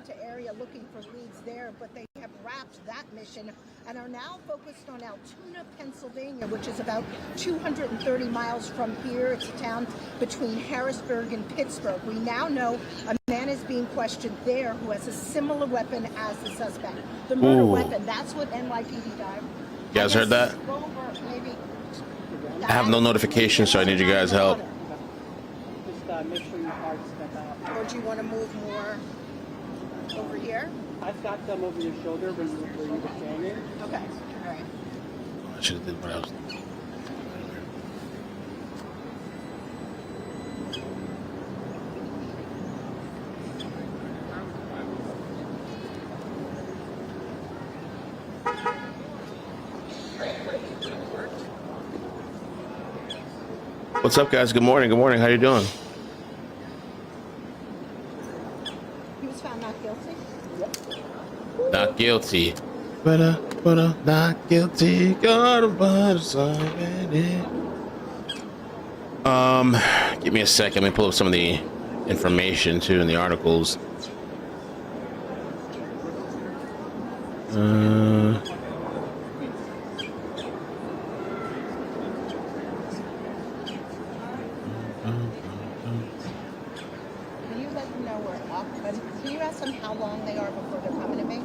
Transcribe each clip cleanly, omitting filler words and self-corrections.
Atlanta area looking for leads there, but they have wrapped that mission and are now focused on Altoona, Pennsylvania, which is about 230 miles from here. It's a town between Harrisburg and Pittsburgh. We now know a man is being questioned there who has a similar weapon as the suspect. The murder weapon, that's what NYPD died. You guys heard that? I have no notification, so I need you guys' help. Just make sure your hard step out. Or do you want to move more over here? I've got them over your shoulder where you were standing. Okay, all right. I should have did what I was doing. What's up, guys? Good morning. Good morning. How you doing? He was found not guilty. Not guilty. Not guilty. Give me a second. Let me pull up some of the information too in the articles. Can you ask them how long they are before they're coming to me?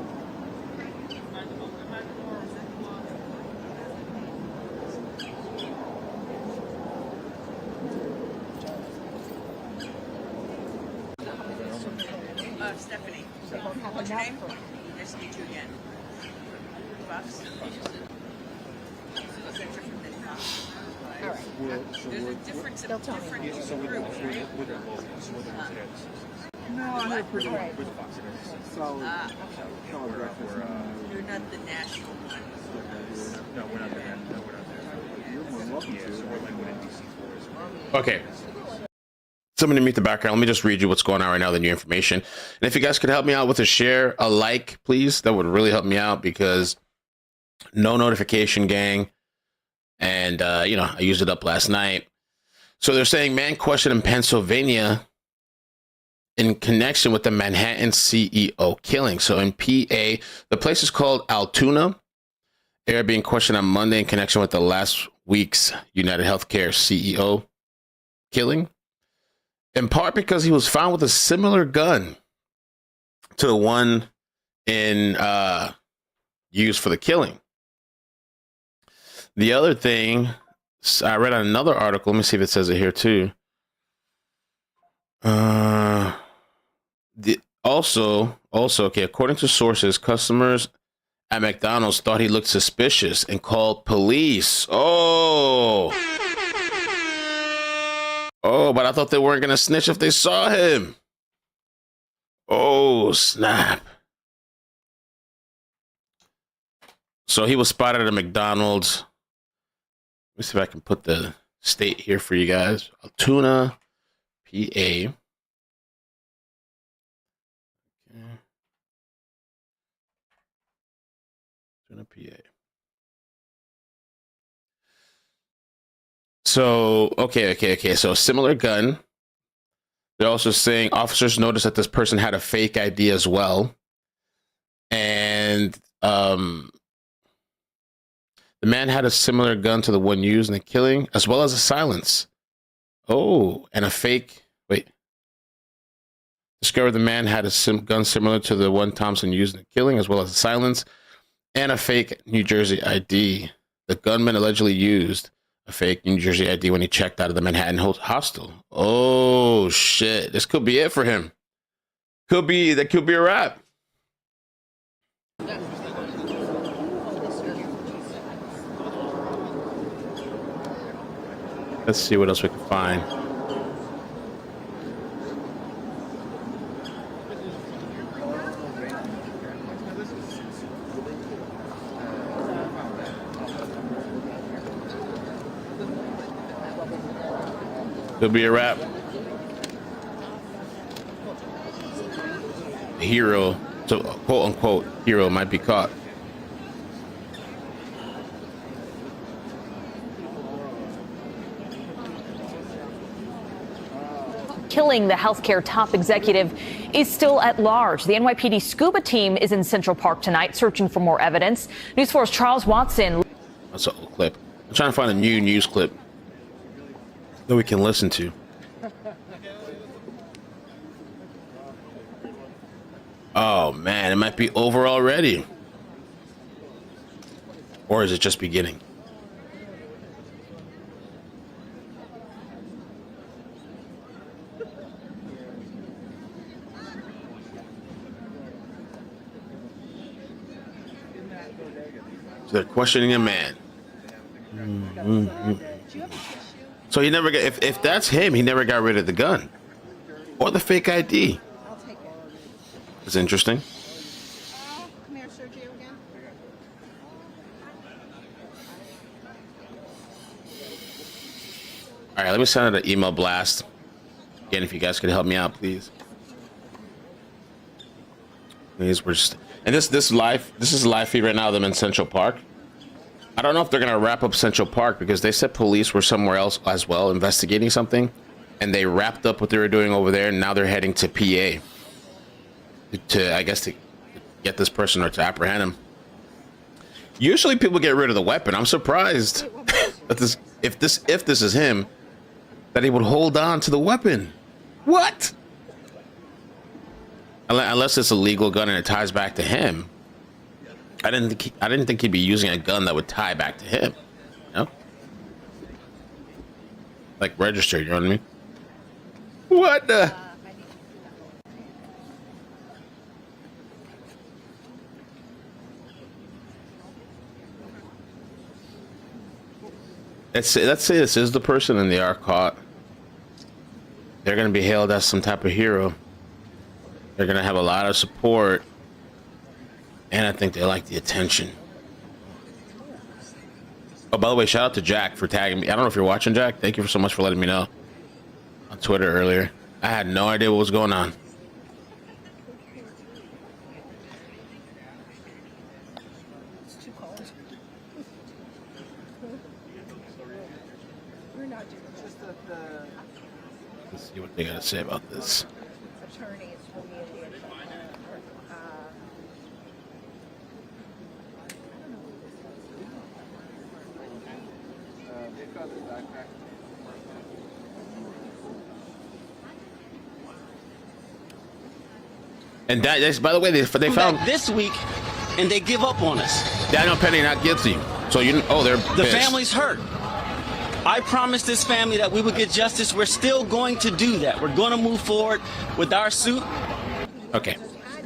Stephanie. They won't have What's your enough name? for- Nice to meet you again. Bucks. All right. There's a difference in They'll tell me. different groups, right? No, I'm here pretty All right. So, You're not the national one. No, we're not there. No, we're not there. you're more than welcome Yeah, so we're like within DC forest. Okay. Somebody meet the background. Let me just read you what's going on right now, the new information. And if you guys could help me out with a share, a like, please, that would really help me out because no notification, gang. And, I used it up last night. So they're saying man questioned in Pennsylvania in connection with the Manhattan CEO killing. So in PA, the place is called Altoona. They're being questioned on Monday in connection with the last week's UnitedHealthcare CEO killing. In part because he was found with a similar gun to the one used for the killing. The other thing, I read on another article. Let me see if it says it here too. Also, okay, according to sources, customers at McDonald's thought he looked suspicious and called police. Oh, but I thought they weren't going to snitch if they saw him. Oh, snap. So he was spotted at a McDonald's. Let me see if I can put the state here for you guys. Altoona, PA. Okay. Altoona, PA. So, okay. So similar gun. They're also saying officers noticed that this person had a fake ID as well. And the man had a similar gun to the one used in the killing, as well as a silence. Oh, and a fake. Wait. Discovered the man had a gun similar to the one Thompson used in the killing, as well as a silence, and a fake New Jersey ID. The gunman allegedly used a fake New Jersey ID when he checked out of the Manhattan hostel. Oh, shit. This could be it for him. That could be a wrap. Let's see what else we can find. Could be a wrap. Hero, so quote unquote, hero might be caught. killing the healthcare top executive is still at large. The NYPD scuba team is in Central Park tonight searching for more evidence. News 4's Charles Watson. That's an old clip. I'm trying to find a new news clip that we can listen to. Oh man, it might be over already. Or is it just beginning? So they're questioning a man. So he never got, if that's him, he never got rid of the gun or the fake ID. I'll take it. It's interesting. Come here, Sergio, again. All right, let me send out an email blast. Again, if you guys could help me out, please. Please, we're just, and this is live feed right now of them in Central Park. I don't know if they're gonna wrap up Central Park because they said police were somewhere else as well investigating something, and they wrapped up what they were doing over there, and now they're heading to PA to, I guess, to get this person or to apprehend him. Usually people get rid of the weapon. I'm surprised that if this is him, that he would hold on to the weapon. What? Unless it's a legal gun and it ties back to him. I didn't think he'd be using a gun that would tie back to him. You know? Like registered, you know what I mean? What the? Let's say this is the person and they are caught. They're going to be hailed as some type of hero. They're going to have a lot of support. And I think they like the attention. Oh, by the way, shout out to Jack for tagging me. I don't know if you're watching, Jack. Thank you so much for letting me know on Twitter earlier. I had no idea what was going on. It's too cold. We're not doing that. Let's see what they got to say about this. Attorneys for me and the And that's, by the way, they found this week, and they give up on us. Daniel Penny not guilty. So they're The pissed. family's hurt. I promised this family that we would get justice. We're still going to do that. We're going to move forward with our suit. Okay,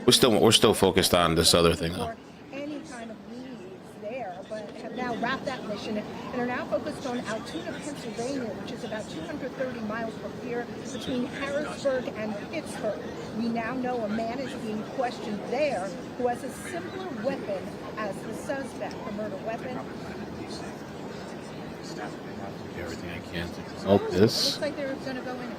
we're still focused on this other thing though. any kind of leads there, but have now wrapped that mission and are now focused on Altoona, Pennsylvania, which is about 230 miles from here, between Harrisburg and Pittsburgh. We now know a man is being questioned there who has a similar weapon as the suspect, a murder weapon. Everything I can to help this. Looks like they're going to go in.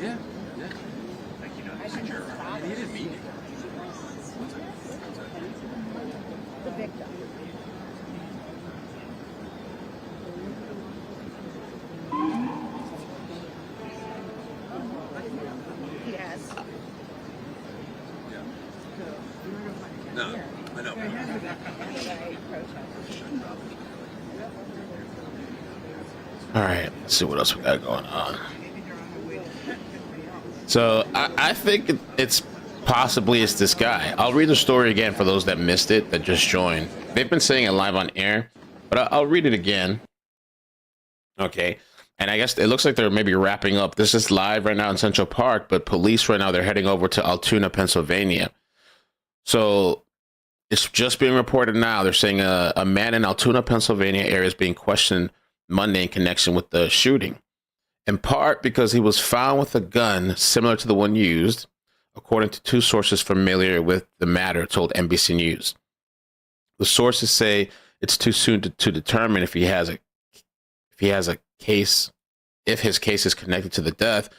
Yeah, yeah. Like, you know, this is your, he didn't mean it. The victim. Yes. No, I know. All right, let's see what else we got going on. So I think it's possibly it's this guy. I'll read the story again for those that missed it, that just joined. They've been saying it live on air, but I'll read it again. Okay. And I guess it looks like they're maybe wrapping up. This is live right now in Central Park, but police right now, they're heading over to Altoona, Pennsylvania. So it's just being reported now. They're saying a man in Altoona, Pennsylvania area is being questioned Monday in connection with the shooting, in part because he was found with a gun similar to the one used, according to two sources familiar with the matter told NBC News. The sources say it's too soon to determine if he has a case, if his case is connected to the death,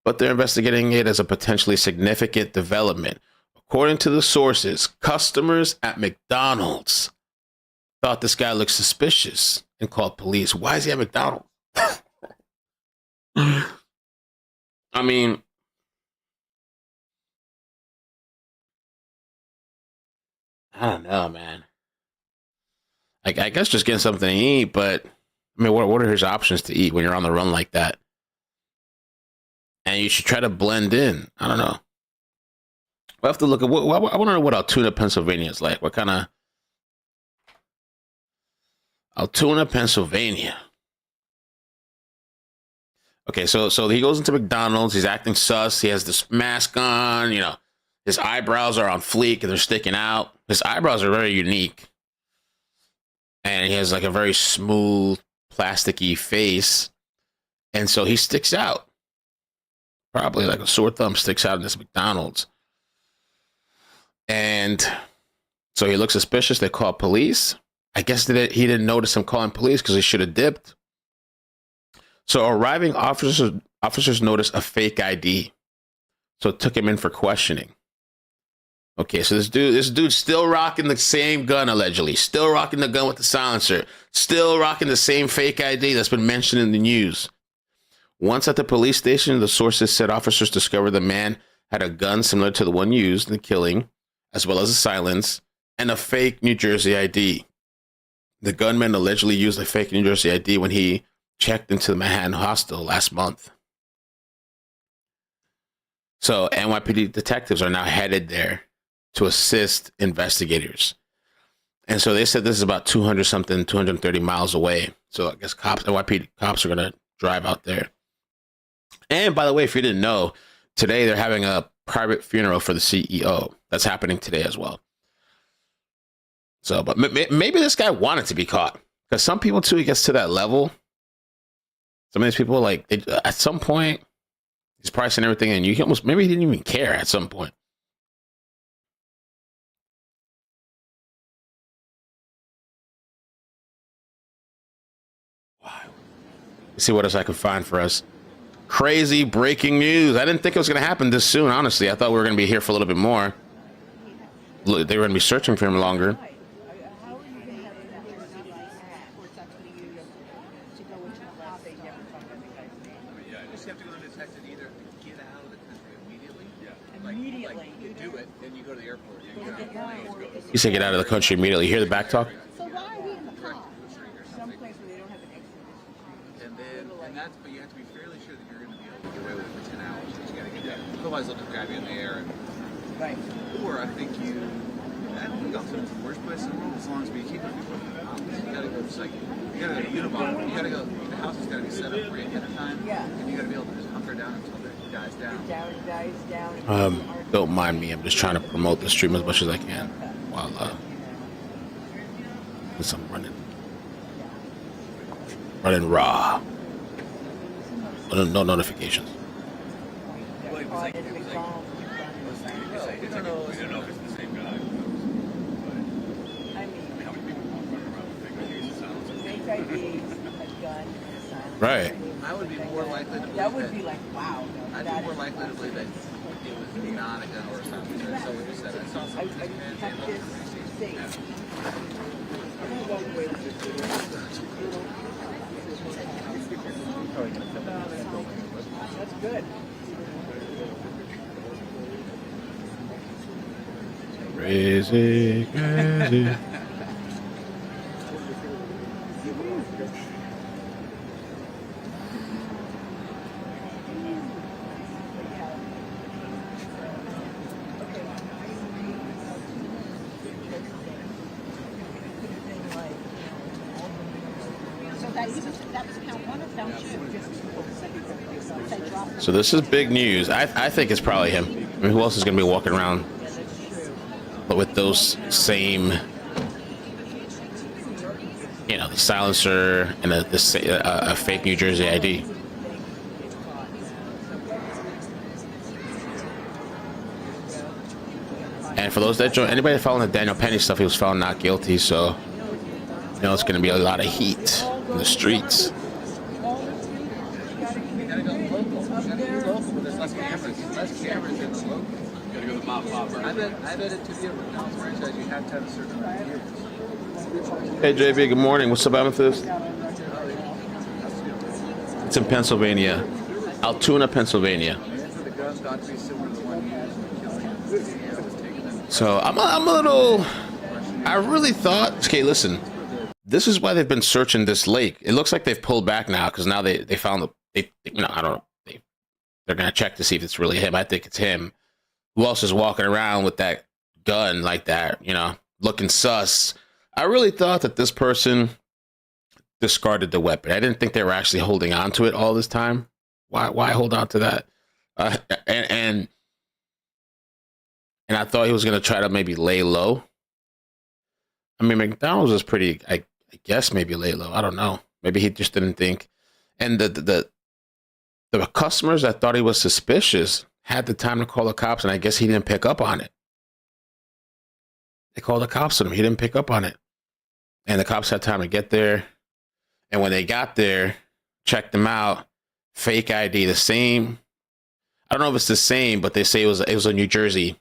but they're investigating it as a potentially significant development. According to the sources, customers at McDonald's thought this guy looked suspicious and called police. Why is he at McDonald's? I mean, I don't know, man. I guess just getting something to eat, but I mean, what are his options to eat when you're on the run like that? And you should try to blend in. I don't know. We'll have to look at I want to know what Altoona, Pennsylvania is like. What kind of Altoona, Pennsylvania? Okay, so he goes into McDonald's. He's acting sus. He has this mask on. You know, his eyebrows are on fleek and they're sticking out. His eyebrows are very unique, and he has like a very smooth, plasticky face, and so he sticks out. Probably like a sore thumb sticks out in this McDonald's. And so he looks suspicious. They call police. I guess that he didn't notice him calling police because he should have dipped. So arriving officers noticed a fake ID. So it took him in for questioning. Okay, so this dude's still rocking the same gun, allegedly. Still rocking the gun with the silencer. Still rocking the same fake ID that's been mentioned in the news. Once at the police station, the sources said officers discovered the man had a gun similar to the one used in the killing, as well as a silence, and a fake New Jersey ID. The gunman allegedly used a fake New Jersey ID when he checked into the Manhattan hostel last month. So NYPD detectives are now headed there to assist investigators. And so they said this is about 230 miles away. So I guess NYPD cops are going to drive out there. And by the way, if you didn't know, today they're having a private funeral for the CEO. That's happening today as well. So, but maybe this guy wanted to be caught, because some people too, he gets to that level. Some of these people, like, at some point, he's pricing everything, and you almost, maybe he didn't even care at some point. Wow. Let's see what else I can find for us. Crazy breaking news. I didn't think it was going to happen this soon, honestly. I thought we were going to be here for a little bit more. They were going to be searching for him longer. You say get out of the country immediately. Hear the back talk? So why are we in the car? Someplace where they don't have an exit. And that's, but you have to be fairly sure that you're going to be able to get away with it for 10 hours. Because you got to get there. Otherwise, they'll just grab you in the air. Right. Or I think also it's the worst place in the world as long as we keep people in the house. You got to go just like, you got to go to Unibomber. You got to go, the house has got to be set up for you at a time. Yeah. And you got to be able to just hunker down until it dies down. Dies down. Don't mind me. I'm just trying to promote the stream as much as I can while I'm running raw. No notifications. Well, it was like, we don't know if it's the same guy. I mean, How many people walk around with fake IDs, a gun, a silence. Right. I would be more likely to believe That would be like, wow. I'd be more likely to believe that it was not a gun or something. So we just said, I saw I something. kept this safe. That's good. Crazy, crazy. So this is big news. I think it's probably him. I mean, who else is going to be walking around with those same, you know, the silencer and a fake New Jersey ID? And for those that join, anybody following the Daniel Penny stuff, he was found not guilty. So know it's going to be a lot of heat in the streets. You gotta go local. You gotta go local. There's less cameras. Less cameras in the local. You gotta go to Mop Popper. I bet it to be a McDonald's franchise, you have to have a certain amount of years. Hey, JB, good morning. What's up, Amethyst? It's in Pennsylvania. Altoona, Pennsylvania. The gun thought to be similar to the one used. So I'm a little... I really thought... Okay, listen. This is why they've been searching this lake. It looks like they've pulled back now because now they found the... I don't know. They're going to check to see if it's really him. I think it's him. Who else is walking around with that gun like that, looking sus? I really thought that this person discarded the weapon. I didn't think they were actually holding on to it all this time. Why hold on to that? And I thought he was going to try to maybe lay low. I mean, McDonald's is pretty, I guess maybe lay low. I don't know. Maybe he just didn't think. And the customers that thought he was suspicious had the time to call the cops, and I guess he didn't pick up on it. They called the cops on him. He didn't pick up on it. And the cops had time to get there. And when they got there, checked them out, fake ID, the same. I don't know if it's the same, but they say it was a New Jersey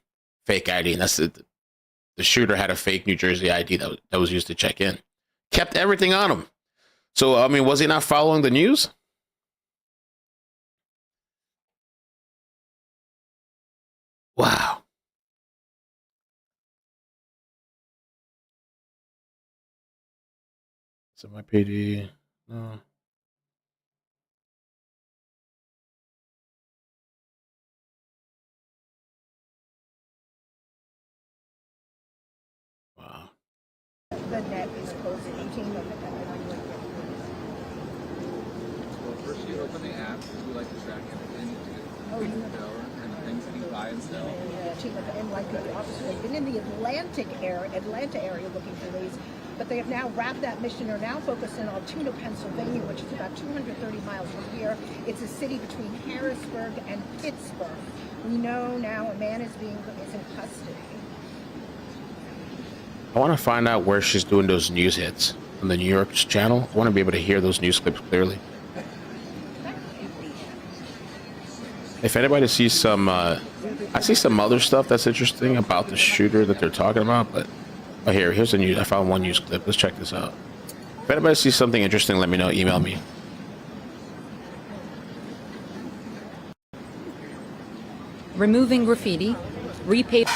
fake ID. And that's the shooter had a fake New Jersey ID that was used to check in. Kept everything on him. So, I mean, was he not following the news? Wow. Is it my PD? No. Wow. The net is closing. Well, first you open the app, because we like to track everything to get and the things that you buy and sell. A team of NYPD officers have been in the Atlanta area looking for these, but they have now wrapped that mission. Are now focused in Altoona, Pennsylvania, which is about 230 miles from here. It's a city between Harrisburg and Pittsburgh. We know now a man is in custody. I want to find out where she's doing those news hits on the New York channel. I want to be able to hear those news clips clearly. If anybody sees some, I see some other stuff that's interesting about the shooter that they're talking about, but here's the news. I found one news clip. Let's check this out. If anybody sees something interesting, let me know. Email me. Removing graffiti, repaper.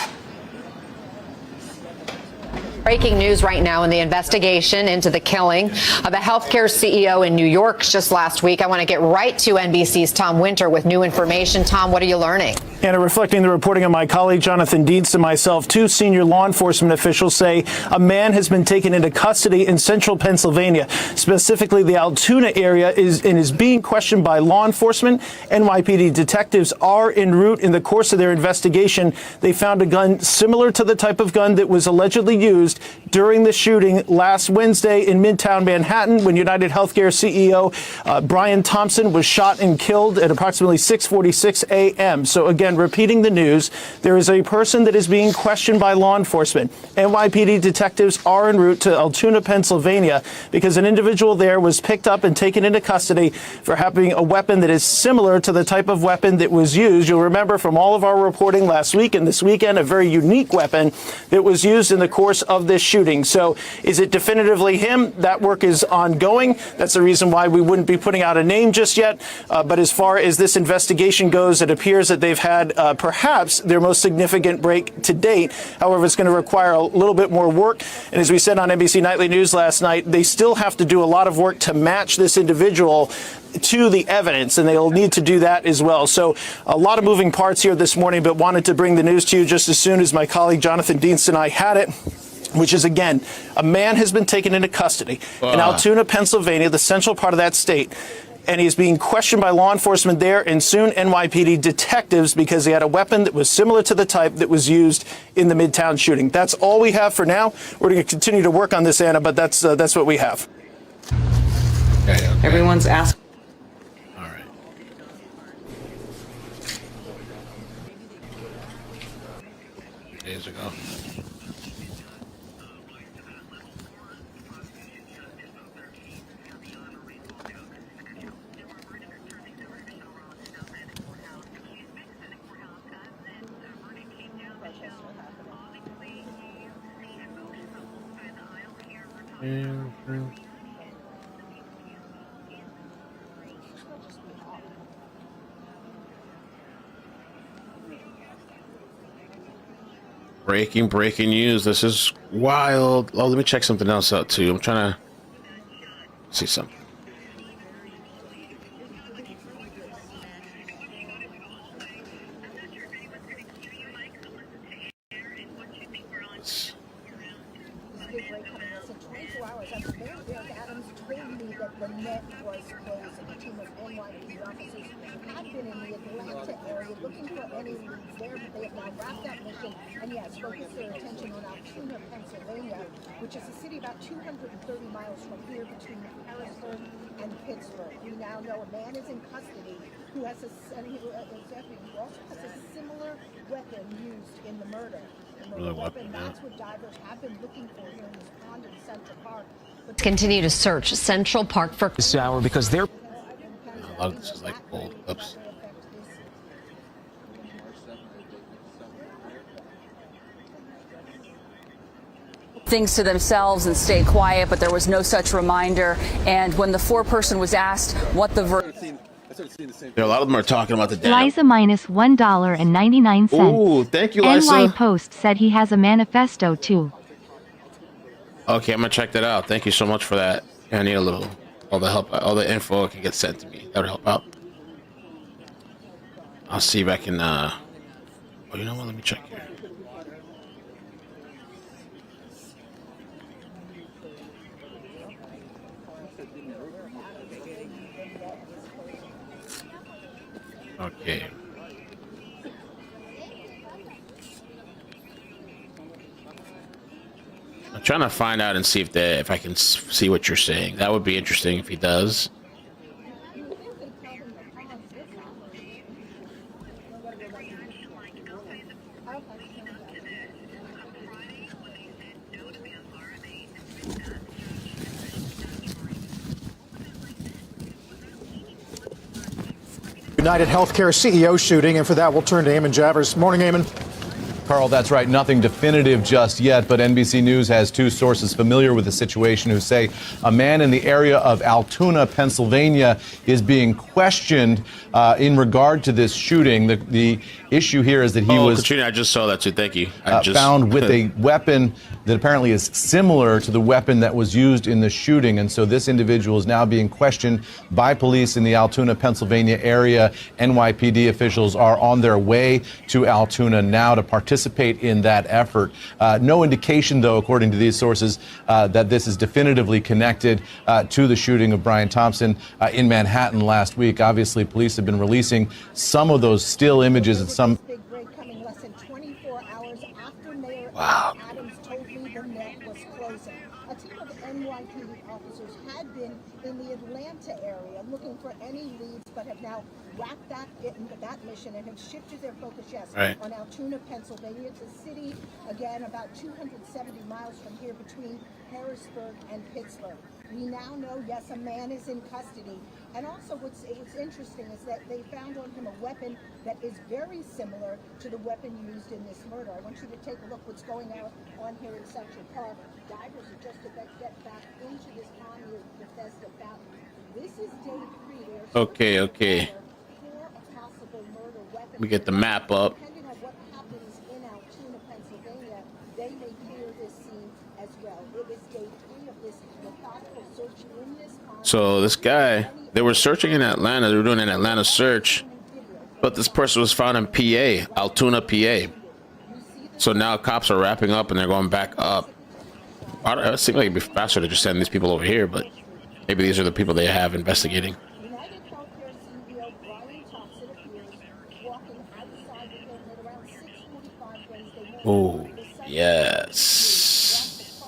Breaking news right now in the investigation into the killing of a healthcare CEO in New York just last week. I want to get right to NBC's Tom Winter with new information. Tom, what are you learning? And reflecting the reporting of my colleague Jonathan Dietz and myself, two senior law enforcement officials say a man has been taken into custody in central Pennsylvania, specifically the Altoona area, is being questioned by law enforcement. NYPD detectives are en route. In the course of their investigation, they found a gun similar to the type of gun that was allegedly used during the shooting last Wednesday in Midtown Manhattan when UnitedHealthcare CEO Brian Thompson was shot and killed at approximately 6:46 a.m. So again, repeating the news, there is a person that is being questioned by law enforcement. NYPD detectives are en route to Altoona, Pennsylvania, because an individual there was picked up and taken into custody for having a weapon that is similar to the type of weapon that was used. You'll remember from all of our reporting last week and this weekend, a very unique weapon that was used in the course of this shooting. So is it definitively him? That work is ongoing. That's the reason why we wouldn't be putting out a name just yet. But as far as this investigation goes, it appears that they've had perhaps their most significant break to date. However, it's going to require a little bit more work. And as we said on NBC Nightly News last night, they still have to do a lot of work to match this individual to the evidence, and they'll need to do that as well. So a lot of moving parts here this morning, but wanted to bring the news to you just as soon as my colleague Jonathan Dietz and I had it, which is, again, a man has been taken into custody in Altoona, Pennsylvania, the central part of that state. And he's being questioned by law enforcement there and soon NYPD detectives because he had a weapon that was similar to the type that was used in the Midtown shooting. That's all we have for now. We're going to continue to work on this, Anna, but that's what we have. Okay. Everyone's asking. All right. Days ago. Breaking news. This is wild. Oh, let me check something else out too. I'm trying to see something. The net was closing. A team of NYPD officers had been in the Atlanta area looking for any leads there, but they have now wrapped that mission and, yes, focused their attention on Altoona, Pennsylvania, which is a city about 230 miles from here between Harrisburg and Pittsburgh. We now know a man is in custody who has who also has a similar weapon used in the murder. The weapon, that's what divers have been looking for here in this pond in Central Park. Continue to search Central Park for this hour because they're A lot of this is like old clips. things to themselves and stay quiet, but there was no such reminder. And when the foreperson was asked what the a lot of them are talking about the damn. Liza minus $1.99. Ooh, thank you, Liza. NY Post said he has a manifesto too. Okay, I'm gonna check that out. Thank you so much for that. I need a little, all the help, all the info can get sent to me. That would help out. I'll see if I can. Oh, you know what? Let me check here. Okay. I'm trying to find out and see if I can see what you're saying. That would be interesting if he does. UnitedHealthcare CEO shooting, and for that we'll turn to Eamon Javers. Morning, Eamon. Carl, that's right. Nothing definitive just yet, but NBC News has two sources familiar with the situation who say a man in the area of Altoona, Pennsylvania, is being questioned in regard to this shooting. The issue here is that he was Katrina, I just saw that too. Thank you. Found with a weapon that apparently is similar to the weapon that was used in the shooting. And so this individual is now being questioned by police in the Altoona, Pennsylvania area. NYPD officials are on their way to Altoona now to participate in that effort. No indication, though, according to these sources, that this is definitively connected to the shooting of Brian Thompson in Manhattan last week. Obviously, police have been releasing some of those still images and some. Wow. A team of NYPD officers had been in the Atlanta area looking for any leads, but have now wrapped that mission and have shifted their focus, on Altoona, Pennsylvania. It's a city, again, about 270 miles from here between Harrisburg and Pittsburgh. We now know, yes, a man is in custody. And also what's interesting is that they found on him a weapon that is very similar to the weapon used in this murder. I want you to take a look what's going on here in Central Park. Divers are just about to get back into this pond near Bethesda Fountain. This is day 3. Okay. Let me get the map up. Depending on what happens in Altoona, Pennsylvania, they may clear this scene as well. It is day 3 of this methodical search in this pond. So this guy, they were searching in Atlanta. They were doing an Atlanta search, but this person was found in PA, Altoona, PA. So now cops are wrapping up and they're going back up. It seems like it'd be faster to just send these people over here, but maybe these are the people they have investigating. UnitedHealthcare CEO Brian Thompson appears walking outside the building at around 6:45 Wednesday morning. Oh, yes.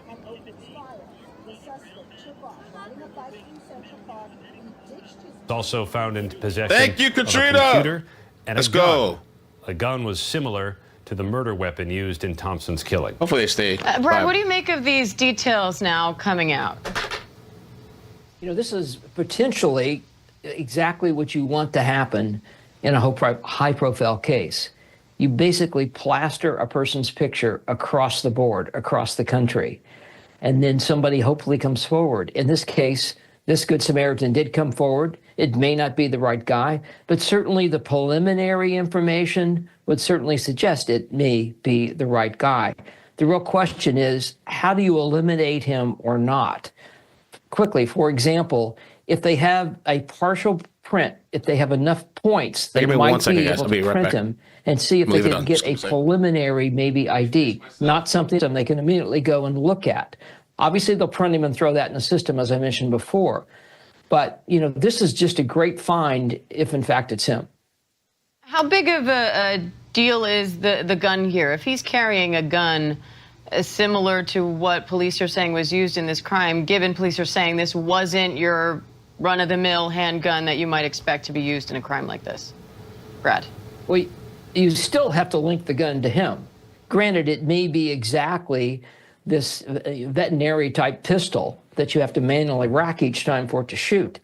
And opens fire. The suspect took off, riding a bike through Central Park. He ditched his. Also found in possession Thank you, Katrina. of a computer and Let's a gun. go. A gun was similar to the murder weapon used in Thompson's killing. Hopefully they stay. Brad, what do you make of these details now coming out? You know, this is potentially exactly what you want to happen in a high-profile case. You basically plaster a person's picture across the board, across the country. and then somebody hopefully comes forward. In this case, this Good Samaritan did come forward. It may not be the right guy, but certainly the preliminary information would certainly suggest it may be the right guy. The real question is, how do you eliminate him or not? Quickly, for example, if they have a partial print, if they have enough points, they might be able to print him and see if they can get a preliminary maybe ID, not something they can immediately go and look at. Obviously, they'll print him and throw that in the system, as I mentioned before. But, you know, this is just a great find if, in fact, it's him. How big of a deal is the gun here? If he's carrying a gun similar to what police are saying was used in this crime, given police are saying this wasn't your run-of-the-mill handgun that you might expect to be used in a crime like this? Brad? Well, you still have to link the gun to him. Granted, it may be exactly this veterinary-type pistol that you have to manually rack each time for it to shoot.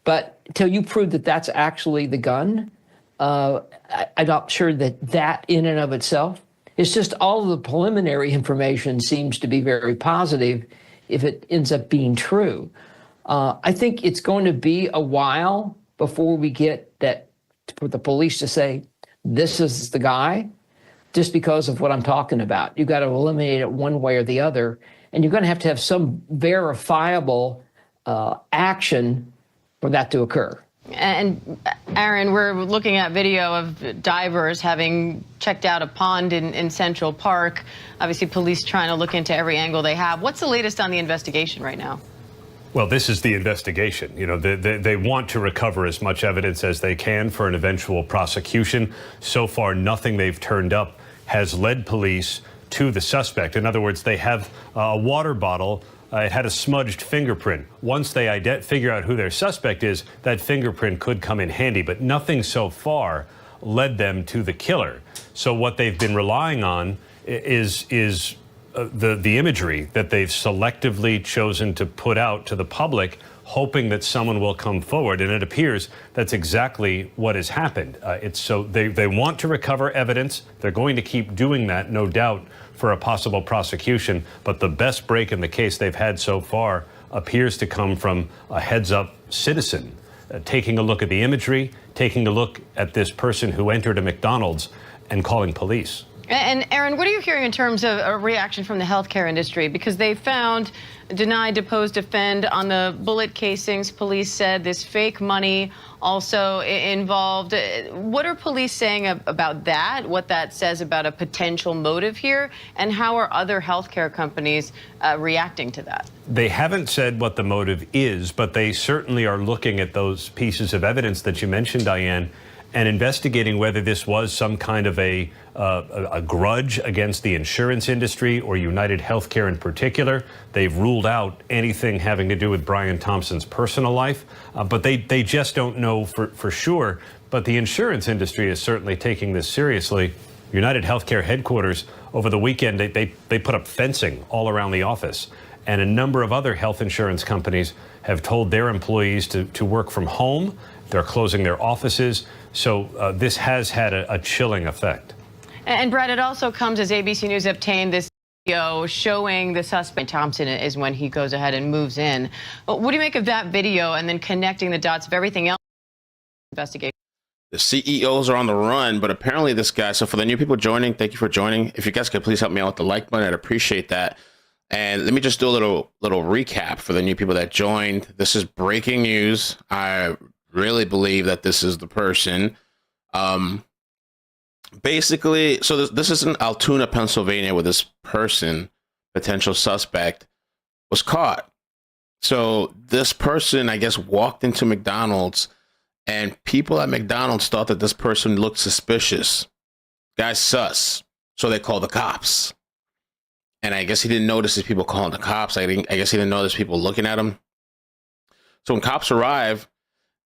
But until you prove that that's actually the gun, I'm not sure that in and of itself. It's just all of the preliminary information seems to be very positive if it ends up being true. I think it's going to be a while before we get that for the police to say, this is the guy, just because of what I'm talking about. You've got to eliminate it one way or the other, and you're going to have some verifiable action for that to occur. And Aaron, we're looking at video of divers having checked out a pond in Central Park. Obviously, police trying to look into every angle they have. What's the latest on the investigation right now? Well, this is the investigation. You know, they want to recover as much evidence as they can for an eventual prosecution. So far, nothing they've turned up has led police to the suspect. In other words, they have a water bottle. It had a smudged fingerprint. Once they figure out who their suspect is, that fingerprint could come in handy, but nothing so far led them to the killer. So what they've been relying on is the imagery that they've selectively chosen to put out to the public, hoping that someone will come forward. And it appears that's exactly what has happened. So they want to recover evidence. They're going to keep doing that, no doubt, for a possible prosecution. But the best break in the case they've had so far appears to come from a heads-up citizen taking a look at the imagery, taking a look at this person who entered a McDonald's and calling police. And Aaron, what are you hearing in terms of a reaction from the healthcare industry? Because they found deny, depose, defend on the bullet casings. Police said this fake money also involved. What are police saying about that? What that says about a potential motive here? And how are other healthcare companies reacting to that? They haven't said what the motive is, but they certainly are looking at those pieces of evidence that you mentioned, Diane, and investigating whether this was some kind of a grudge against the insurance industry or UnitedHealthcare in particular. They've ruled out anything having to do with Brian Thompson's personal life, but they just don't know for sure. But the insurance industry is certainly taking this seriously. UnitedHealthcare headquarters over the weekend, they put up fencing all around the office. And a number of other health insurance companies have told their employees to work from home. They're closing their offices. So this has had a chilling effect. And Brad, it also comes as ABC News obtained this video showing the suspect. Thompson is when he goes ahead and moves in. But what do you make of that video and then connecting the dots of everything else investigation? The CEOs are on the run, but apparently this guy, so for the new people joining, thank you for joining. If you guys could please help me out with the like button, I'd appreciate that. And let me just do a little recap for the new people that joined. This is breaking news. I really believe that this is the person. Basically, so this is in Altoona, Pennsylvania, where this person, potential suspect, was caught. So this person, I guess, walked into McDonald's, and people at McDonald's thought that this person looked suspicious. Guy's sus. So they called the cops. And I guess he didn't notice these people calling the cops. I guess he didn't notice people looking at him. So when cops arrived,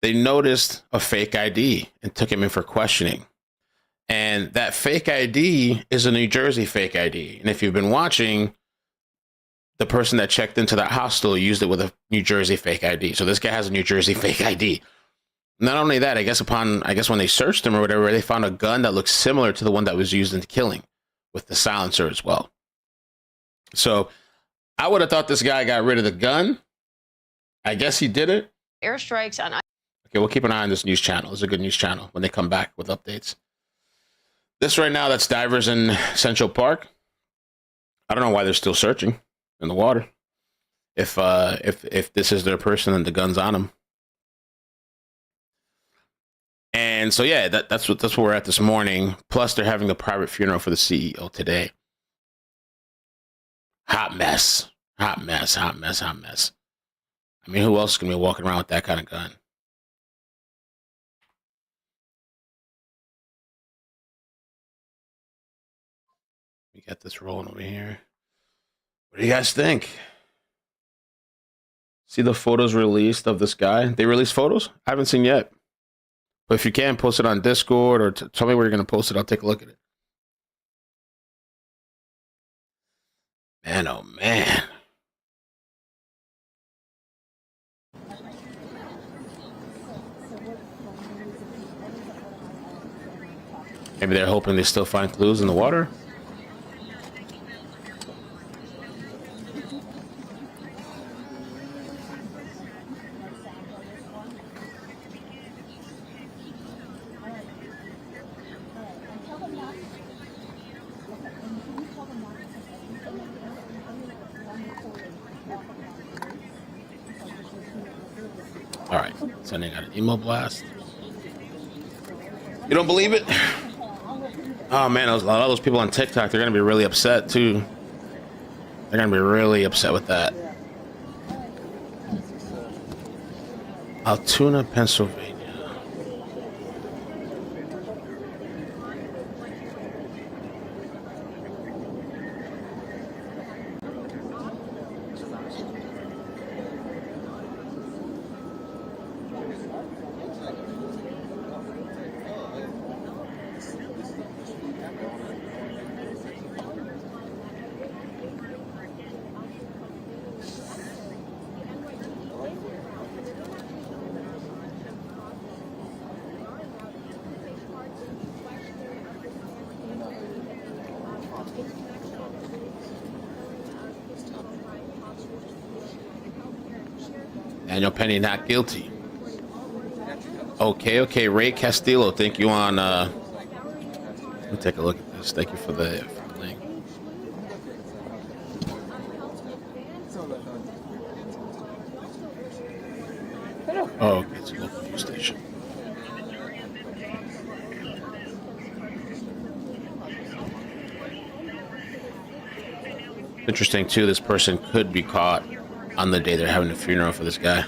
they noticed a fake ID and took him in for questioning. And that fake ID is a New Jersey fake ID. And if you've been watching, the person that checked into that hostel used it with a New Jersey fake ID. So this guy has a New Jersey fake ID. Not only that, I guess when they searched him or whatever, they found a gun that looks similar to the one that was used in the killing with the silencer as well. So I would have thought this guy got rid of the gun. I guess he did it. Airstrikes on. Okay, we'll keep an eye on this news channel. It's a good news channel when they come back with updates. This right now, that's divers in Central Park. I don't know why they're still searching in the water. If this is their person and the gun's on them. And so yeah, that's what we're at this morning. Plus, they're having a private funeral for the CEO today. Hot mess. Hot mess. Hot mess. Hot mess. I mean, who else is gonna be walking around with that kind of gun? We got this rolling over here. What do you guys think? See the photos released of this guy? They released photos? I haven't seen yet. But if you can, post it on Discord or tell me where you're going to post it. I'll take a look at it. Man, oh man. Maybe they're hoping they still find clues in the water. All right, sending out an email blast. You don't believe it? Oh man, a lot of those people on TikTok, they're gonna be really upset too. They're gonna be really upset with that. Altoona, Pennsylvania. Daniel Penny not guilty. Okay. Ray Castillo, thank you on. Let me take a look at this. Thank you for the link. Oh, okay, it's a local news station. Interesting too. This person could be caught on the day they're having a funeral for this guy.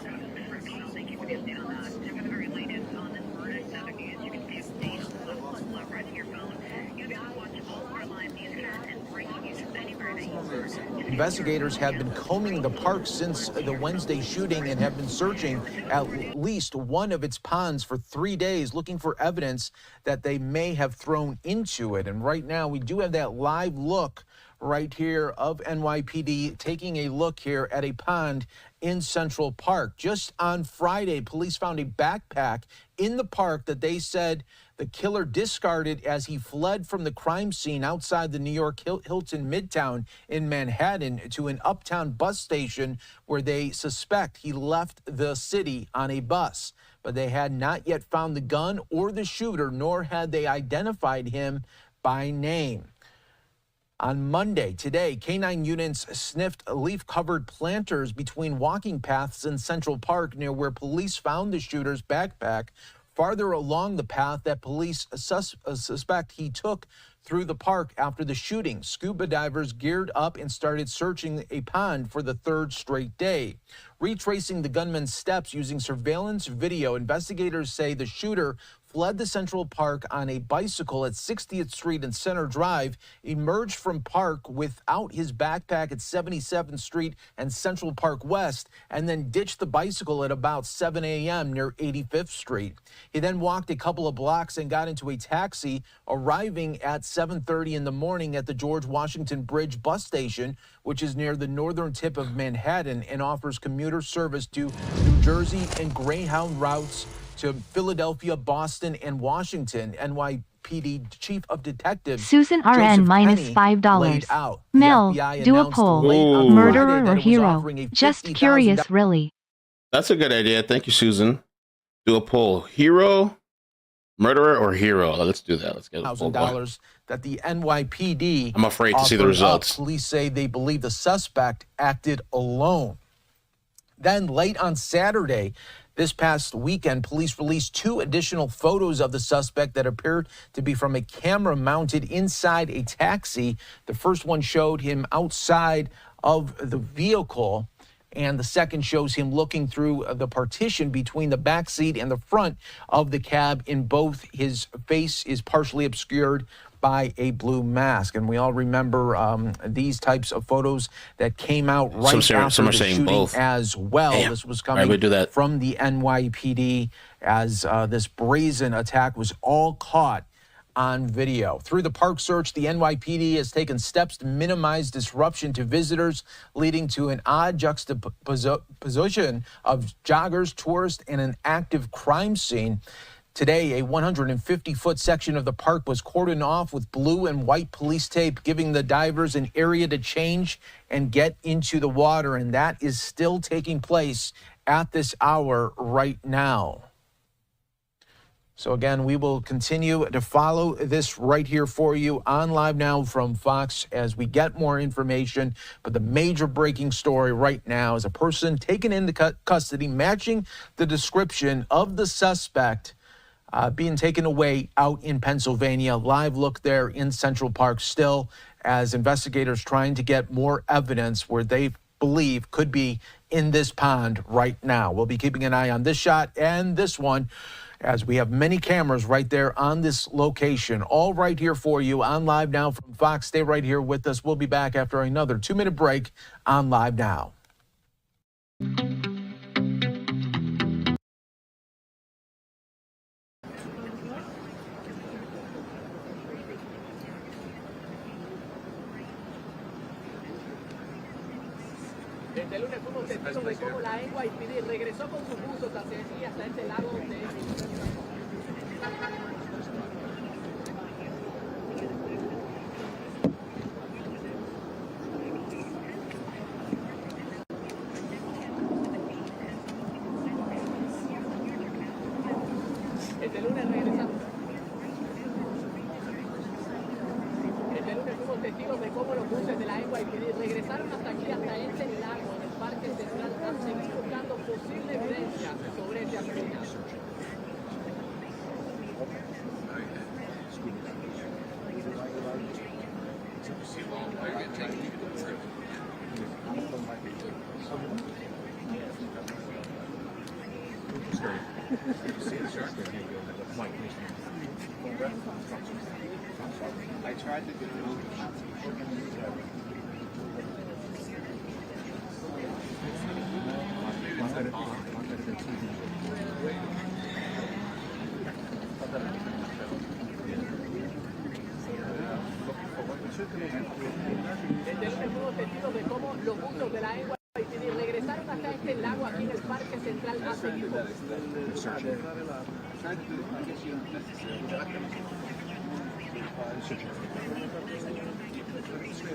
Investigators have been combing the park since the Wednesday shooting and have been searching at least one of its ponds for 3 days, looking for evidence that they may have thrown into it. And right now, we do have that live look right here of NYPD taking a look here at a pond in Central Park. Just on Friday, police found a backpack in the park that they said the killer discarded as he fled from the crime scene outside the New York Hilton Midtown in Manhattan to an uptown bus station where they suspect he left the city on a bus. But they had not yet found the gun or the shooter, nor had they identified him by name. On Monday, today, K-9 units sniffed leaf-covered planters between walking paths in Central Park near where police found the shooter's backpack. Farther along the path that police suspect he took through the park after the shooting, scuba divers geared up and started searching a pond for the third straight day. Retracing the gunman's steps using surveillance video, investigators say the shooter fled the Central Park on a bicycle at 60th Street and Center Drive, emerged from park without his backpack at 77th Street and Central Park West, and then ditched the bicycle at about 7 a.m. near 85th Street. He then walked a couple of blocks and got into a taxi, arriving at 7:30 in the morning at the George Washington Bridge bus station, which is near the northern tip of Manhattan and offers commuter service to New Jersey and Greyhound routes to Philadelphia, Boston, and Washington. NYPD Chief of Detectives Susan RN Joseph minus Penny $5. laid out. The Mel, FBI do a announced poll. late on Murderer Friday that or it was hero? offering a Just $50,000 curious, really. That's a good idea. Thank you, Susan. Do a poll. Hero, murderer, or hero? Let's do that. Let's get a poll going. $1,000 that the NYPD I'm afraid to see the offered results. up. Police say they believe the suspect acted alone. Then late on Saturday, this past weekend, police released 2 additional photos of the suspect that appeared to be from a camera mounted inside a taxi. The first one showed him outside of the vehicle, and the second shows him looking through the partition between the back seat and the front of the cab. In both, his face is partially obscured by a blue mask. And we all remember these types of photos that came out right after the shooting both as well. Damn. This was Why coming would we do that? from the NYPD as this brazen attack was all caught on video. Through the park search, the NYPD has taken steps to minimize disruption to visitors, leading to an odd juxtaposition of joggers, tourists, and an active crime scene. Today, a 150-foot section of the park was cordoned off with blue and white police tape, giving the divers an area to change and get into the water, and that is still taking place at this hour right now. So again, we will continue to follow this right here for you on Live Now from Fox as we get more information. But the major breaking story right now is a person taken into custody matching the description of the suspect being taken away out in Pennsylvania. Live look there in Central Park still as investigators trying to get more evidence where they believe could be in this pond right now. We'll be keeping an eye on this shot and this one as we have many cameras right there on this location, all right here for you on Live Now from Fox. Stay right here with us. We'll be back after another 2-minute break on Live Now. Desde el lunes fuimos testigos de cómo la NYPD regresó con sus buzos hacia aquí, hasta este lago donde Este lunes regresamos. Este lunes fuimos testigos de cómo los buses de la NYPD regresaron hasta aquí, hasta este lago del Parque Central, a seguir buscando posible evidencia sobre este asesinato. I tried to get Desde el lunes fuimos testigos de cómo los buzos de la NYPD regresaron hasta este lago aquí en el Parque Central a seguir.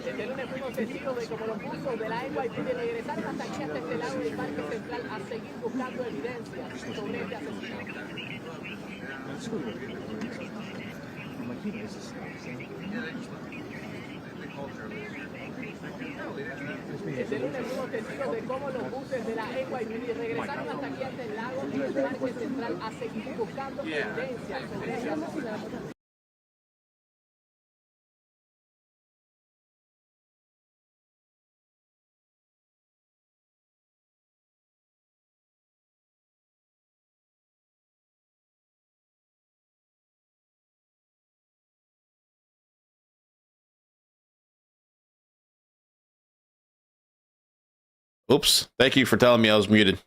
Este lunes fuimos testigos de cómo los buzos de la NYPD regresaron hasta aquí, hasta este lago del Parque Central, a seguir buscando evidencia sobre este asesinato. Este lunes fuimos testigos de cómo los buses de la NYPD regresaron hasta aquí, hasta el lago y el Parque Central, a seguir buscando evidencia sobre este asesinato. Oops. Thank you for telling me I was muted.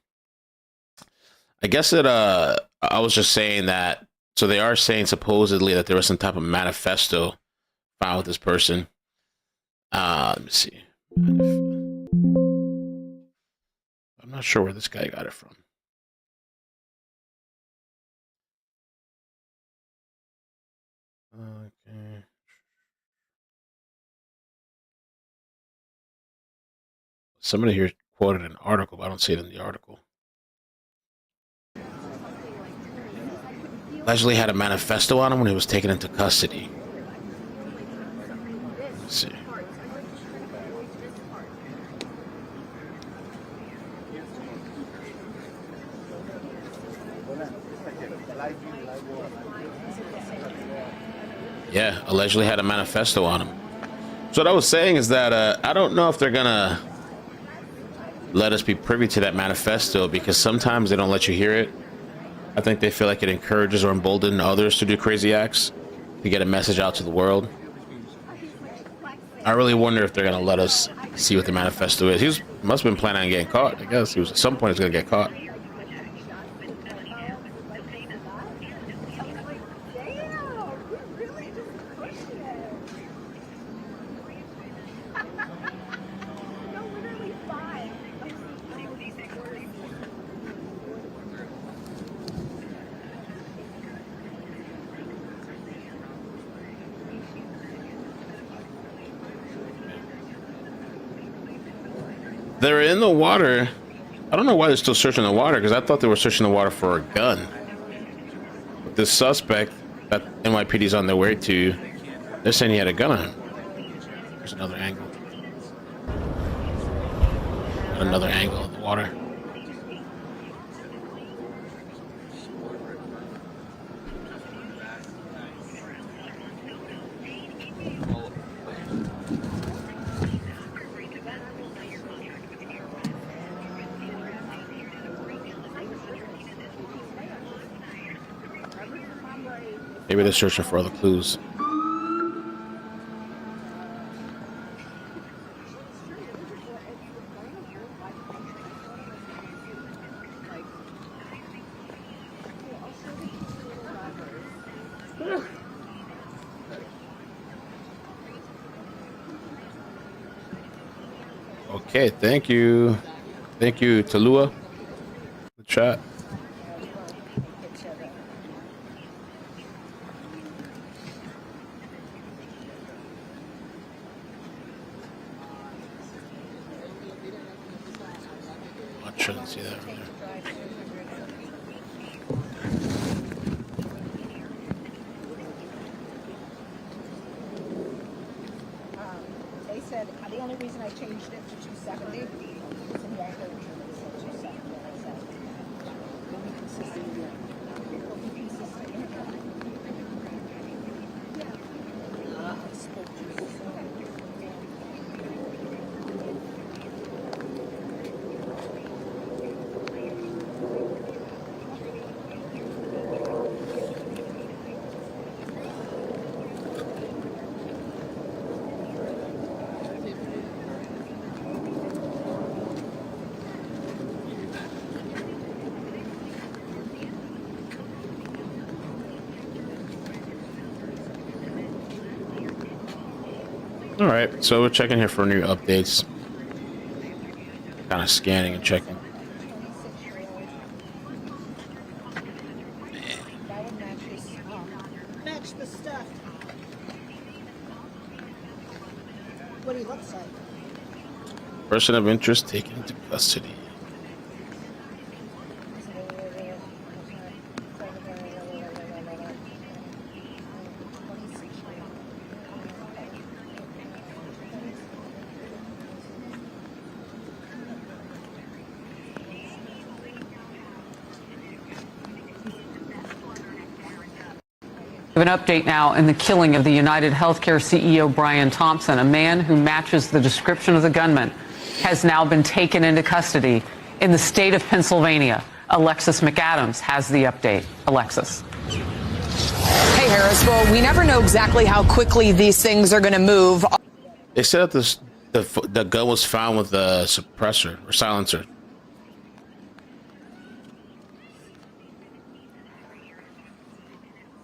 I guess that I was just saying that. So they are saying supposedly that there was some type of manifesto found with this person. Let me see. I'm not sure where this guy got it from. Somebody here quoted an article, but I don't see it in the article. Allegedly had a manifesto on him when he was taken into custody. Let's see. Yeah, allegedly had a manifesto on him. So what I was saying is that I don't know if they're gonna let us be privy to that manifesto, because sometimes they don't let you hear it. I think they feel like it encourages or emboldens others to do crazy acts to get a message out to the world. I really wonder if they're gonna let us see what the manifesto is. He must have been planning on getting caught. I guess he was at some point he's gonna get caught. They're in the water. I don't know why they're still searching the water, because I thought they were searching the water for a gun. But this suspect that NYPD's on their way to, they're saying he had a gun on him. There's another angle. Another angle of the water. Maybe they're searching for other clues. Okay, thank you. Thank you, Talua. The chat. Shouldn't see that right there. They said the only reason I changed it to 270 is in the article it said 270. I said, we'll be consistent. We'll be consistent. All right, so we're checking here for new updates. Kind of scanning and checking. That would match the stuff. What he looks like. Person of interest taken into custody. An update now in the killing of the UnitedHealthcare CEO Brian Thompson. A man who matches the description of the gunman has now been taken into custody in the state of Pennsylvania. Alexis McAdams has the update. Alexis. Hey, Harris. Well, we never know exactly how quickly these things are going to move. They said that the gun was found with a suppressor or silencer.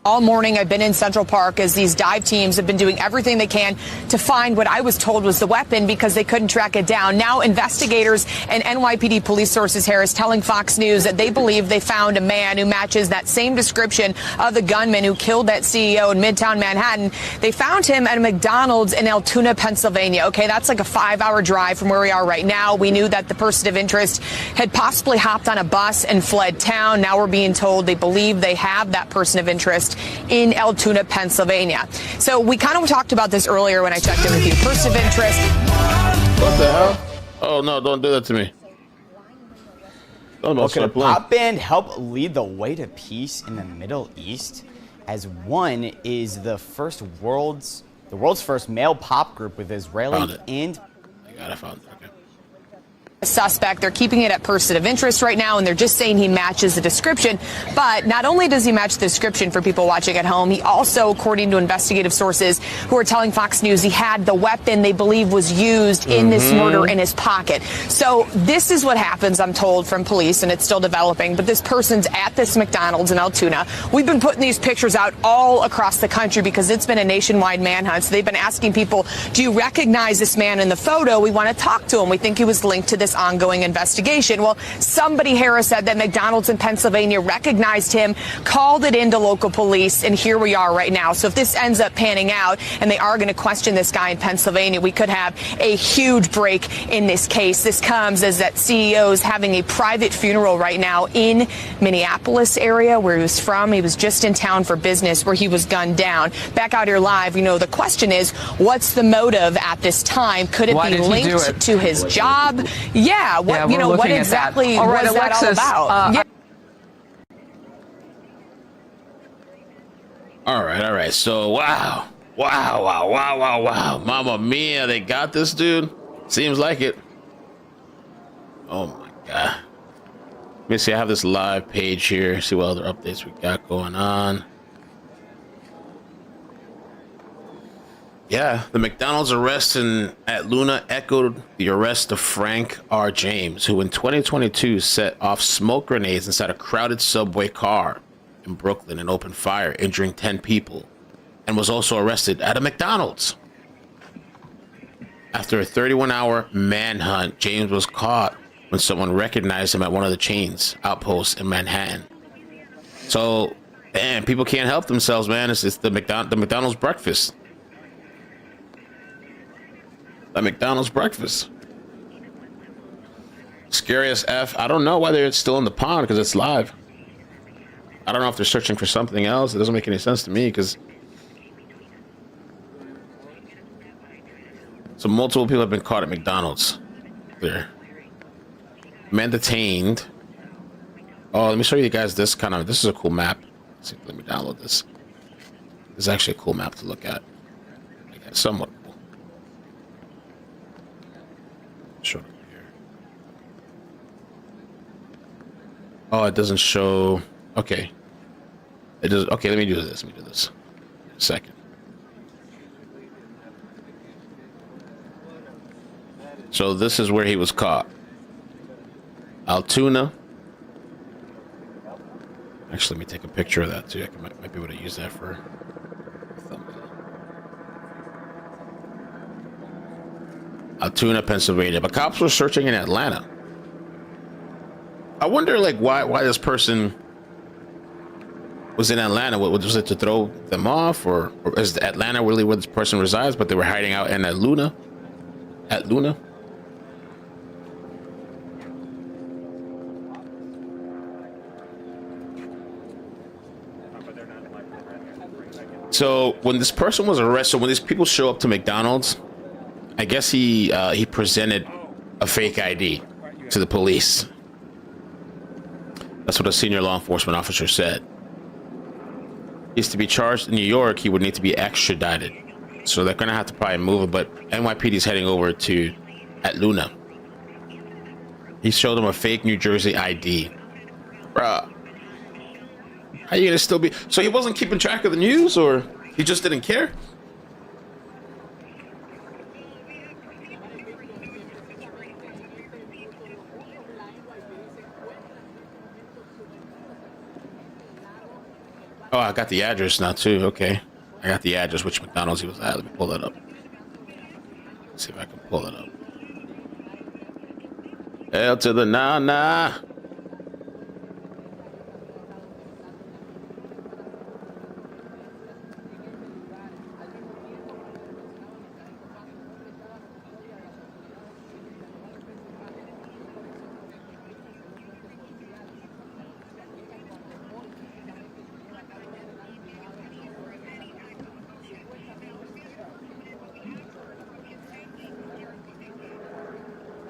All morning, I've been in Central Park as these dive teams have been doing everything they can to find what I was told was the weapon because they couldn't track it down. Now, investigators and NYPD police sources, Harris, telling Fox News that they believe they found a man who matches that same description of the gunman who killed that CEO in Midtown Manhattan. They found him at a McDonald's in Altoona, Pennsylvania. Okay, that's like a 5-hour drive from where we are right now. We knew that the person of interest had possibly hopped on a bus and fled town. Now we're being told they believe they have that person of interest in Altoona, Pennsylvania. So we kind of talked about this earlier when I checked in with you. Person of interest. What the hell? Oh no, don't do that to me. Well, could a pop band help lead the way to peace in the Middle East? As one is the world's first male pop group with Israeli and I found it. Suspect. They're keeping it at person of interest right now, and they're just saying he matches the description. But not only does he match the description for people watching at home, he also, according to investigative sources who are telling Fox News, he had the weapon they believe was used in this murder in his pocket. So this is what happens, I'm told, from police, and it's still developing. But this person's at this McDonald's in Altoona. We've been putting these pictures out all across the country because it's been a nationwide manhunt. So they've been asking people, do you recognize this man in the photo? We want to talk to him. We think he was linked to this ongoing investigation. Well, somebody, Harris, said that McDonald's in Pennsylvania recognized him, called it into local police, and here we are right now. So if this ends up panning out and they are going to question this guy in Pennsylvania, we could have a huge break in this case. This comes as that CEO's having a private funeral right now in Minneapolis area where he was from. He was just in town for business where he was gunned down. Back out here live, the question is, what's the motive at this time? Could it be linked to his job? Yeah. What exactly all right, was Alexis, that all about? All right. So, wow. Mamma mia, they got this dude. Seems like it. Oh my God. Let me see. I have this live page here. See what other updates we got going on. Yeah, the McDonald's arrest in Altoona echoed the arrest of Frank R. James, who in 2022 set off smoke grenades inside a crowded subway car in Brooklyn and opened fire, injuring 10 people, and was also arrested at a McDonald's. After a 31-hour manhunt, James was caught when someone recognized him at one of the chain's outposts in Manhattan. So, man, people can't help themselves, man. It's the McDonald's breakfast. The McDonald's breakfast. Scary as F. I don't know why they're still in the pond because it's live. I don't know if they're searching for something else. It doesn't make any sense to me because so multiple people have been caught at McDonald's. There. Man detained. Oh, let me show you guys this this is a cool map. Let me download this. This is actually a cool map to look at. Somewhat. Show it here. Oh, it doesn't show. Okay. It does. Okay, let me do this. A second. So this is where he was caught. Altoona. Actually, let me take a picture of that too. I might be able to use that for a thumbnail. Altoona, Pennsylvania. But cops were searching in Atlanta. I wonder, why this person was in Atlanta. Was it to throw them off, or is Atlanta really where this person resides? But they were hiding out in Altoona. So when this person was arrested, when these people show up to McDonald's, I guess he presented a fake ID to the police. That's what a senior law enforcement officer said. He's to be charged in New York. He would need to be extradited. So they're going to have to probably move him. But NYPD is heading over to Altoona. He showed them a fake New Jersey ID. Bruh. How are you going to still be... So he wasn't keeping track of the news, or he just didn't care? Oh, I got the address now too. Okay, I got the address. Which McDonald's he was at? Let me pull that up. Let's see if I can pull it up. L to the nah.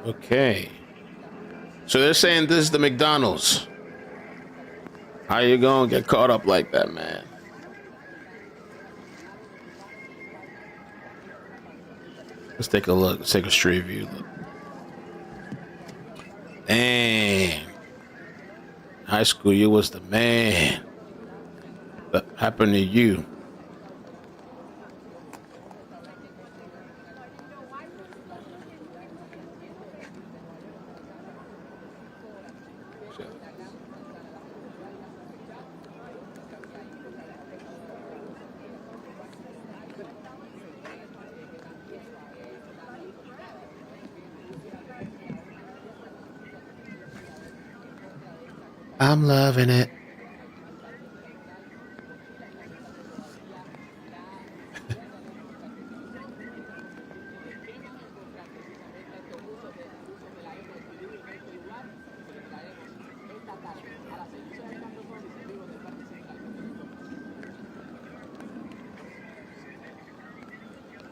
Okay. So they're saying this is the McDonald's. How you gonna get caught up like that, man? Let's take a look. Let's take a street view look. Damn. High school, you was the man. What happened to you? I'm loving it.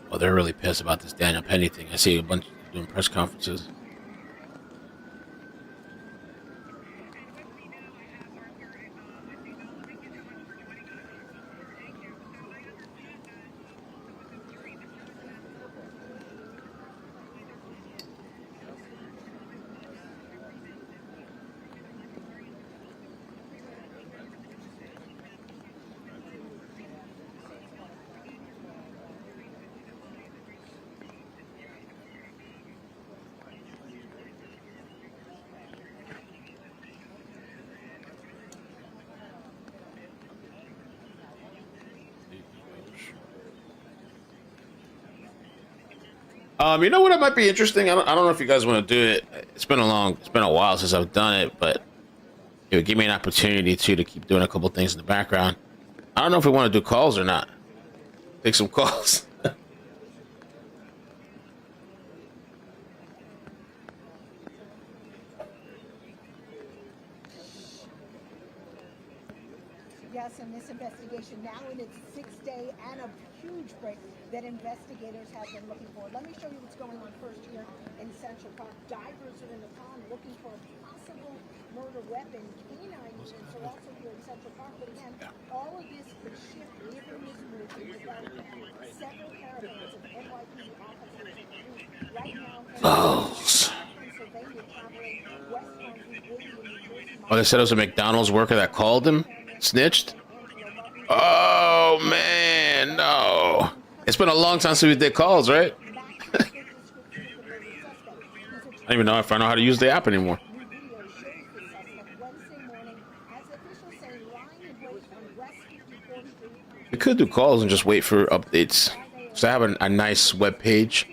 Oh, they're really pissed about this Daniel Penny thing. I see a bunch doing press conferences. You know what? It might be interesting. I don't know if you guys want to do it. It's been a while since I've done it, but it would give me an opportunity to keep doing a couple things in the background. I don't know if we want to do calls or not. Take some calls. Yes, and this investigation now in its 6th day and a huge break that investigators have been looking for. Let me show you what's going on first here in Central Park. Divers are in the pond looking for a possible murder weapon. Canine units are also here in Central Park. But again, all of this could shift given this move to develop several caravans of NYPD officers right now. Pennsylvania traveling westbound through William, New Jersey. Oh, they said it was a McDonald's worker that called him, snitched. Oh man, no. It's been a long time since we did calls, right? I don't even know if I know how to use the app anymore. We could do calls and just wait for updates. So I have a nice web page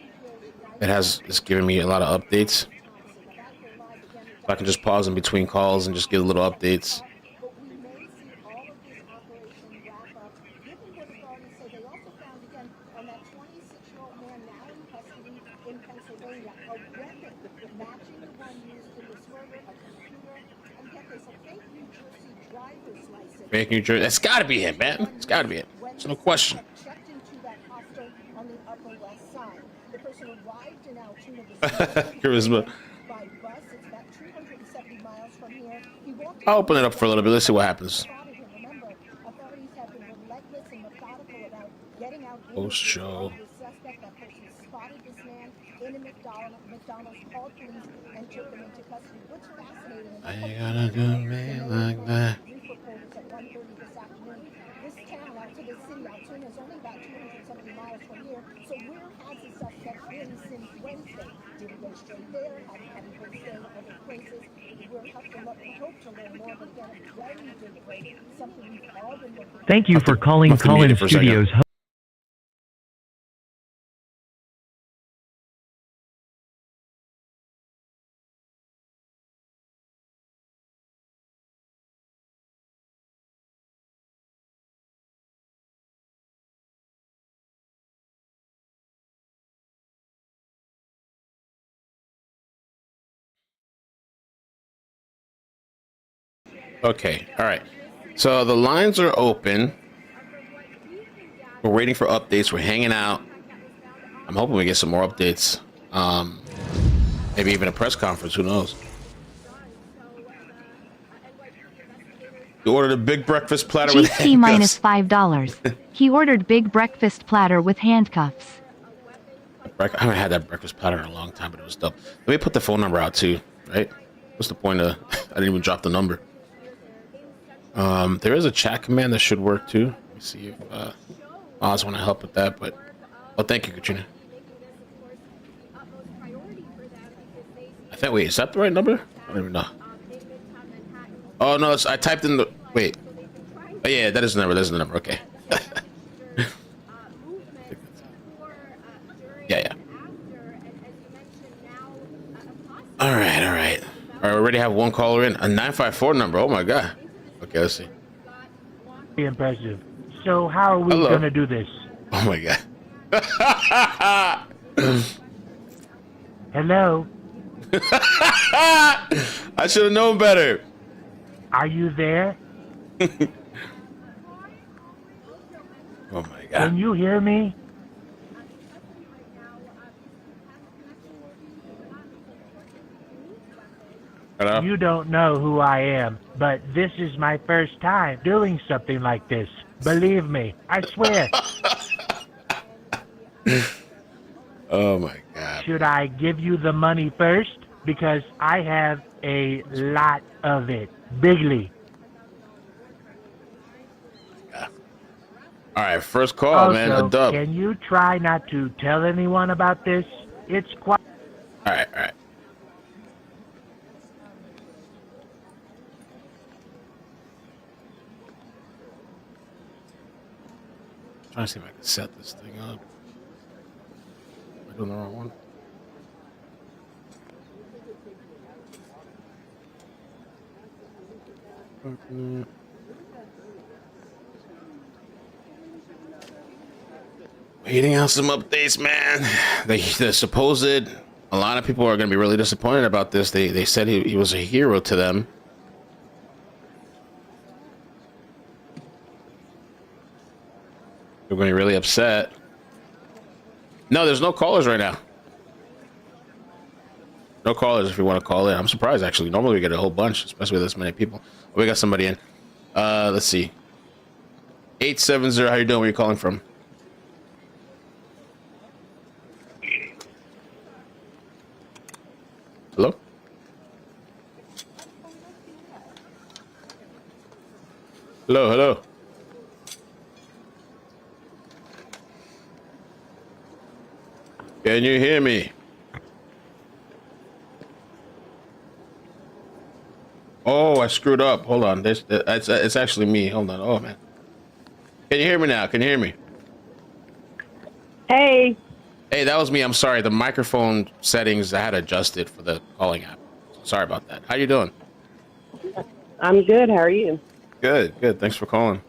that is giving me a lot of updates. So I can just pause in between calls and just get a little updates. Fake New Jersey. That's got to be him, man. It's got to be him. There's no question. Charisma. I'll open it up for a little bit. Let's see what happens. Post show. I ain't gonna do me like that. This town, Altoona City, Altoona is only about 270 miles from here. So where has the suspect been since Wednesday? Did he go straight there? Have he been staying at other places? we'll have to hope to learn more, but again, a very big break, something we've all been looking for. Thank you for calling Collins Studios. Okay, all right. So the lines are open. We're waiting for updates. We're hanging out. I'm hoping we get some more updates. Maybe even a press conference. Who knows? You ordered a big breakfast platter with GC minus handcuffs. $5. He ordered big breakfast platter with handcuffs. I haven't had that breakfast platter in a long time, but it was dope. Let me put the phone number out too, right? What's the point of? I didn't even drop the number. There is a chat command that should work too. Let me see if Oz want to help with that. But thank you, Katrina. I think. Wait, is that the right number? I don't even know. Oh no, I typed in the. Wait. Oh yeah, that is the number. That's the number. Okay. Yeah. All right. We already have one caller in. A 954 number. Oh my god. Okay, let's see. Impressive. So how are we going to do this? Oh my god. Hello? I should have known better. Are you there? Oh my god. Can you hear me? Hello? You don't know who I am, but this is my first time doing something like this. Believe me, I swear. Oh my god. Should I give you the money first? Because I have a lot of it. Bigly. All right, first call, Also, man. A dub. Can you try not to tell anyone about this? It's quite... All right. Trying to see if I can set this thing up. Am I doing the wrong one? Waiting on some updates, man. The supposed, a lot of people are going to be really disappointed about this. They said he was a hero to them. They're going to be really upset. No, there's no callers right now. No callers if you want to call in. I'm surprised, actually. Normally we get a whole bunch, especially with this many people. We got somebody in. Let's see. 870, how you doing? Where are you calling from? Hello? Hello. Can you hear me? Oh, I screwed up. Hold on. It's actually me. Hold on. Oh, man. Can you hear me now? Can you hear me? Hey. Hey, that was me. I'm sorry. The microphone settings, I had adjusted for the calling app. Sorry about that. How you doing? I'm good. How are you? Good. Thanks for calling.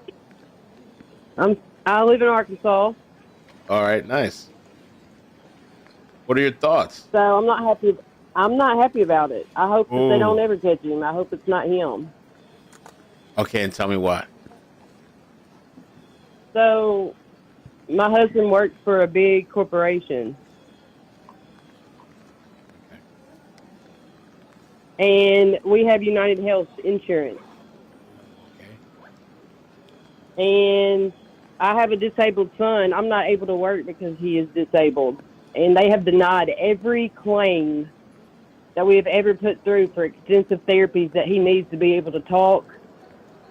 I live in Arkansas. All right. Nice. What are your thoughts? So I'm not happy. I'm not happy about it. I hope that they Ooh. don't ever catch him. I hope it's not him. Okay, and tell me why. So my husband works for a big corporation. And we have UnitedHealth insurance. And I have a disabled son. I'm not able to work because he is disabled. And they have denied every claim that we have ever put through for extensive therapies that he needs to be able to talk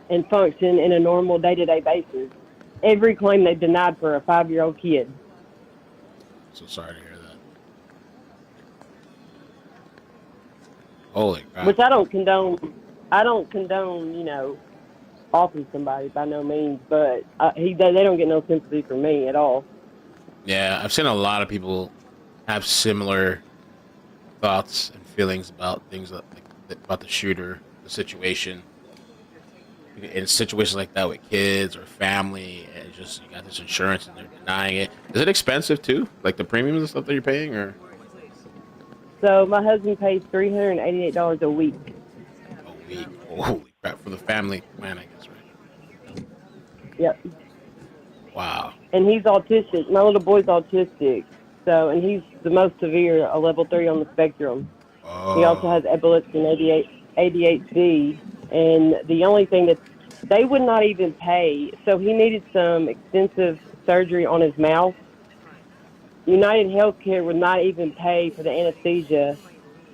and function in a normal day-to-day basis. Every claim they've denied for a 5-year-old kid. So sorry to hear that. Holy crap. Which I don't condone. I don't condone, offing somebody by no means, but they don't get no sympathy from me at all. Yeah, I've seen a lot of people have similar thoughts and feelings about things about the shooter, the situation. In situations like that with kids or family, and just you got this insurance and they're denying it. Is it expensive too? Like the premiums and stuff that you're paying, or? So my husband pays $388 a week. A week? Holy crap! For the family plan, I guess, right? Yep. Wow. And he's autistic. My little boy's autistic. So, and he's the most severe, a level 3 on the spectrum. He also has epilepsy and ADHD. And the only thing that they would not even pay, so he needed some extensive surgery on his mouth. UnitedHealthcare would not even pay for the anesthesia,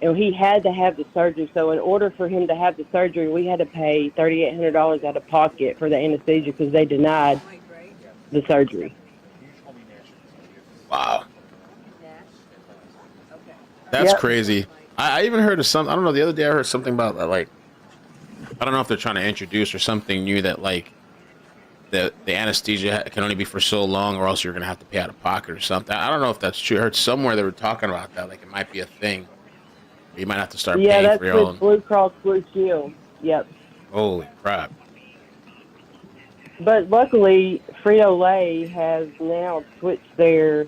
and he had to have the surgery. So in order for him to have the surgery, we had to pay $3,800 out of pocket for the anesthesia because they denied the surgery. Wow. That's crazy. I even heard of some, I don't know, the other day I heard something about like, I don't know if they're trying to introduce or something new that like the anesthesia can only be for so long or else you're going to have to pay out of pocket or something. I don't know if that's true. I heard somewhere they were talking about that. Like it might be a thing. You might have to start paying for your own. Yeah, that's Blue Cross Blue Shield. Yep. Holy crap. But luckily, Frito-Lay has now switched their.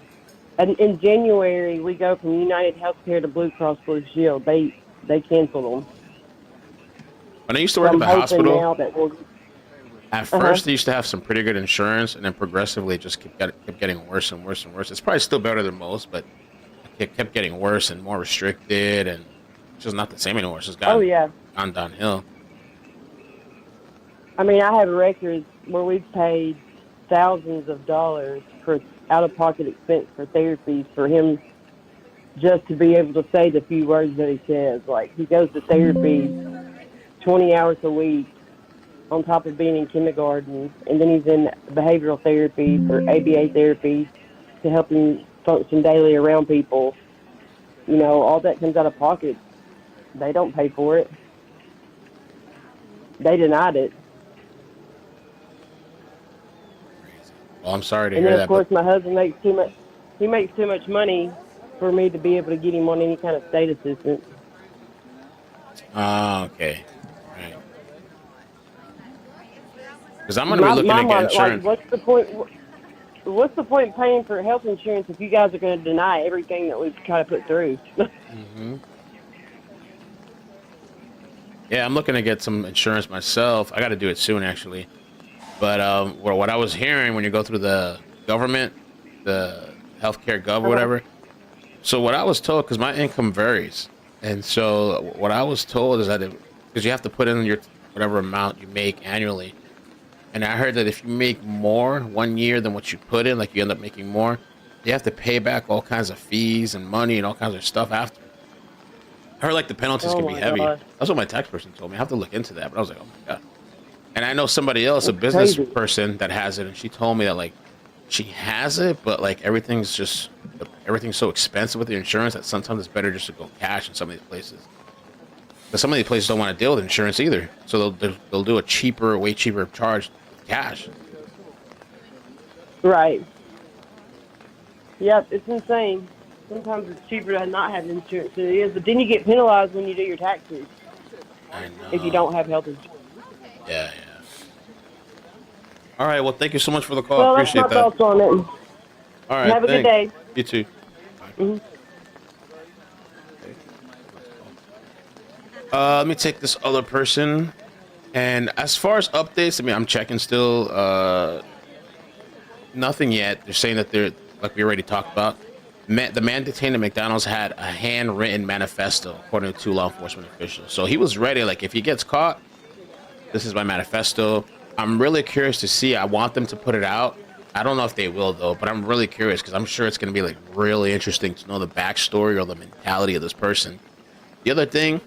In January, we go from UnitedHealthcare to Blue Cross Blue Shield. They canceled them. When I used to work at the hospital, we'll, at first they used to have some pretty good insurance, and then progressively it just kept getting worse and worse and worse. It's probably still better than most, but it kept getting worse and more restricted, and it's just not the same anymore. It's just gone downhill. I mean, I have records where we've paid thousands of dollars for out-of-pocket expense for therapy for him just to be able to say the few words that he says. Like, he goes to therapy 20 hours a week on top of being in kindergarten, and then he's in behavioral therapy for ABA therapy to help him function daily around people. You know, all that comes out of pocket. They don't pay for it. They denied it. Well, I'm sorry to and hear then, that. of course, my husband makes too much. He makes too much money for me to be able to get him on any kind of state assistance. Okay. Right. Because I'm going to be looking to get insurance. Like, what's the point in paying for health insurance if you guys are going to deny everything that we've tried to put through? Mm-hmm. Yeah, I'm looking to get some insurance myself. I got to do it soon, actually. But what I was hearing when you go through the government, the healthcare gov or whatever. So what I was told, because my income varies, and so what I was told is that because you have to put in your whatever amount you make annually, and I heard that if you make more 1 year than what you put in, like you end up making more, you have to pay back all kinds of fees and money and all kinds of stuff after. I heard like the penalties can be heavy. God. That's what my tax person told me. I have to look into that, but I was like, oh my god. And I know somebody else, a business person that has it, and she told me that like she has it, but like everything's so expensive with the insurance that sometimes it's better just to go cash in some of these places. But some of these places don't want to deal with insurance either, so they'll do a way cheaper charge with cash. Right. Yep, it's insane. Sometimes it's cheaper to not have insurance than it is, but then you get penalized when you do your taxes. I know. If you don't have health insurance. Yeah. All right. Well, thank you so much for the call. Well, Appreciate that's that. my thoughts on it. All right. Have a good day. You too. Mm-hmm. Let me take this other person. And as far as updates, I mean, I'm checking still. Nothing yet. They're saying that they're, like we already talked about, the man detained at McDonald's had a handwritten manifesto, according to two law enforcement officials. So he was ready. Like, if he gets caught, this is my manifesto. I'm really curious to see. I want them to put it out. I don't know if they will, though, but I'm really curious because I'm sure it's going to be, like, really interesting to know the backstory or the mentality of this person. The other thing,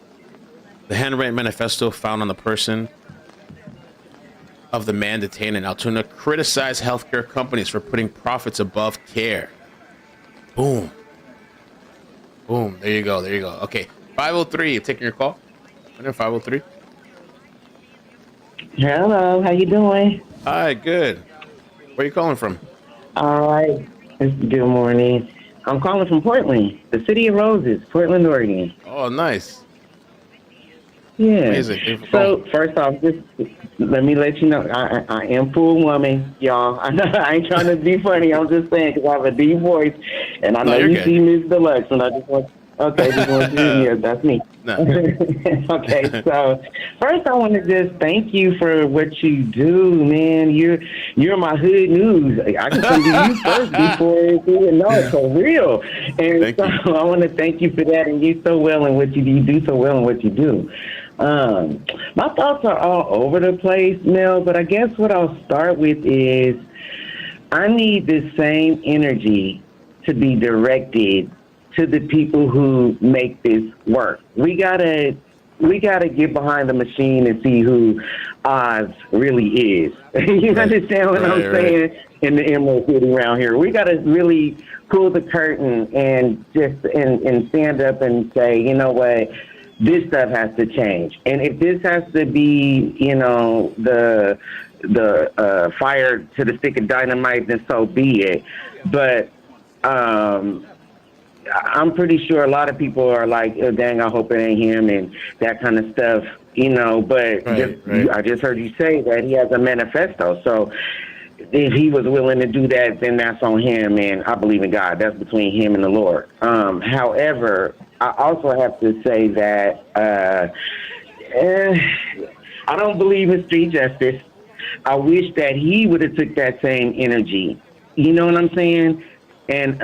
the handwritten manifesto found on the person of the man detained in Altoona criticized healthcare companies for putting profits above care. Boom. Boom. There you go. Okay. 503, taking your call. 503. Hello, how you doing? Hi, good. Where you calling from? All right. Good morning. I'm calling from Portland, the city of roses, Portland, Oregon. Oh, nice. Yeah. Amazing. Thank you for So calling. first off, just let me let you know, I am full woman, y'all. I ain't trying to be funny. I'm just saying because I have a deep voice, and I know you're you good. see Miss Deluxe, and I just want. Okay, just want you. Yeah, that's me. No. Okay, so first I want to just thank you for what you do, man. You're my hood news. I can come to you first before you know it, for real. And I want to thank you for that. And you so well in what you do. You do so well in what you do. My thoughts are all over the place, Mel. But I guess what I'll start with is I need this same energy to be directed to the people who make this work. We gotta get behind the machine and see who Oz really is. You understand what I'm saying? In the Emerald City around here, we gotta really pull the curtain and just and stand up and say, you know what, this stuff has to change. And if this has to be, you know, the fire to the stick of dynamite, then so be it. But I'm pretty sure a lot of people are like, oh, dang, I hope it ain't him and that kind of stuff, you know. But I just heard you say that he has a manifesto. So if he was willing to do that, then that's on him. And I believe in God. That's between him and the Lord. However, I also have to say that I don't believe in street justice. I wish that he would have took that same energy. You know what I'm saying? And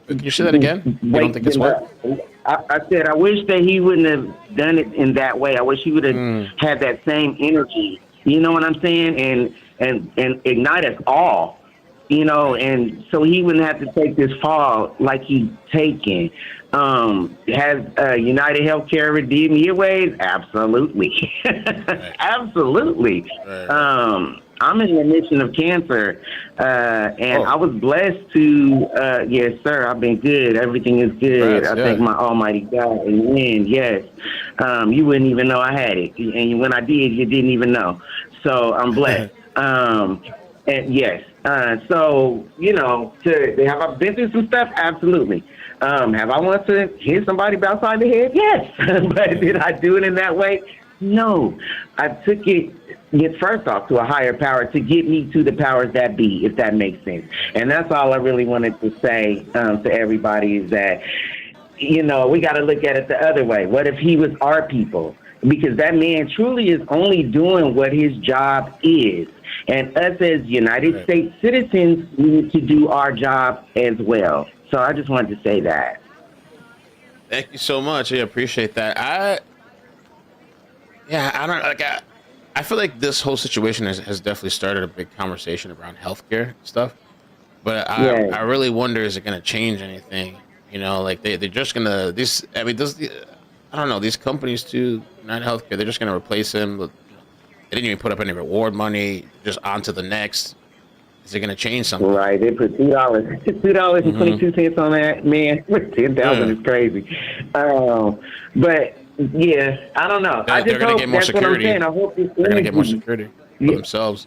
can you say that again? You don't think it's what? I said I wish that he wouldn't have done it in that way. I wish he would have had that same energy. You know what I'm saying? And ignite us all. You know, and so he wouldn't have to take this fall like he's taken. Has UnitedHealthcare redeemed your ways? Absolutely. Absolutely. I'm in remission of cancer, and I was blessed to, yes, sir, I've been good. Everything is good. I thank my almighty God. Amen. Yes. You wouldn't even know I had it. And when I did, you didn't even know. So I'm blessed. And yes. So, you know, have I been through some stuff? Absolutely. Have I wanted to hit somebody outside the head? Yes. But did I do it in that way? No. I took it, first off, to a higher power to get me to the powers that be, if that makes sense. And that's all I really wanted to say to everybody is that, you know, we got to look at it the other way. What if he was our people? Because that man truly is only doing what his job is. And us as United States citizens need to do our job as well. So I just wanted to say that. Thank you so much. I appreciate that. I feel like this whole situation has definitely started a big conversation around healthcare stuff. But I really wonder, is it going to change anything? You know, like they're just going to, I don't know, these companies too, UnitedHealthcare, they're just going to replace him. They didn't even put up any reward money, just on to the next. Is it going to change something? Right. They put $2.22 on that, man. 10,000 is crazy. But yeah, I don't know. They're going to get more security. They're going to get more security for themselves.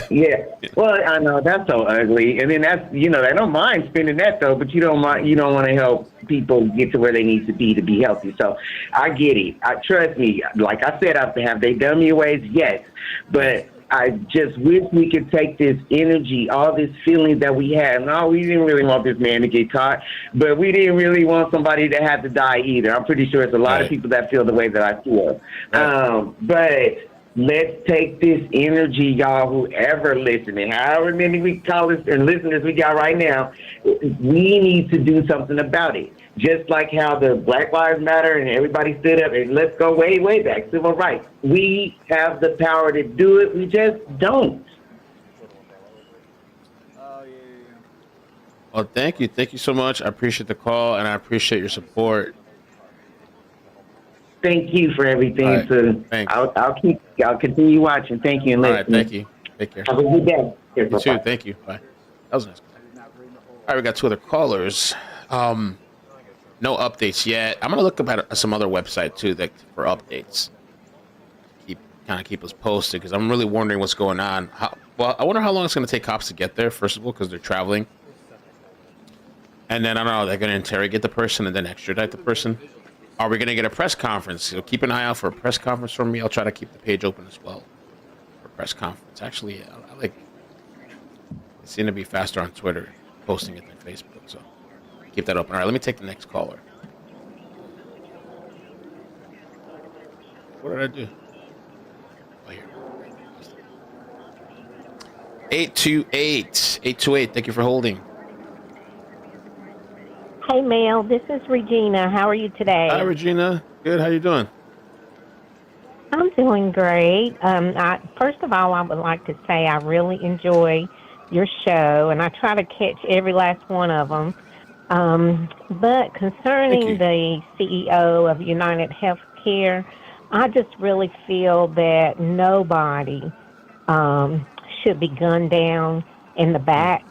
Yeah. Well, I know that's so ugly. And then that's, you know, they don't mind spending that though, but you don't want to help people get to where they need to be healthy. So I get it. Trust me. Like I said, have they done me ways? Yes. But I just wish we could take this energy, all this feeling that we had. No, we didn't really want this man to get caught, but we didn't really want somebody to have to die either. I'm pretty sure it's a lot of people that feel the way that I feel. But let's take this energy, y'all, whoever listening, however many we callers and listeners we got right now, we need to do something about it. Just like how the Black Lives Matter and everybody stood up, and let's go way, way back, civil rights. We have the power to do it. We just don't. Well, thank you. Thank you so much. I appreciate the call, and I appreciate your support. Thank you for everything. Right. So I'll continue watching. Thank you and listening. All right, thank you. Take care. Have a good day. You too. Thank you. Bye. That was nice. All right, we got two other callers. no updates yet. I'm gonna look up at some other website too that for updates. Keep us posted because I'm really wondering what's going on. I wonder how long it's gonna take cops to get there. First of all, because they're traveling, and then I don't know. They're gonna interrogate the person and then extradite the person. Are we gonna get a press conference? So keep an eye out for a press conference from me. I'll try to keep the page open as well for press conference. Actually, I like. They seem to be faster on Twitter posting it than Facebook, so keep that open. All right, let me take the next caller. What did I do? Oh, here. 828. Thank you for holding. Hey, Mel. This is Regina. How are you today? Hi, Regina. Good. How you doing? I'm doing great. First of all, I would like to say I really enjoy your show, and I try to catch every last one of them. But concerning the CEO of UnitedHealthcare, I just really feel that nobody should be gunned down in the back.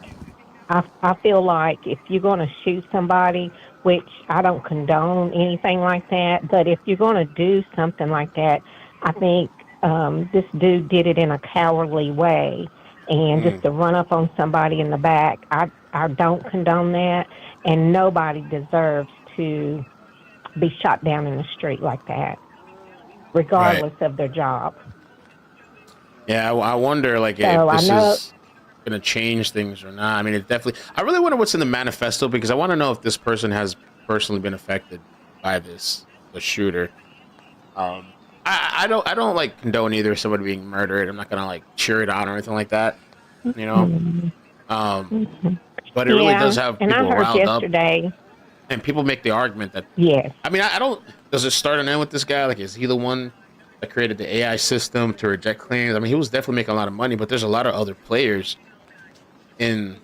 I feel like if you're going to shoot somebody, which I don't condone anything like that, but if you're going to do something like that, I think this dude did it in a cowardly way. And just to run up on somebody in the back, I don't condone that. And nobody deserves to be shot down in the street like that, regardless of their job. Yeah, I wonder, like, if this is going to change things or not. I mean, it definitely. I really wonder what's in the manifesto because I want to know if this person has personally been affected by the shooter. I don't like condone either somebody being murdered. I'm not gonna like cheer it on or anything like that. You know. But it really does have people riled up. And people make the argument that I mean, I don't. Does it start and end with this guy? Like, is he the one that created the AI system to reject claims? I mean, he was definitely making a lot of money, but there's a lot of other players in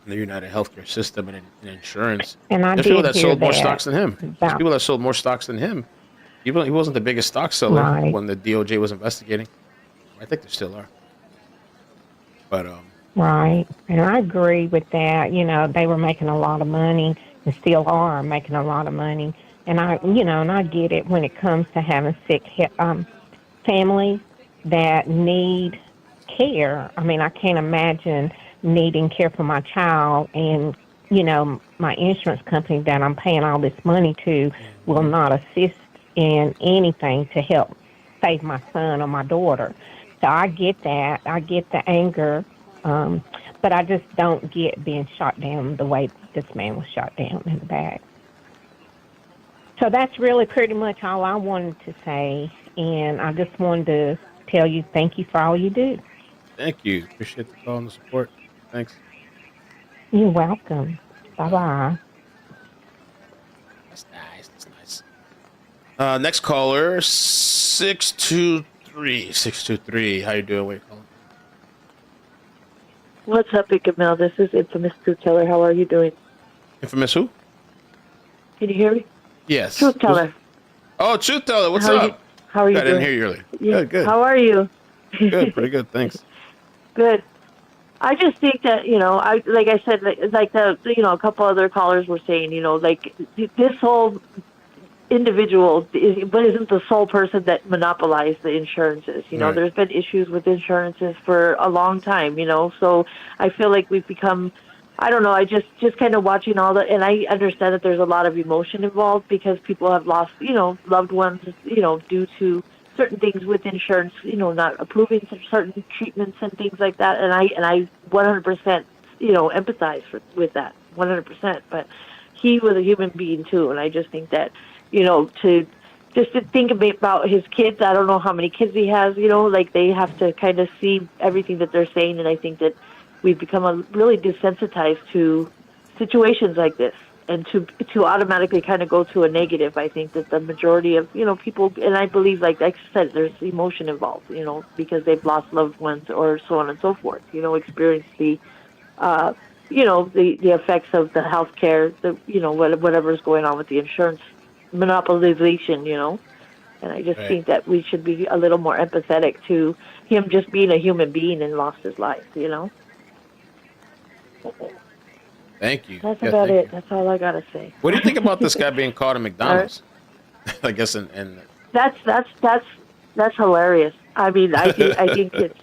the UnitedHealthcare system and in insurance. And there's people that sold more stocks than him. There's people that sold more stocks than him. He wasn't the biggest stock seller when the DOJ was investigating. I think there still are. But Right. And I agree with that. You know, they were making a lot of money and still are making a lot of money. And I get it when it comes to having sick families that need care. I mean, I can't imagine needing care for my child and, my insurance company that I'm paying all this money to will not assist in anything to help save my son or my daughter. So I get that. I get the anger. But I just don't get being shot down the way this man was shot down in the back. So that's really pretty much all I wanted to say. And I just wanted to tell you thank you for all you do. Thank you. Appreciate the call and the support. Thanks. You're welcome. Bye-bye. That's nice. That's nice. Next caller, 623. 623. How you doing? Wait, caller. What's up, Big Mel? This is Infamous Truth Teller. How are you doing? Infamous who? Can you hear me? Yes. Truth Teller. Oh, Truth Teller. What's up? How are you I doing? didn't hear you earlier. Yeah. Good. How are you? Good. Pretty good. Thanks. Good. I just think that, like I said, a couple other callers were saying, this whole individual isn't the sole person that monopolized the insurances. Right. There's been issues with insurances for a long time, so I feel like we've become, I don't know, I just kind of watching all and I understand that there's a lot of emotion involved because people have lost, loved ones, due to certain things with insurance, not approving certain treatments and things like that. And I 100%, empathize with that 100%, but he was a human being too. And I just think that, to think about his kids, I don't know how many kids he has, they have to kind of see everything that they're saying. And I think that we've become really desensitized to situations like this and to automatically kind of go to a negative. I think that the majority of, people, and I believe, like I said, there's emotion involved, because they've lost loved ones or so on and so forth, experience the, the effects of the healthcare, whatever's going on with the insurance monopolization, and I just think that we should be a little more empathetic to him just being a human being and lost his life, Thank you. That's Yeah, about thank it. you. That's all I gotta say. What do you think about this guy being caught at McDonald's? I guess in That's hilarious. I mean, I think it's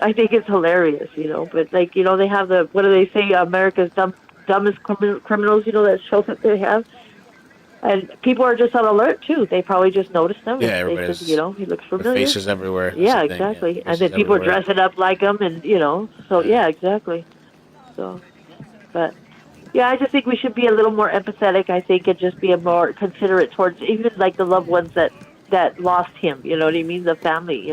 I think it's hilarious, But like they have the what do they say? America's dumbest criminals. That show that they have, and people are just on alert too. They probably just noticed them. Yeah, And they everybody's said, he looks the familiar. faces everywhere. That's Yeah, the thing, exactly. And faces then people are everywhere. dressing up like them, and so yeah, exactly. So, but yeah, I just think we should be a little more empathetic. I think and just be a more considerate towards even like the loved ones that lost him. You know what I mean? The family.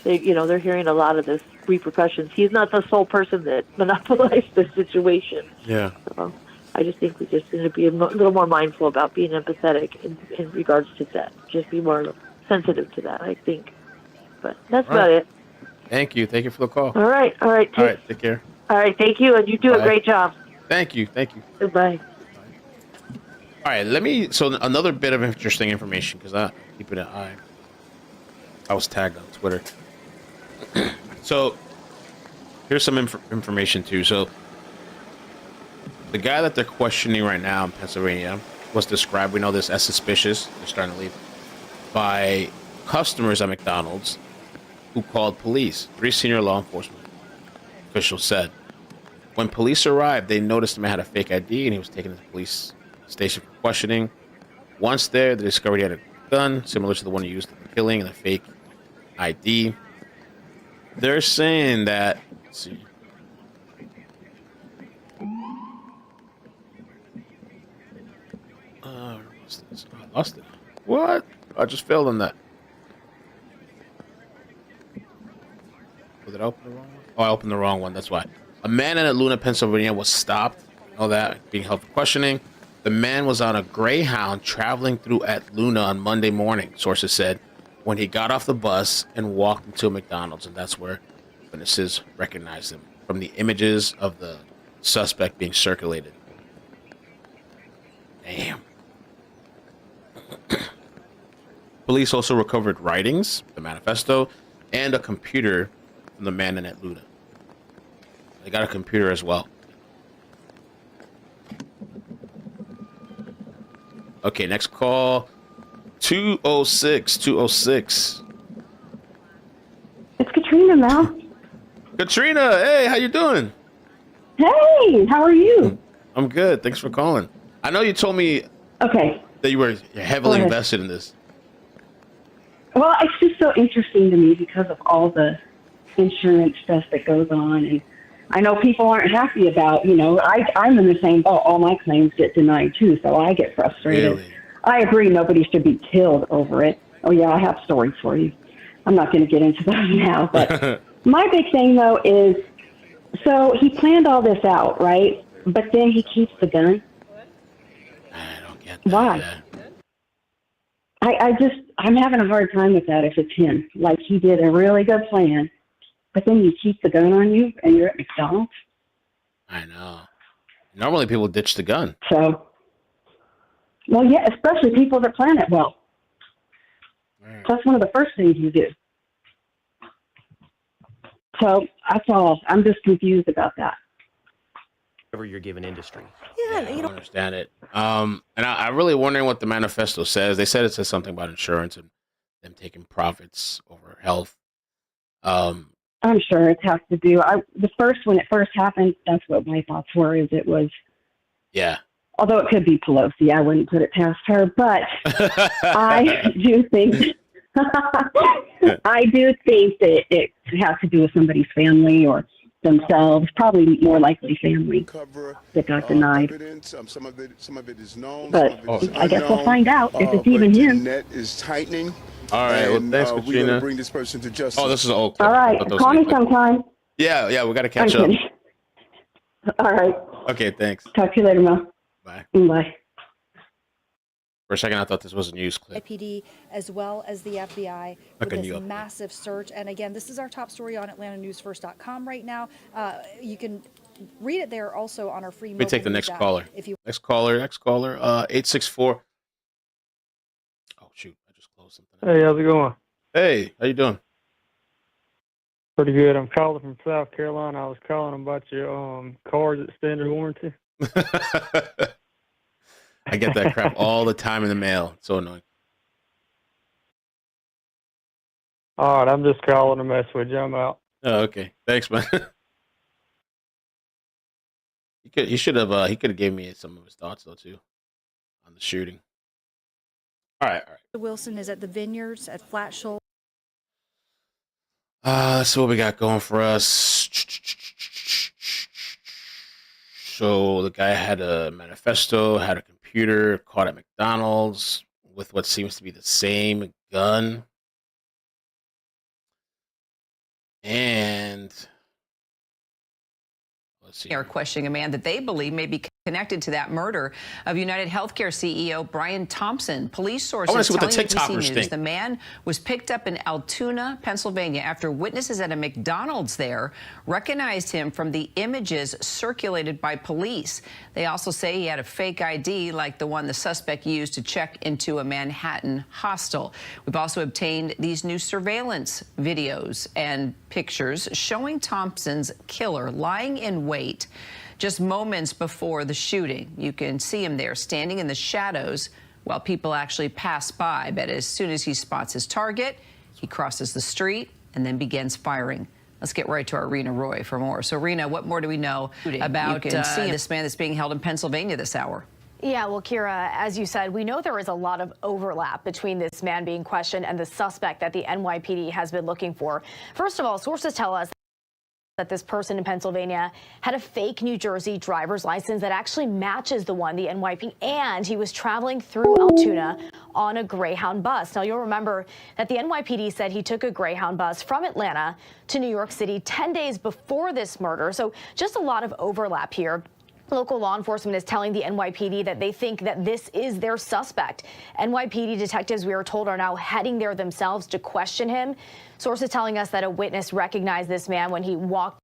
They're hearing a lot of this repercussions. He's not the sole person that monopolized the situation. Yeah. So I just think we just need to be a little more mindful about being empathetic in regards to that. Just be more sensitive to that, I think. But that's All right. about it. Thank you. Thank you for the call. All right. All right. Take care. All right. Thank you, and you do a Bye. great job. Thank you. Thank you. Goodbye. All right. So another bit of interesting information because I keep it an eye. I was tagged on Twitter. So here's some information too. So the guy that they're questioning right now in Pennsylvania was described, we know this, as suspicious. They're starting to leave by customers at McDonald's who called police. 3 senior law enforcement officials said when police arrived, they noticed the man had a fake ID and he was taken to the police station for questioning. Once there, they discovered he had a gun similar to the one he used in the killing and a fake ID. They're saying that. Let's see. I lost it. What? I just failed on that. Did I open the wrong one? Oh, I opened the wrong one. That's why. A man in Altoona, Pennsylvania was stopped. All that being held for questioning. The man was on a Greyhound traveling through Altoona on Monday morning, sources said, when he got off the bus and walked into a McDonald's, and that's where witnesses recognized him from the images of the suspect being circulated. Damn. Police also recovered writings, the manifesto, and a computer from the man in Altoona. They got a computer as well. Okay, next call. 206. It's Katrina, Mal. Katrina, hey, how you doing? Hey, how are you? I'm good. Thanks for calling. I know you told me that you're heavily invested in this. Well, it's just so interesting to me because of all the insurance stuff that goes on. And I know people aren't happy about, I'm in the same boat. All my claims get denied too, so I get frustrated. Really? I agree nobody should be killed over it. Oh, yeah, I have stories for you. I'm not going to get into those now. But my big thing, though, is so he planned all this out, right? But then he keeps the gun. I don't get that. Why? I'm having a hard time with that if it's him. Like, he did a really good plan, but then you keep the gun on you and you're at McDonald's. I know. Normally people ditch the gun. So, well, yeah, especially people that plan it well. That's one of the first things you do. So that's all. I'm just confused about that. Your given industry. Yeah, I don't understand it. And I'm really wondering what the manifesto says. They said it says something about insurance and them taking profits over health. I'm sure it has to do. When it first happened, that's what my thoughts were. Is it was. Yeah. Although it could be Pelosi, I wouldn't put it past her. But I do think. I do think that it has to do with somebody's family or themselves, probably more likely family that got denied. Some of it is known. But I guess we'll find out if it's even him. The net is tightening. All right. Well, thanks, we're Katrina. going to bring this person to justice. Oh, this is an old clip. All right. Call me sometime. Yeah, we got to catch up. All right. Okay, thanks. Talk to you later, Mel. Bye. Bye. For a second, I thought this was a news clip. NYPD as well as the FBI Like with a this new update. massive search. And again, this is our top story on AtlantaNewsFirst.com right now. You can read it there also on our free Let me take the mobile next news app caller. if you Next caller, 864. Oh, shoot. I just closed something. Hey, how's it going? Hey, how you doing? Pretty good. I'm calling from South Carolina. I was calling about your car's extended warranty. I get that crap all the time in the mail. It's so annoying. All right, I'm just calling to mess with you. I'm out. Oh, okay. Thanks, man. He could have gave me some of his thoughts though too on the shooting. All right. Wilson is at the Vineyards at Flat Shoals. So what we got going for us? So the guy had a manifesto, had a computer, caught at McDonald's with what seems to be the same gun. And let's see. Are questioning a man that they believe may be connected to that murder of UnitedHealthcare CEO Brian Thompson. Police sources telling ABC News the man was picked up in Altoona, Pennsylvania, after witnesses at a McDonald's there recognized him from the images circulated by police. They also say he had a fake ID like the one the suspect used to check into a Manhattan hostel. We've also obtained these new surveillance videos and pictures showing Thompson's killer lying in wait just moments before the shooting. You can see him there standing in the shadows while people actually pass by. But as soon as he spots his target, he crosses the street and then begins firing. Let's get right to our Rena Roy for more. So, Rena, what more do we know about this man that's being held in Pennsylvania this hour? Yeah, well, Kira, as you said, we know there is a lot of overlap between this man being questioned and the suspect that the NYPD has been looking for. First of all, sources tell us that this person in Pennsylvania had a fake New Jersey driver's license that actually matches the one the NYPD, and he was traveling through Altoona on a Greyhound bus. Now, you'll remember that the NYPD said he took a Greyhound bus from Atlanta to New York City 10 days before this murder, so just a lot of overlap here. Local law enforcement is telling the NYPD that they think that this is their suspect. NYPD detectives, we are told, are now heading there themselves to question him. Sources telling us that a witness recognized this man when he walked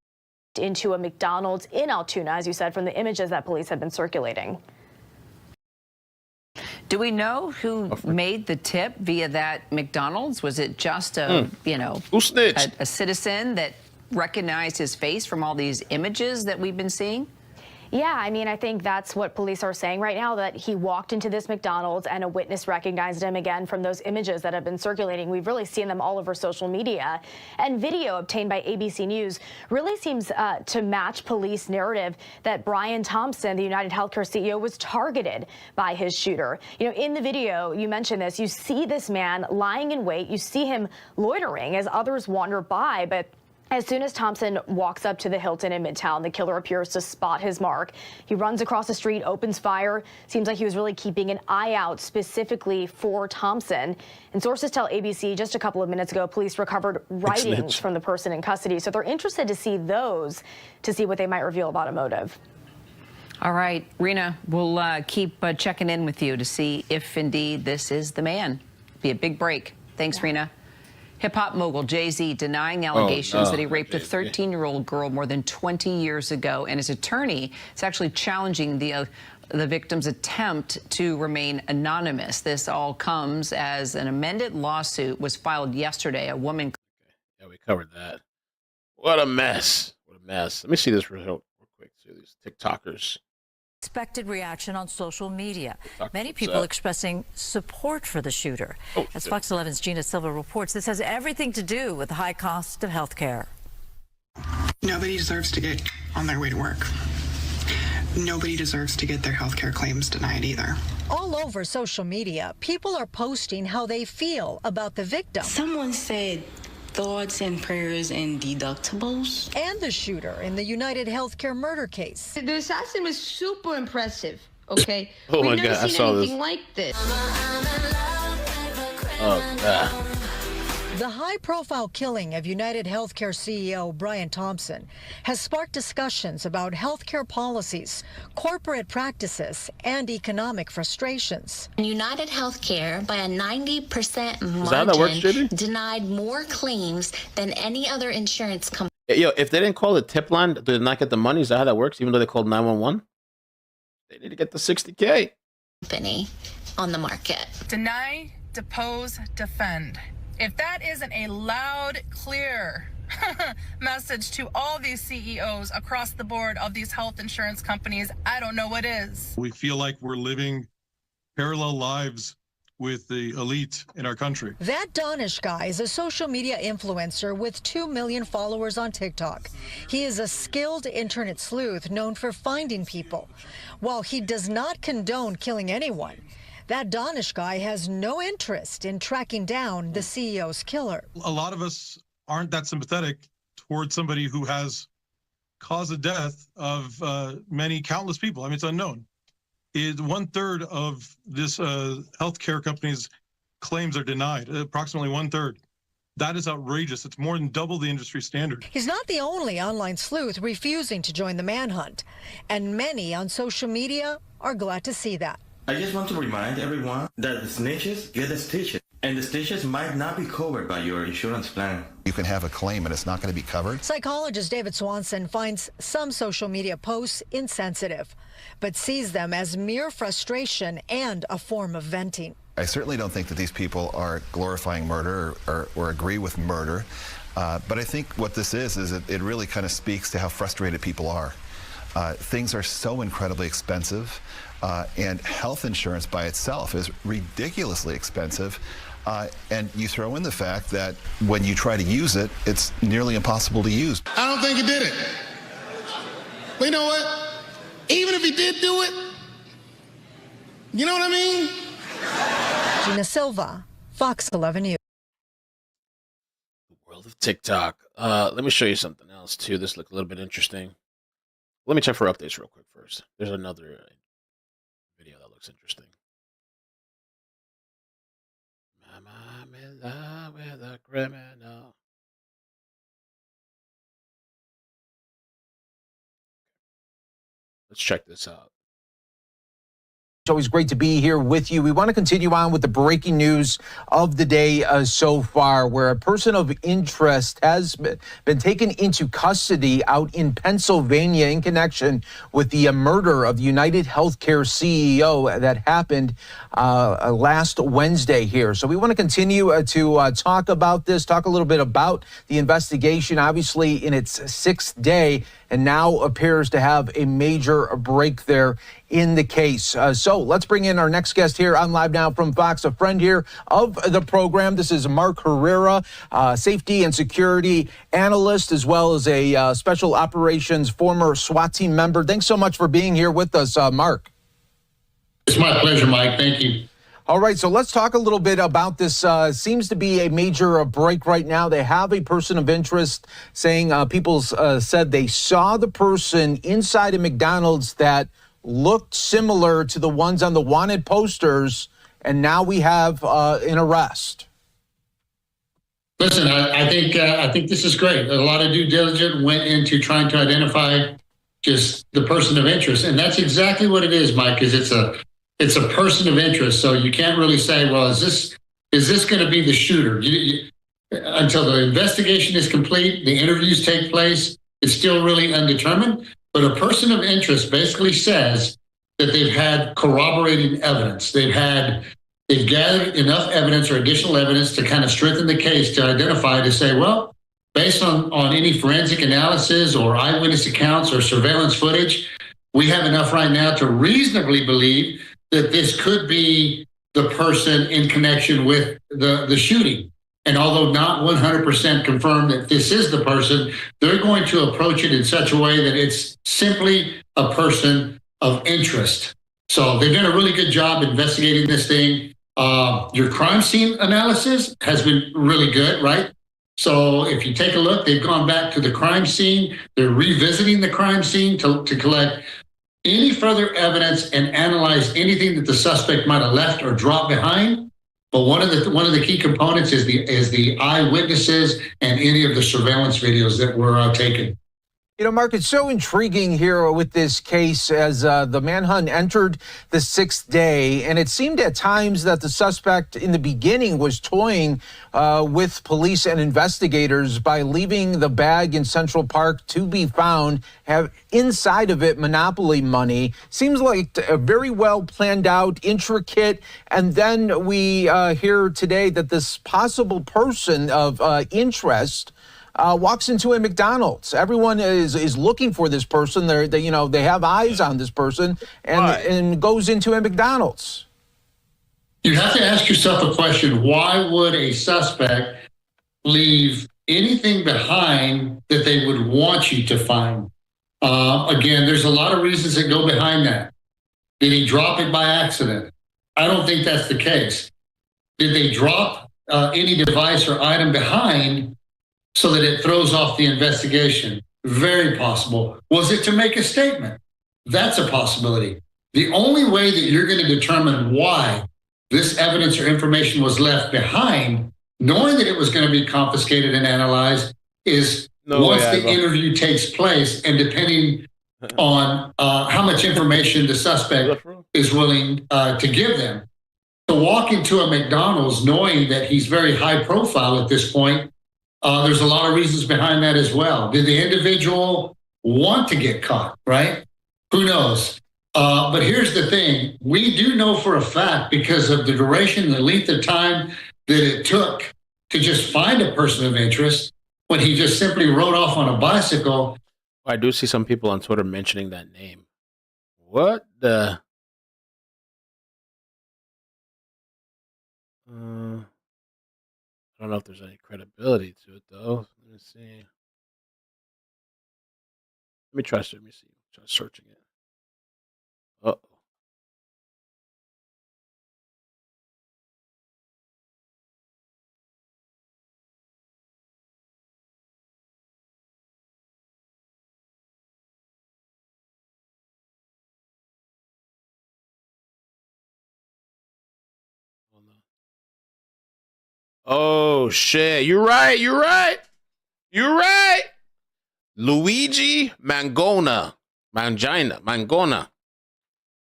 into a McDonald's in Altoona, as you said, from the images that police have been circulating. Do we know who made the tip via that McDonald's? Was it just a citizen that recognized his face from all these images that we've been seeing? Yeah, I mean, I think that's what police are saying right now, that he walked into this McDonald's and a witness recognized him again from those images that have been circulating. We've really seen them all over social media. And video obtained by ABC News really seems to match police narrative that Brian Thompson, the UnitedHealthcare CEO, was targeted by his shooter. You know, in the video, you mentioned this, you see this man lying in wait. You see him loitering as others wander by, but as soon as Thompson walks up to the Hilton in Midtown, the killer appears to spot his mark. He runs across the street, opens fire. Seems like he was really keeping an eye out specifically for Thompson. And sources tell ABC just a couple of minutes ago, police recovered writings from the person in custody. So they're interested to see those to see what they might reveal about a motive. All right, Rena, we'll keep checking in with you to see if indeed this is the man. Be a big break. Thanks, Rena. Hip-hop mogul Jay-Z denying allegations that he raped a 13-year-old girl more than 20 years ago, and his attorney is actually challenging the victim's attempt to remain anonymous. This all comes as an amended lawsuit was filed yesterday. A woman... Yeah, we covered that. What a mess. What a mess. Let me see this real quick. See these TikTokers. Expected reaction on social media. Many people expressing support for the shooter. As Fox 11's Gina Silva reports, this has everything to do with the high cost of health care. Nobody deserves to get on their way to work. Nobody deserves to get their health care claims denied either. All over social media, people are posting how they feel about the victim. Someone said thoughts and prayers and deductibles. And the shooter in the UnitedHealthcare murder case. The assassin was super impressive, okay? Oh my We've never God, I seen saw anything this. like this. Oh, God. The high-profile killing of UnitedHealthcare CEO Brian Thompson has sparked discussions about healthcare policies, corporate practices, and economic frustrations. UnitedHealthcare, by a 90% Is that how that works, margin, JB? denied more claims than any other insurance company. Yo, if they didn't call the tip line, do they not get the money? Is that how that works? Even though they called 911? They need to get the $60K. On the market. Deny, depose, defend. If that isn't a loud, clear message to all these CEOs across the board of these health insurance companies. I don't know what is. We feel like we're living parallel lives with the elite in our country. That Donish guy is a social media influencer with 2 million followers on TikTok. He is a skilled internet sleuth known for finding people. While he does not condone killing anyone, that Donish guy has no interest in tracking down the CEO's killer. A lot of us aren't that sympathetic towards somebody who has caused the death of many countless people. I mean, it's unknown. 1/3 of this healthcare company's claims are denied, approximately 1/3. That is outrageous. It's more than double the industry standard. He's not the only online sleuth refusing to join the manhunt, and many on social media are glad to see that. I just want to remind everyone that the snitches get the stitches, and the stitches might not be covered by your insurance plan. You can have a claim and it's not going to be covered. Psychologist David Swanson finds some social media posts insensitive, but sees them as mere frustration and a form of venting. I certainly don't think that these people are glorifying murder or agree with murder, but I think what this is it really kind of speaks to how frustrated people are. Things are so incredibly expensive, and health insurance by itself is ridiculously expensive. And you throw in the fact that when you try to use it, it's nearly impossible to use. I don't think he did it. But you know what? Even if he did do it, you know what I mean? Gina Silva, Fox 11 News. World of TikTok. Let me show you something else too. This looks a little bit interesting. Let me check for updates real quick first. There's another video that looks interesting. I'm in love with a criminal. Let's check this out. It's always great to be here with you. We want to continue on with the breaking news of the day so far, where a person of interest has been taken into custody out in Pennsylvania in connection with the murder of UnitedHealthcare CEO that happened last Wednesday here. So we want to continue to talk about this, talk a little bit about the investigation, obviously in its sixth day, and now appears to have a major break there in the case. So let's bring in our next guest here on Live Now from Fox, a friend here of the program. This is Mark Herrera, safety and security analyst, as well as a special operations former SWAT team member. Thanks so much for being here with us, Mark. It's my pleasure, Mike. Thank you. All right, so let's talk a little bit about this. Seems to be a major break right now. They have a person of interest saying people said they saw the person inside a McDonald's that looked similar to the ones on the wanted posters, and now we have an arrest. Listen, I think this is great. A lot of due diligence went into trying to identify just the person of interest, and that's exactly what it is, Mike. Is it's a person of interest, so you can't really say, well, is this going to be the shooter? Until the investigation is complete, the interviews take place, it's still really undetermined. But a person of interest basically says that they've had corroborating evidence. They've gathered enough evidence or additional evidence to kind of strengthen the case to identify, to say, well, based on any forensic analysis or eyewitness accounts or surveillance footage, we have enough right now to reasonably believe that this could be the person in connection with the shooting. And although not 100% confirmed that this is the person, they're going to approach it in such a way that it's simply a person of interest. So they've done a really good job investigating this thing. Your crime scene analysis has been really good, right? So if you take a look, they've gone back to the crime scene. They're revisiting the crime scene to collect any further evidence and analyze anything that the suspect might have left or dropped behind. But one of the key components is the eyewitnesses and any of the surveillance videos that were taken. You know, Mark, it's so intriguing here with this case as the manhunt entered the sixth day, and it seemed at times that the suspect in the beginning was toying with police and investigators by leaving the bag in Central Park to be found, have inside of it Monopoly money. Seems like a very well planned out, intricate, and then we hear today that this possible person of interest walks into a McDonald's. Everyone is looking for this person. They have eyes on this person, and goes into a McDonald's. You have to ask yourself a question. Why would a suspect leave anything behind that they would want you to find? Again, there's a lot of reasons that go behind that. Did he drop it by accident? I don't think that's the case. Did they drop any device or item behind so that it throws off the investigation? Very possible. Was it to make a statement? That's a possibility. The only way that you're going to determine why this evidence or information was left behind, knowing that it was going to be confiscated and analyzed, is once the interview takes place and depending on how much information the suspect is willing to give them. To walk into a McDonald's knowing that he's very high profile at this point, there's a lot of reasons behind that as well. Did the individual want to get caught, right? Who knows? But here's the thing. We do know for a fact, because of the duration, the length of time that it took to just find a person of interest, when he just simply rode off on a bicycle. I do see some people on Twitter mentioning that name. What the? I don't know if there's any credibility to it, though. Let me see. Let me try searching it. Uh-oh. Oh shit! You're right. Luigi Mangona.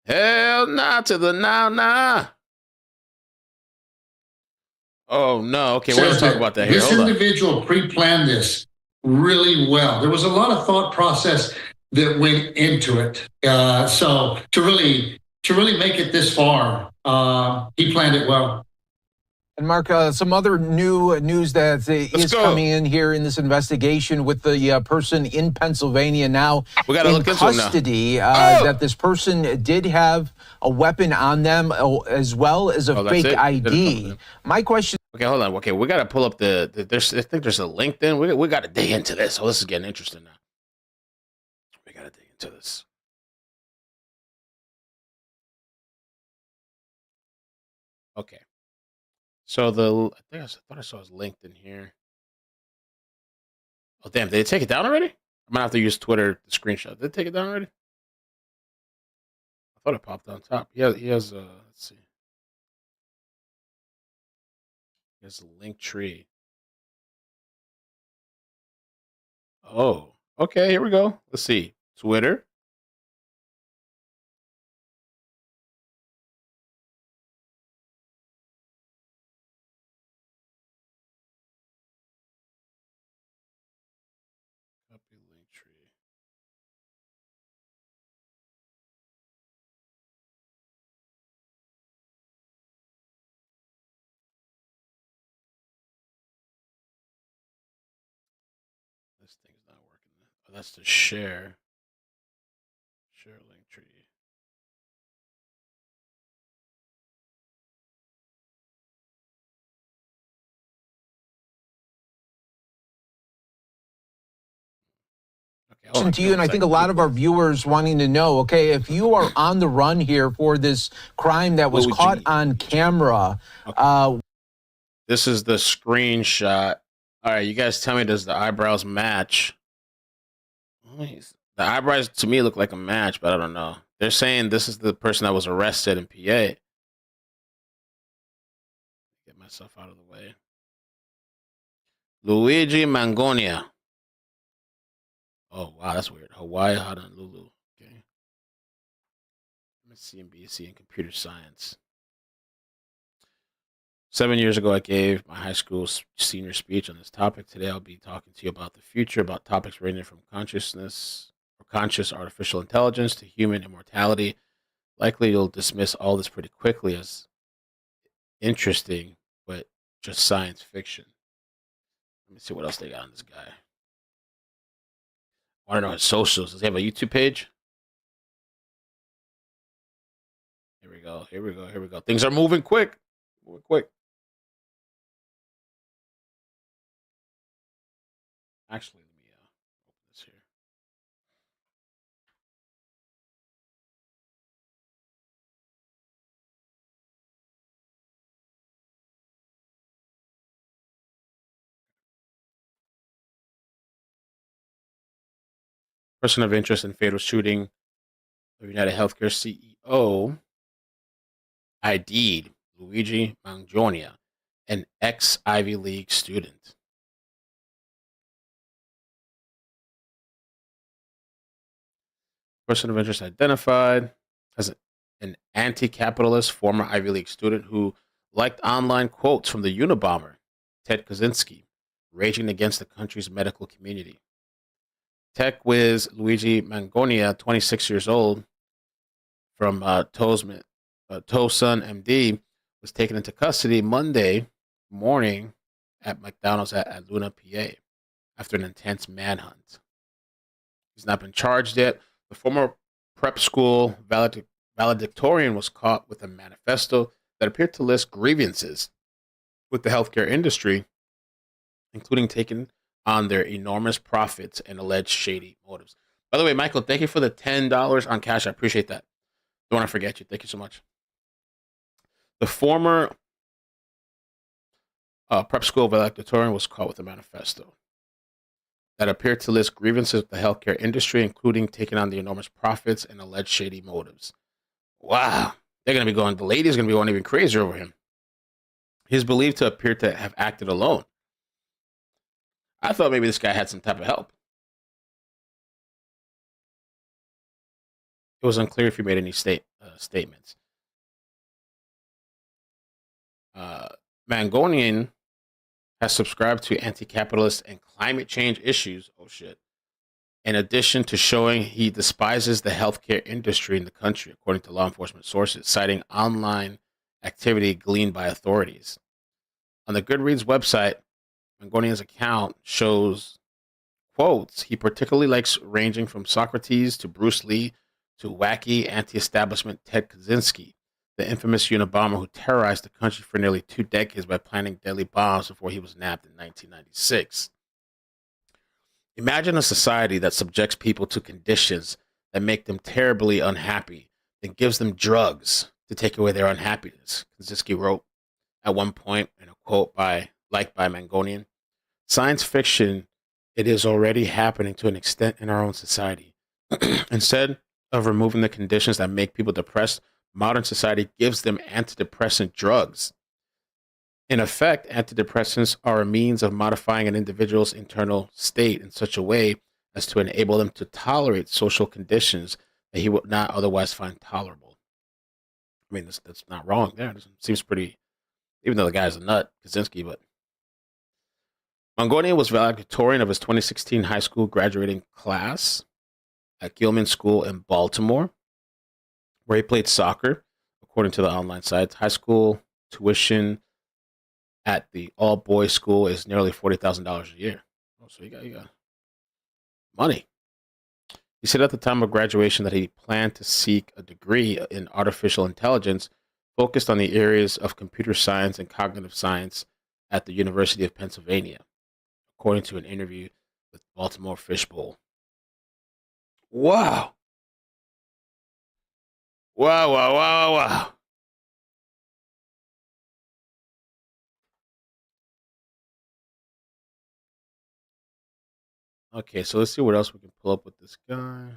Hell nah to the nah. Oh no. Okay, we're gonna talk about that here. This individual pre-planned this really well. There was a lot of thought process that went into it. So to really make it this far, he planned it well. And Mark, some other new news that is coming in here in this investigation with the person in Pennsylvania now in custody. That this person did have a weapon on them as well as a fake ID. My question. Okay, hold on. Okay, we got to pull up I think there's a LinkedIn. We got to dig into this. Oh, this is getting interesting now. We got to dig into this. Okay. So I thought I saw his LinkedIn here. Oh damn! Did they take it down already? I'm gonna have to use Twitter to screenshot. Did they take it down already? I thought it popped on top. He has let's see. He has a link tree. Oh, okay. Here we go. Let's see. Twitter. This thing's not working. Oh, that's the share link tree. To you, and I think a lot of our viewers wanting to know, okay, if you are on the run here for this crime that was caught on camera. This is the screenshot. All right, you guys tell me, does the eyebrows match? The eyebrows to me look like a match, but I don't know. They're saying this is the person that was arrested in PA. Get myself out of the way. Luigi Mangione. Oh, wow, that's weird. Hawaii, Honolulu. Okay. CNBC and computer science. 7 years ago, I gave my high school senior speech on this topic. Today, I'll be talking to you about the future, about topics ranging from conscious artificial intelligence to human immortality. Likely, you'll dismiss all this pretty quickly as interesting, but just science fiction. me see what else they got on this guy. I want to know his socials. Does he have a YouTube page? Here we go. Here we go. Here we go. Things are moving quick. Moving quick. Actually, let me open this here. Person of interest in fatal shooting of UnitedHealthcare CEO ID'd Luigi Mangione, an ex-Ivy League student. Person of interest identified as an anti-capitalist former Ivy League student who liked online quotes from the Unabomber, Ted Kaczynski, raging against the country's medical community. Tech whiz Luigi Mangione, 26 years old, from Thompson, MD, was taken into custody Monday morning at McDonald's at Altoona, PA, after an intense manhunt. He's not been charged yet. The former prep school valedictorian was caught with a manifesto that appeared to list grievances with the healthcare industry, including taking on their enormous profits and alleged shady motives. By the way, Michael, thank you for the $10 on Cash. I appreciate that. Don't want to forget you. Thank you so much. The former prep school valedictorian was caught with a manifesto that appeared to list grievances with the healthcare industry, including taking on the enormous profits and alleged shady motives. Wow. They're going to be going, the lady's going to be going even crazier over him. He's believed to appear to have acted alone. I thought maybe this guy had some type of help. It was unclear if he made any statements. Mangione has subscribed to anti-capitalist and climate change issues. Oh, shit. In addition to showing he despises the healthcare industry in the country, according to law enforcement sources, citing online activity gleaned by authorities. On the Goodreads website, Mangone's account shows quotes he particularly likes, ranging from Socrates to Bruce Lee to wacky anti-establishment Ted Kaczynski, the infamous Unabomber who terrorized the country for nearly 2 decades by planting deadly bombs before he was nabbed in 1996. Imagine a society that subjects people to conditions that make them terribly unhappy, then gives them drugs to take away their unhappiness, Kaczynski wrote at one point in a quote by Mangione. Science fiction, it is already happening to an extent in our own society. Instead of removing the conditions that make people depressed, modern society gives them antidepressant drugs. In effect, antidepressants are a means of modifying an individual's internal state in such a way as to enable them to tolerate social conditions that he would not otherwise find tolerable. I mean, that's not wrong there. It seems pretty, even though the guy's a nut, Kaczynski, but Mangione was valedictorian of his 2016 high school graduating class at Gilman School in Baltimore, where he played soccer, according to the online site. High school tuition at the all-boys school is nearly $40,000 a year. Oh, so you got money. He said at the time of graduation that he planned to seek a degree in artificial intelligence focused on the areas of computer science and cognitive science at the University of Pennsylvania, according to an interview with Baltimore Fishbowl. Wow. Wow. Okay, so let's see what else we can pull up with this guy.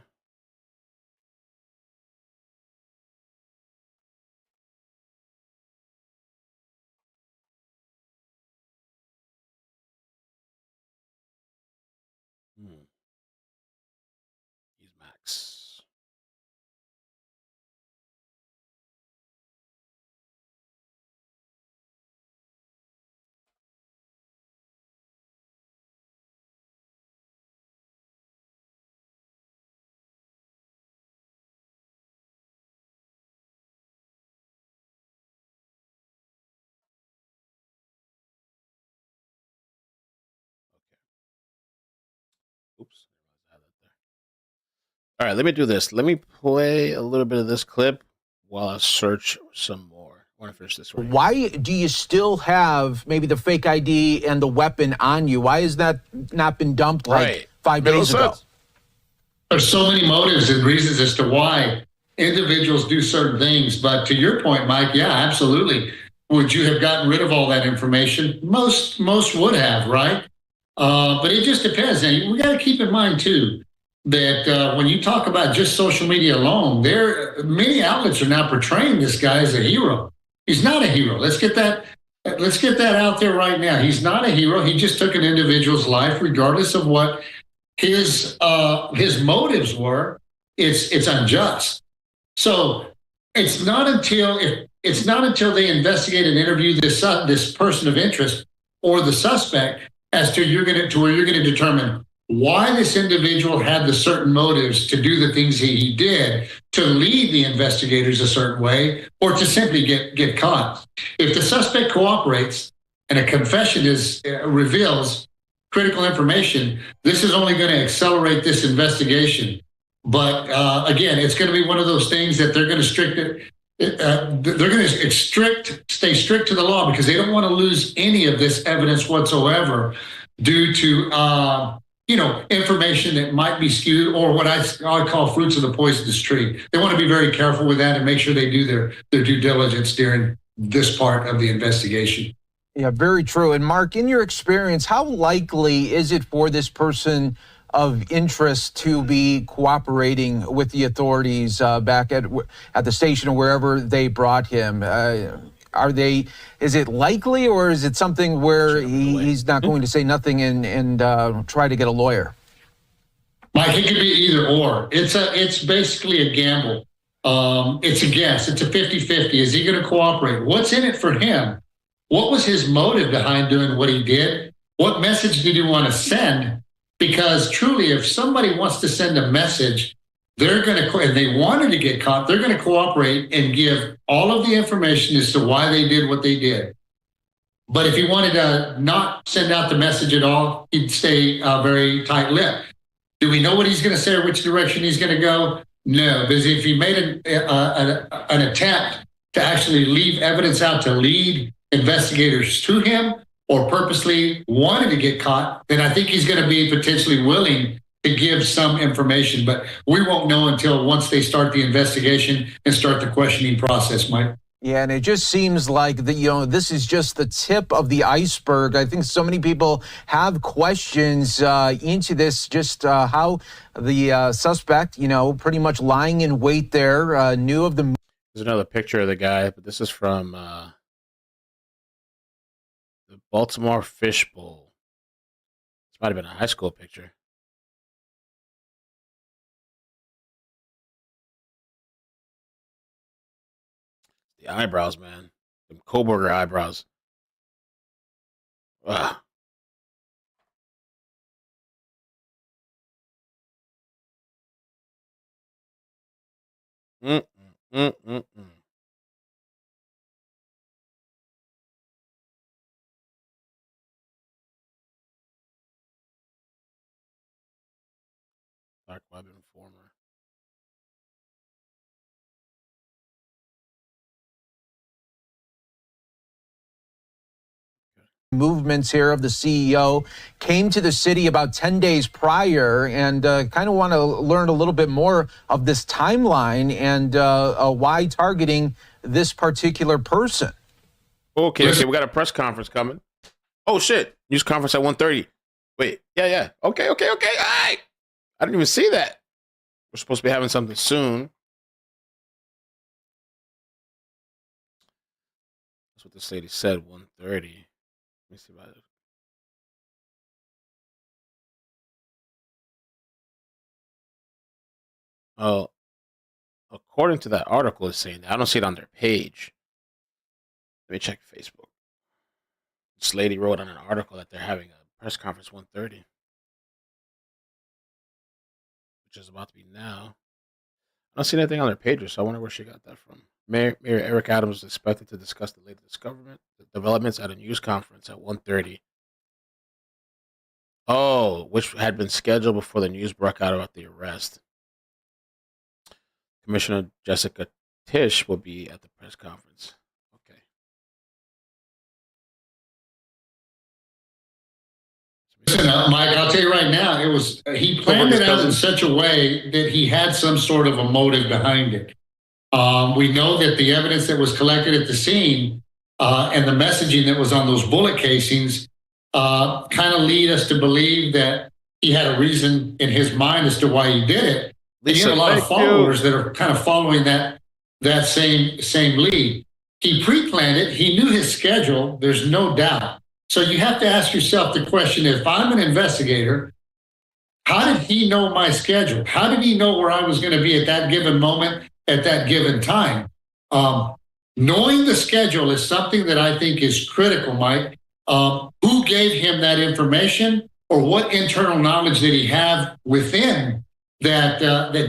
He's Max. Oops. All right, let me do this. Let me play a little bit of this clip while I search some more. I want to finish this right. Why do you still have maybe the fake ID and the weapon on you? Why has that not been dumped like 5 days ago? There's so many motives and reasons as to why individuals do certain things. But to your point, Mike, yeah, absolutely. Would you have gotten rid of all that information? Most would have, right? But it just depends. And we got to keep in mind, too, that when you talk about just social media alone, many outlets are now portraying this guy as a hero. He's not a hero. Let's get that out there right now. He's not a hero. He just took an individual's life, regardless of what his motives were. It's unjust. So it's not until they investigate and interview this person of interest or the suspect as to where you're going to determine why this individual had the certain motives to do the things he did to lead the investigators a certain way or to simply get caught. If the suspect cooperates and a confession reveals critical information, this is only going to accelerate this investigation. But again, it's going to be one of those things that they're going to stay strict to the law because they don't want to lose any of this evidence whatsoever due to information that might be skewed or what I call fruits of the poisonous tree. They want to be very careful with that and make sure they do their due diligence during this part of the investigation. Yeah, very true. And Mark, in your experience, how likely is it for this person of interest to be cooperating with the authorities back at the station or wherever they brought him? Is it likely, or is it something where he's not going to say nothing and try to get a lawyer? Mike, it could be either or. It's basically a gamble. It's a guess. It's a 50-50. Is he going to cooperate? What's in it for him? What was his motive behind doing what he did? What message did he want to send? Because truly, if somebody wants to send a message, and they wanted to get caught, they're going to cooperate and give all of the information as to why they did what they did. But if he wanted to not send out the message at all, he'd stay very tight-lipped. Do we know what he's going to say or which direction he's going to go? No, because if he made an attempt to actually leave evidence out to lead investigators to him or purposely wanted to get caught, then I think he's going to be potentially willing to give some information, but we won't know until once they start the investigation and start the questioning process, Mike. Yeah, and it just seems like this is just the tip of the iceberg. I think so many people have questions into this, just how the suspect, pretty much lying in wait there, knew of the. There's another picture of the guy, but this is from the Baltimore Fish Bowl. This might have been a high school picture. The eyebrows, man. Them Koberger eyebrows. Ugh. Dark web informer. Movements here of the CEO came to the city about 10 days prior and kind of want to learn a little bit more of this timeline and why targeting this particular person. Okay, we got a press conference coming. Oh, shit. News conference at 1:30. Wait, yeah. Okay. All right. I didn't even see that. We're supposed to be having something soon. That's what this lady said, 1:30. Let me see about it. Oh, according to that article, it's saying that. I don't see it on their page. Let me check Facebook. This lady wrote on an article that they're having a press conference 1:30, which is about to be now. I don't see anything on their pages, so I wonder where she got that from. Mayor Eric Adams is expected to discuss the latest developments at a news conference at 1:30. Oh, which had been scheduled before the news broke out about the arrest. Commissioner Jessica Tisch will be at the press conference. Okay. Listen, Mike, I'll tell you right now, he planned it out in such a way that he had some sort of a motive behind it. We know that the evidence that was collected at the scene and the messaging that was on those bullet casings kind of lead us to believe that he had a reason in his mind as to why he did it. And you have a lot of followers that are kind of following that same lead. He pre-planned it. He knew his schedule. There's no doubt. So you have to ask yourself the question, if I'm an investigator, how did he know my schedule? How did he know where I was going to be at that given moment, at that given time? Knowing the schedule is something that I think is critical, Mike. Who gave him that information, or what internal knowledge did he have within that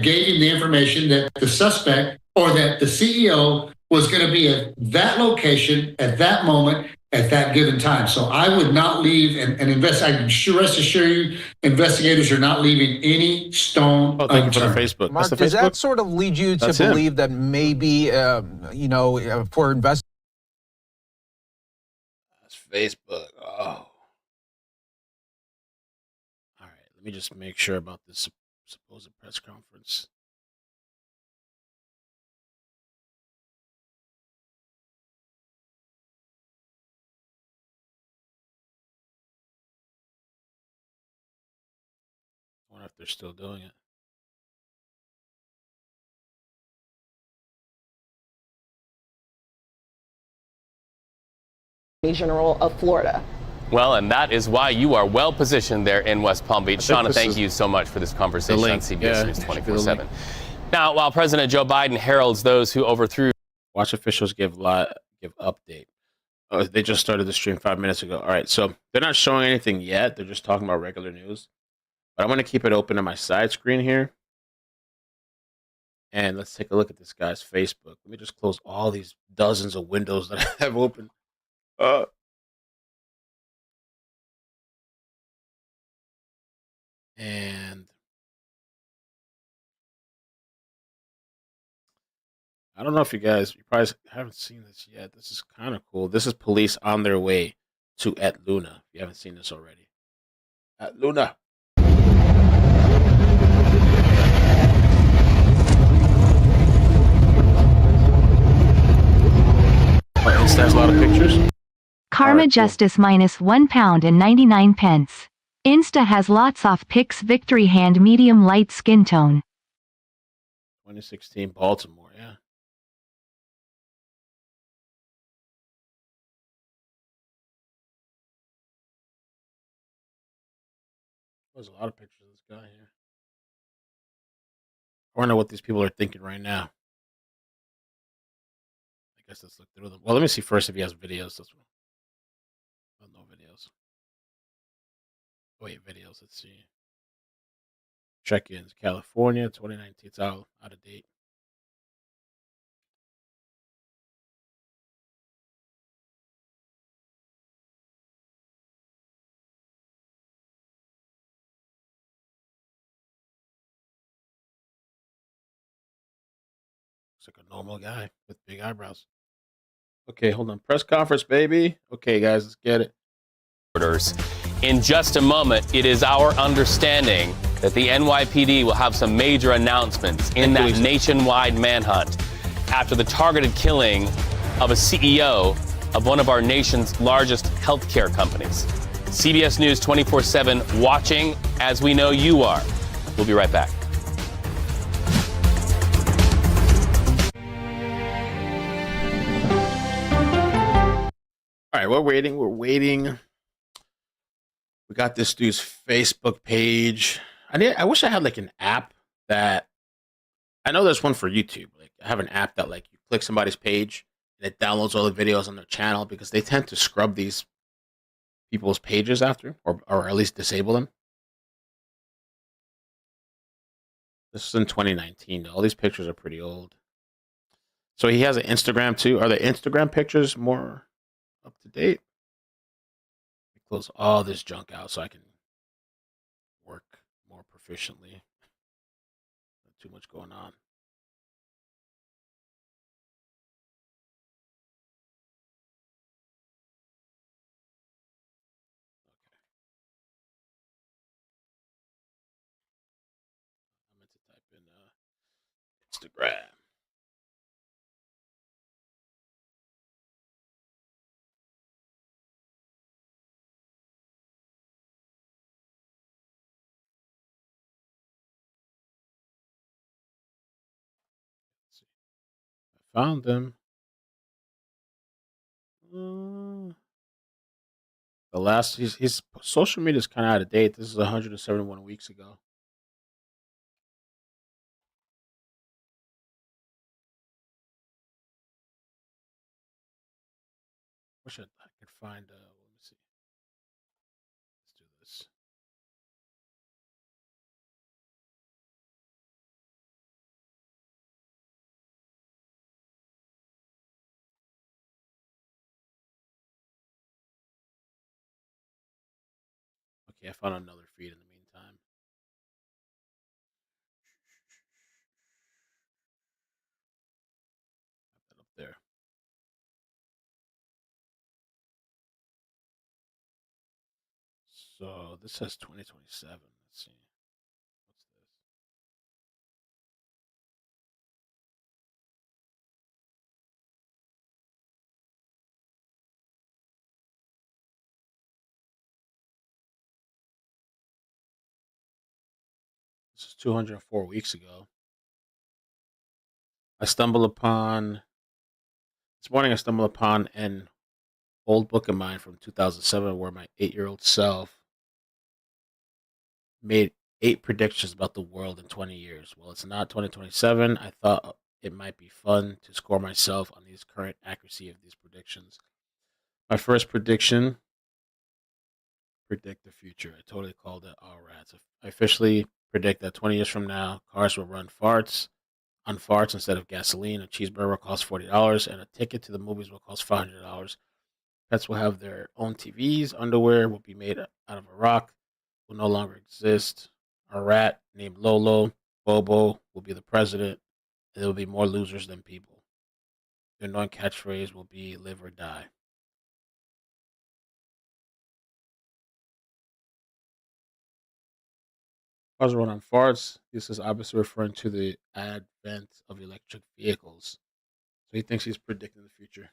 gave him the information that the suspect or that the CEO was going to be at that location at that moment at that given time? So I would not leave and invest. I can rest assure you, investigators are not leaving any stone unturned. Thank you for the Facebook. Mark, does that sort of lead you to believe that maybe, for investors? That's Facebook. Oh. All right. Let me just make sure about this supposed press conference. I wonder if they're still doing it. General of Florida. Well, and that is why you are well positioned there in West Palm Beach. Shauna, thank you so much for this conversation on CBS News 24/7. Now, while President Joe Biden heralds those who overthrew, watch officials give update. Oh, they just started the stream 5 minutes ago. All right, so they're not showing anything yet. They're just talking about regular news. But I'm going to keep it open on my side screen here. And let's take a look at this guy's Facebook. Let me just close all these dozens of windows that I have open. And I don't know if you probably haven't seen this yet. This is kind of cool. This is police on their way to Altoona. If you haven't seen this already. Altoona. Insta has a lot of pictures. Karma Right, Justice minus £1.99. Insta has lots of pics. Victory hand medium light skin tone. 2016 Baltimore, yeah. There's a lot of pictures of this guy here. I wonder what these people are thinking right now. I guess let's look through them. Well, let me see first if he has videos. That's one. Oh, no videos. Wait, videos. Let's see. Check-ins. California, 2019. It's out of date. Looks like a normal guy with big eyebrows. Okay, hold on. Press conference, baby. Okay, guys, let's get it. In just a moment, it is our understanding that the NYPD will have some major announcements in that nationwide manhunt after the targeted killing of a CEO of one of our nation's largest healthcare companies. CBS News 24/7 watching as we know you are. We'll be right back. All right, we're waiting. We got this dude's Facebook page. I wish I had like an app that, I know there's one for YouTube. Like I have an app that like you click somebody's page and it downloads all the videos on their channel, because they tend to scrub these people's pages after, or at least disable them. This is in 2019. All these pictures are pretty old. So he has an Instagram too. Are the Instagram pictures more up to date? Close all this junk out so I can efficiently. Not too much going on. I meant to type in Instagram. Found them. The last his social media is kind of out of date. This is 171 weeks ago. Wish I could find. Let me see. Let's do this. Okay, I found another feed in the meantime. Put that up there. So this says 2027. Let's see. What's this? This is 204 weeks ago. This morning I stumbled upon an old book of mine from 2007 where my 8-year-old self made 8 predictions about the world in 20 years. Well, it's not 2027. I thought it might be fun to score myself on the current accuracy of these predictions. My first prediction, predict the future. I totally called it. All rats. I officially predict that 20 years from now, cars will run on farts instead of gasoline. A cheeseburger will cost $40, and a ticket to the movies will cost $500. Pets will have their own TVs. Underwear will be made out of a rock, will no longer exist. A rat named Lolo, Bobo, will be the president, and there will be more losers than people. The annoying catchphrase will be live or die. Cars run on farts. This is obviously referring to the advent of electric vehicles. So he thinks he's predicting the future.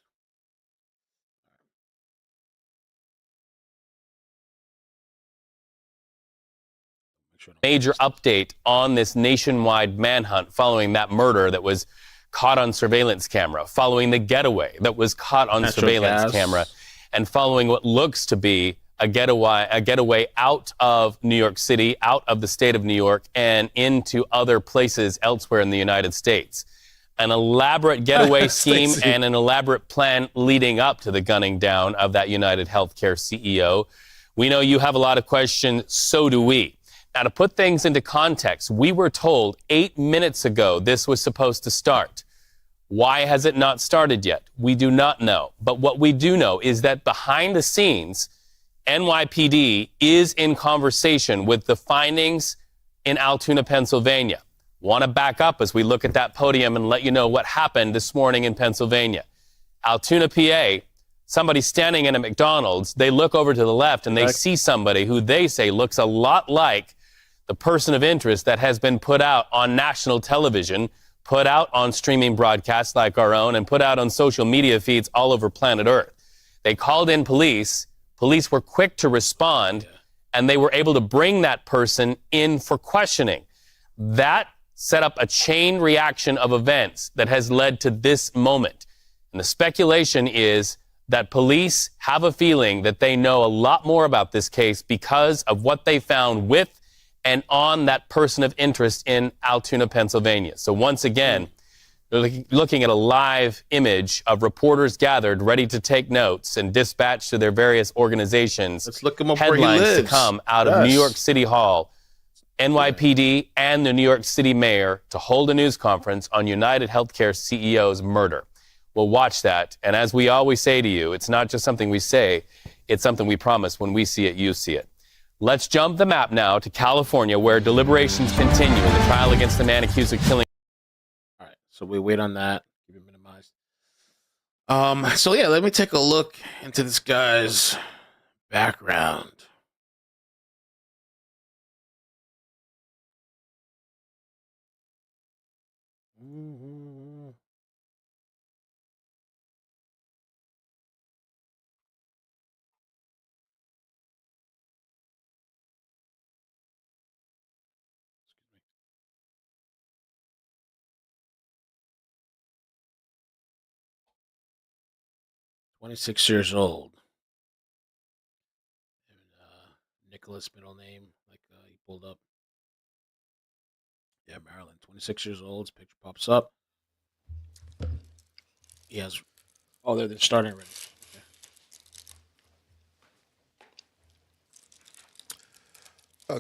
Major update on this nationwide manhunt following that murder that was caught on surveillance camera, following the getaway that was caught on surveillance camera, and following what looks to be a getaway out of New York City, out of the state of New York, and into other places elsewhere in the United States. An elaborate getaway scheme and an elaborate plan leading up to the gunning down of that UnitedHealthcare CEO. We know you have a lot of questions, so do we. Now, to put things into context, we were told 8 minutes ago this was supposed to start. Why has it not started yet? We do not know. But what we do know is that behind the scenes, NYPD is in conversation with the findings in Altoona, Pennsylvania. Want to back up as we look at that podium and let you know what happened this morning in Pennsylvania. Altoona, PA, somebody standing in a McDonald's, they look over to the left and they see somebody who they say looks a lot like the person of interest that has been put out on national television, put out on streaming broadcasts like our own, and put out on social media feeds all over planet Earth. They called in police. Police were quick to respond, and they were able to bring that person in for questioning. That set up a chain reaction of events that has led to this moment. And the speculation is that police have a feeling that they know a lot more about this case because of what they found with and on that person of interest in Altoona, Pennsylvania. So once again, they're looking at a live image of reporters gathered, ready to take notes and dispatch to their various organizations. Let's look him up headlines where he lives. To come out of New York City Hall, NYPD and the New York City mayor to hold a news conference on UnitedHealthcare CEO's murder. We'll watch that. And as we always say to you, it's not just something we say, it's something we promise. When we see it, you see it. Let's jump the map now to California, where deliberations continue in the trial against the man accused of killing. All right, so we wait on that. Keep it minimized. So yeah, let me take a look into this guy's background. Mm-hmm. "26 years old. Nicholas, middle name, like he pulled up. Yeah, Maryland. 26 years old. His picture pops up. He has. Oh, they're starting already.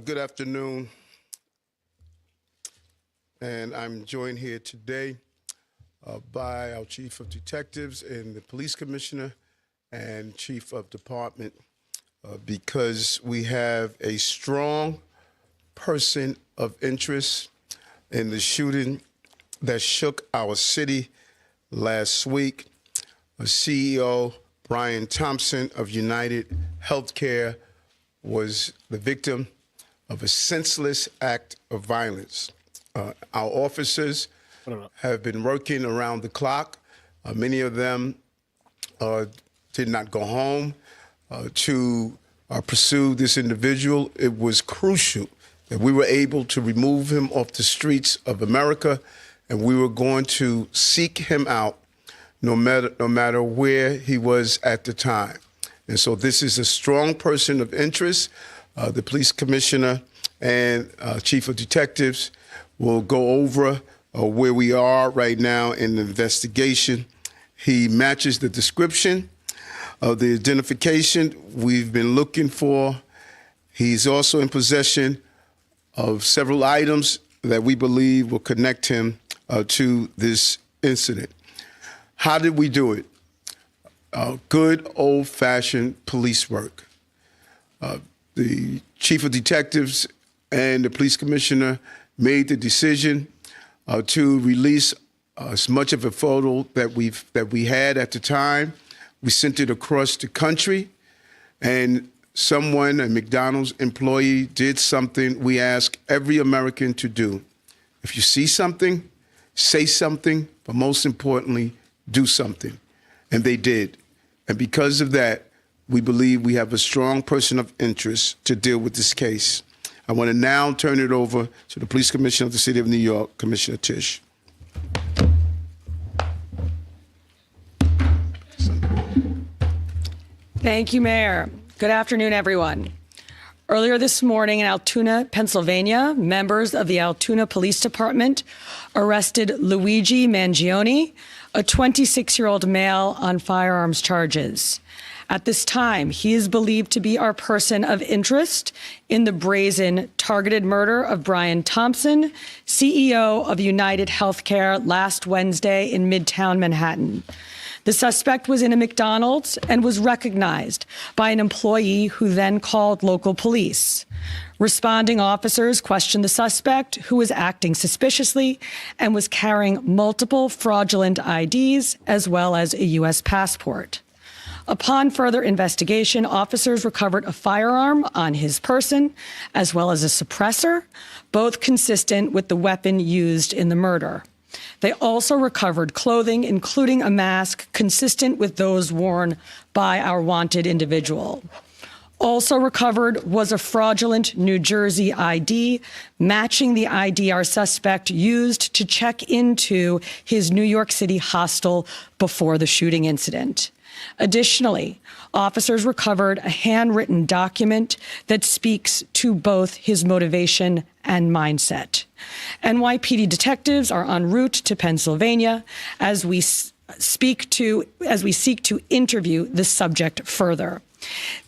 Good afternoon. And I'm joined here today by our Chief of Detectives and the Police Commissioner and Chief of Department because we have a strong person of interest in the shooting that shook our city last week. CEO Brian Thompson of UnitedHealthcare was the victim of a senseless act of violence. Our officers have been working around the clock. Many of them did not go home to pursue this individual. It was crucial that we were able to remove him off the streets of America, and we were going to seek him out no matter where he was at the time. And so this is a strong person of interest. The police commissioner and chief of detectives will go over where we are right now in the investigation. He matches the description of the identification we've been looking for. He's also in possession of several items that we believe will connect him to this incident. How did we do it? Good old-fashioned police work. The chief of detectives and the police commissioner made the decision to release as much of a photo that we had at the time. We sent it across the country, and someone, a McDonald's employee, did something we ask every American to do. If you see something, say something, but most importantly, do something. And they did. And because of that, we believe we have a strong person of interest to deal with this case. I want to now turn it over to the Police Commissioner of the City of New York, Commissioner Tisch. Thank you, Mayor. Good afternoon, everyone. Earlier this morning in Altoona, Pennsylvania, members of the Altoona Police Department arrested Luigi Mangione, a 26-year-old male, on firearms charges. At this time, he is believed to be our person of interest in the brazen targeted murder of Brian Thompson, CEO of UnitedHealthcare, last Wednesday in Midtown Manhattan. The suspect was in a McDonald's and was recognized by an employee who then called local police. Responding officers questioned the suspect, who was acting suspiciously and was carrying multiple fraudulent IDs as well as a U.S. passport. Upon further investigation, officers recovered a firearm on his person, as well as a suppressor, both consistent with the weapon used in the murder. They also recovered clothing, including a mask consistent with those worn by our wanted individual. Also recovered was a fraudulent New Jersey ID, matching the ID our suspect used to check into his New York City hostel before the shooting incident. Additionally, officers recovered a handwritten document that speaks to both his motivation and mindset. NYPD detectives are en route to Pennsylvania as we seek to interview the subject further.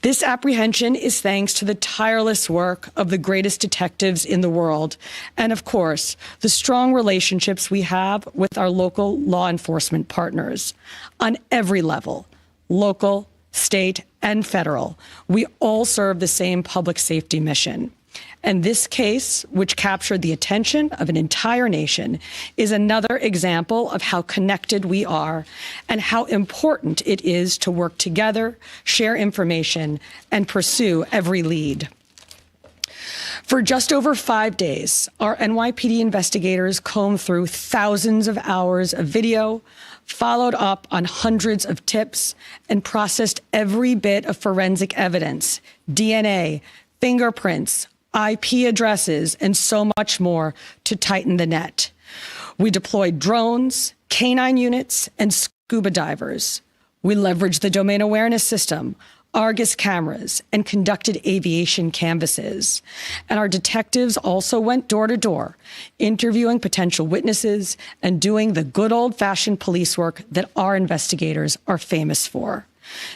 This apprehension is thanks to the tireless work of the greatest detectives in the world, and of course, the strong relationships we have with our local law enforcement partners on every level: local, state, and federal. We all serve the same public safety mission. And this case, which captured the attention of an entire nation, is another example of how connected we are and how important it is to work together, share information, and pursue every lead. For just over 5 days, our NYPD investigators combed through thousands of hours of video, followed up on hundreds of tips, and processed every bit of forensic evidence, DNA, fingerprints, IP addresses, and so much more to tighten the net. We deployed drones, canine units, and scuba divers. We leveraged the domain awareness system, Argus cameras, and conducted aviation canvasses. And our detectives also went door to door, interviewing potential witnesses and doing the good old-fashioned police work that our investigators are famous for.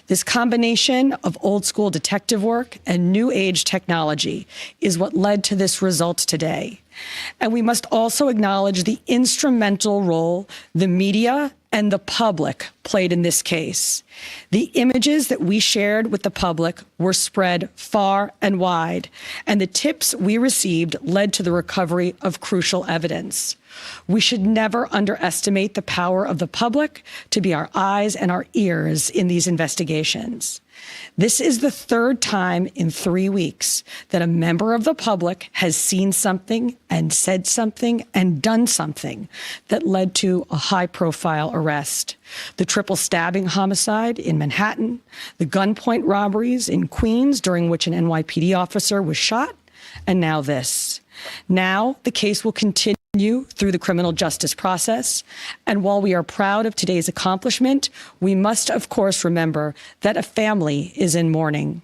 This combination of old school detective work and new age technology is what led to this result today. And we must also acknowledge the instrumental role the media and the public played in this case. The images that we shared with the public were spread far and wide, and the tips we received led to the recovery of crucial evidence. We should never underestimate the power of the public to be our eyes and our ears in these investigations. This is the third time in 3 weeks that a member of the public has seen something and said something and done something that led to a high-profile arrest. The triple stabbing homicide in Manhattan, the gunpoint robberies in Queens during which an NYPD officer was shot, and now this. Now the case will continue through the criminal justice process. And while we are proud of today's accomplishment, we must, of course, remember that a family is in mourning.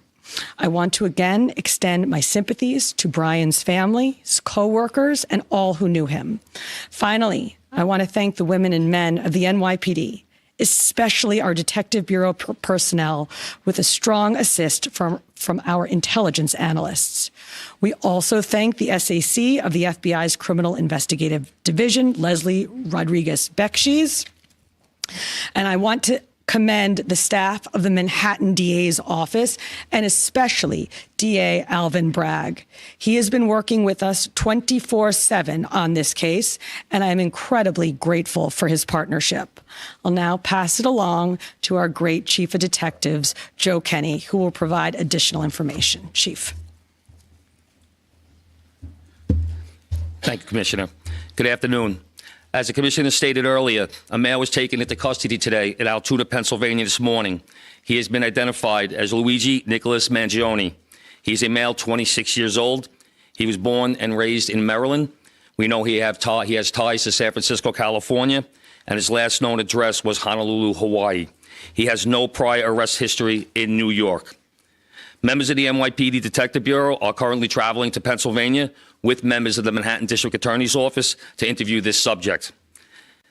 I want to again extend my sympathies to Brian's family, his co-workers, and all who knew him. Finally, I want to thank the women and men of the NYPD, especially our Detective Bureau personnel, with a strong assist from our intelligence analysts. We also thank the SAC of the FBI's Criminal Investigative Division, Leslie Rodriguez-Bekshies. And I want to commend the staff of the Manhattan DA's office, and especially DA Alvin Bragg. He has been working with us 24/7 on this case, and I am incredibly grateful for his partnership. I'll now pass it along to our great Chief of Detectives, Joe Kenny, who will provide additional information. Chief. Thank you, Commissioner. Good afternoon. As the Commissioner stated earlier, a male was taken into custody today in Altoona, Pennsylvania this morning. He has been identified as Luigi Nicholas Mangione. He's a male, 26 years old. He was born and raised in Maryland. We know he has ties to San Francisco, California, and his last known address was Honolulu, Hawaii. He has no prior arrest history in New York. Members of the NYPD Detective Bureau are currently traveling to Pennsylvania with members of the Manhattan District Attorney's Office to interview this subject.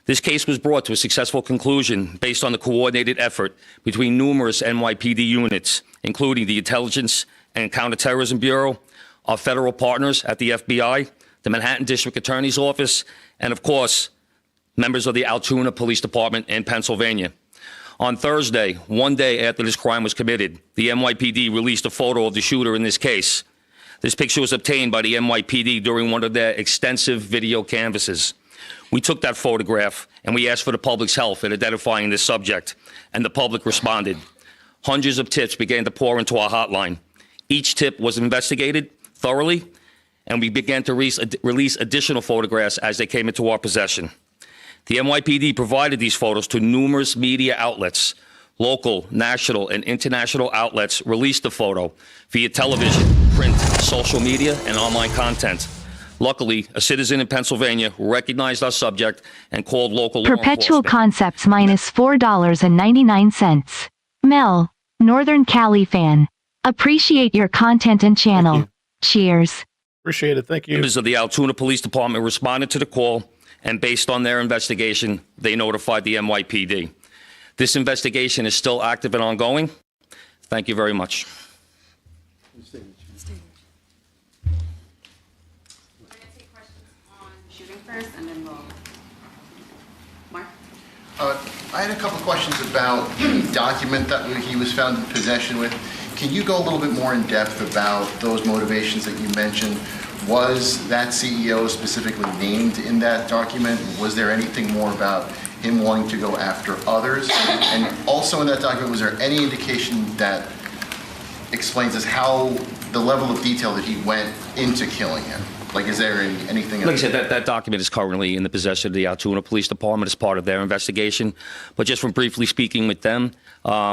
This case was brought to a successful conclusion based on the coordinated effort between numerous NYPD units, including the Intelligence and Counterterrorism Bureau, our federal partners at the FBI, the Manhattan District Attorney's Office, and of course, members of the Altoona Police Department in Pennsylvania. On Thursday, one day after this crime was committed, the NYPD released a photo of the shooter in this case. This picture was obtained by the NYPD during one of their extensive video canvasses. We took that photograph and we asked for the public's help in identifying this subject, and the public responded. Hundreds of tips began to pour into our hotline. Each tip was investigated thoroughly, and we began to release additional photographs as they came into our possession. The NYPD provided these photos to numerous media outlets. Local, national, and international outlets released the photo via television, print, social media, and online content. Luckily, a citizen in Pennsylvania recognized our subject and called local law enforcement. Perpetual Concepts minus $4.99. Mel, Northern Cali fan. Appreciate your content and channel. Cheers. Appreciate it. Thank you. Members of the Altoona Police Department responded to the call, and based on their investigation, they notified the NYPD. This investigation is still active and ongoing. Thank you very much. We're going to take questions on shooting first, and then we'll... Mark? I had a couple of questions about the document that he was found in possession with. Can you go a little bit more in depth about those motivations that you mentioned? Was that CEO specifically named in that document? Was there anything more about him wanting to go after others? And also in that document, was there any indication that explains us how the level of detail that he went into killing him? Like, is there anything? Like I said, that document is currently in the possession of the Altoona Police Department as part of their investigation. But just from briefly speaking with them,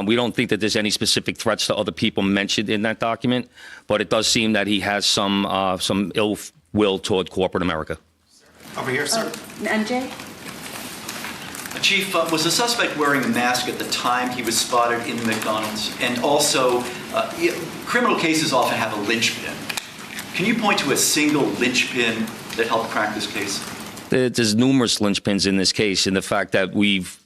we don't think that there's any specific threats to other people mentioned in that document. But it does seem that he has some ill will toward corporate America. Over here, sir. MJ? Chief, was the suspect wearing a mask at the time he was spotted in the McDonald's? And also, criminal cases often have a linchpin. Can you point to a single linchpin that helped crack this case? There's numerous linchpins in this case, in the fact that we've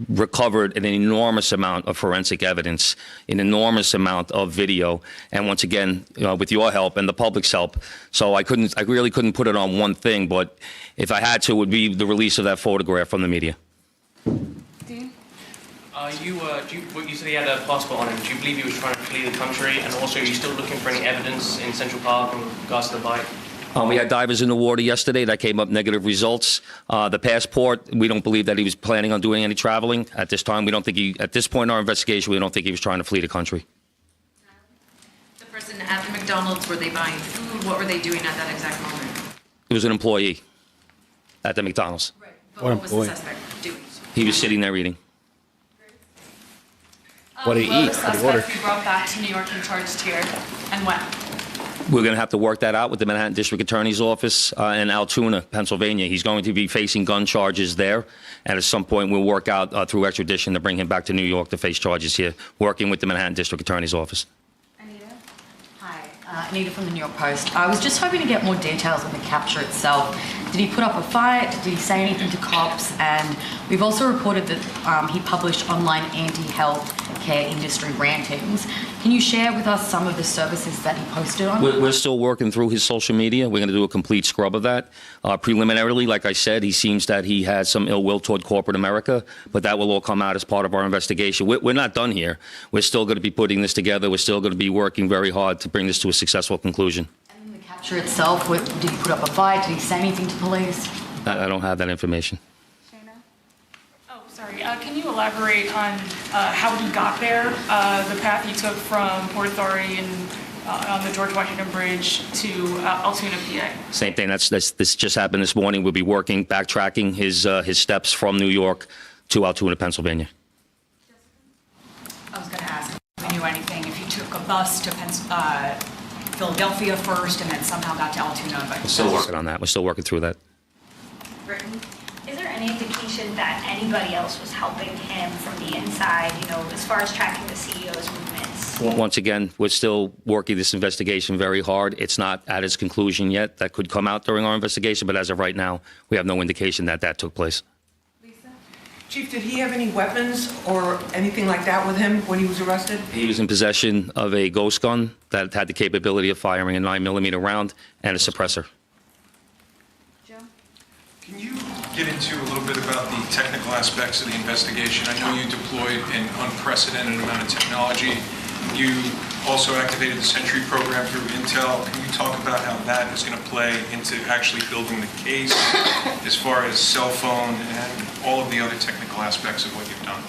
recovered an enormous amount of forensic evidence, an enormous amount of video, and once again, with your help and the public's help. So I really couldn't put it on one thing, but if I had to, it would be the release of that photograph from the media. You said he had a passport on him. Do you believe he was trying to flee the country? And also, are you still looking for any evidence in Central Park in regards to the bike? We had divers in the water yesterday. That came up negative results. The passport, we don't believe that he was planning on doing any traveling at this time. We don't think at this point in our investigation, we don't think he was trying to flee the country. The person at the McDonald's, were they buying food? What were they doing at that exact moment? It was an employee at the McDonald's. Right. But what was the suspect doing? He was sitting there eating. What did he eat? The suspect be brought back to New York and charged here, and when? We're going to have to work that out with the Manhattan District Attorney's Office in Altoona, Pennsylvania. He's going to be facing gun charges there, and at some point we'll work out through extradition to bring him back to New York to face charges here, working with the Manhattan District Attorney's Office. Anita from the New York Post. I was just hoping to get more details on the capture itself. Did he put up a fight? Did he say anything to cops? And we've also reported that he published online anti-health care industry rantings. Can you share with us some of the services that he posted on? We're still working through his social media. We're going to do a complete scrub of that. Preliminarily, like I said, he seems that he has some ill will toward corporate America, but that will all come out as part of our investigation. We're not done here. We're still going to be putting this together. We're still going to be working very hard to bring this to a successful conclusion. And the capture itself, did he put up a fight? Did he say anything to police? I don't have that information. Sorry, can you elaborate on how he got there, the path he took from Port Authority and on the George Washington Bridge to Altoona, PA? Same thing. This just happened this morning. We'll be backtracking his steps from New York to Altoona, Pennsylvania. I was going to ask if you knew anything, if he took a bus to Philadelphia first and then somehow got to Altoona. We're still working on that. We're still working through that. Britain. Is there any indication that anybody else was helping him from the inside, as far as tracking the CEO's movements? Once again, we're still working this investigation very hard. It's not at its conclusion yet. That could come out during our investigation, but as of right now, we have no indication that took place. Chief, did he have any weapons or anything like that with him when he was arrested? He was in possession of a ghost gun that had the capability of firing a 9mm round and a suppressor. Can you get into a little bit about the technical aspects of the investigation? I know you deployed an unprecedented amount of technology. You also activated the Sentry program through Intel. Can you talk about how that is going to play into actually building the case as far as cell phone and all of the other technical aspects of what you've done?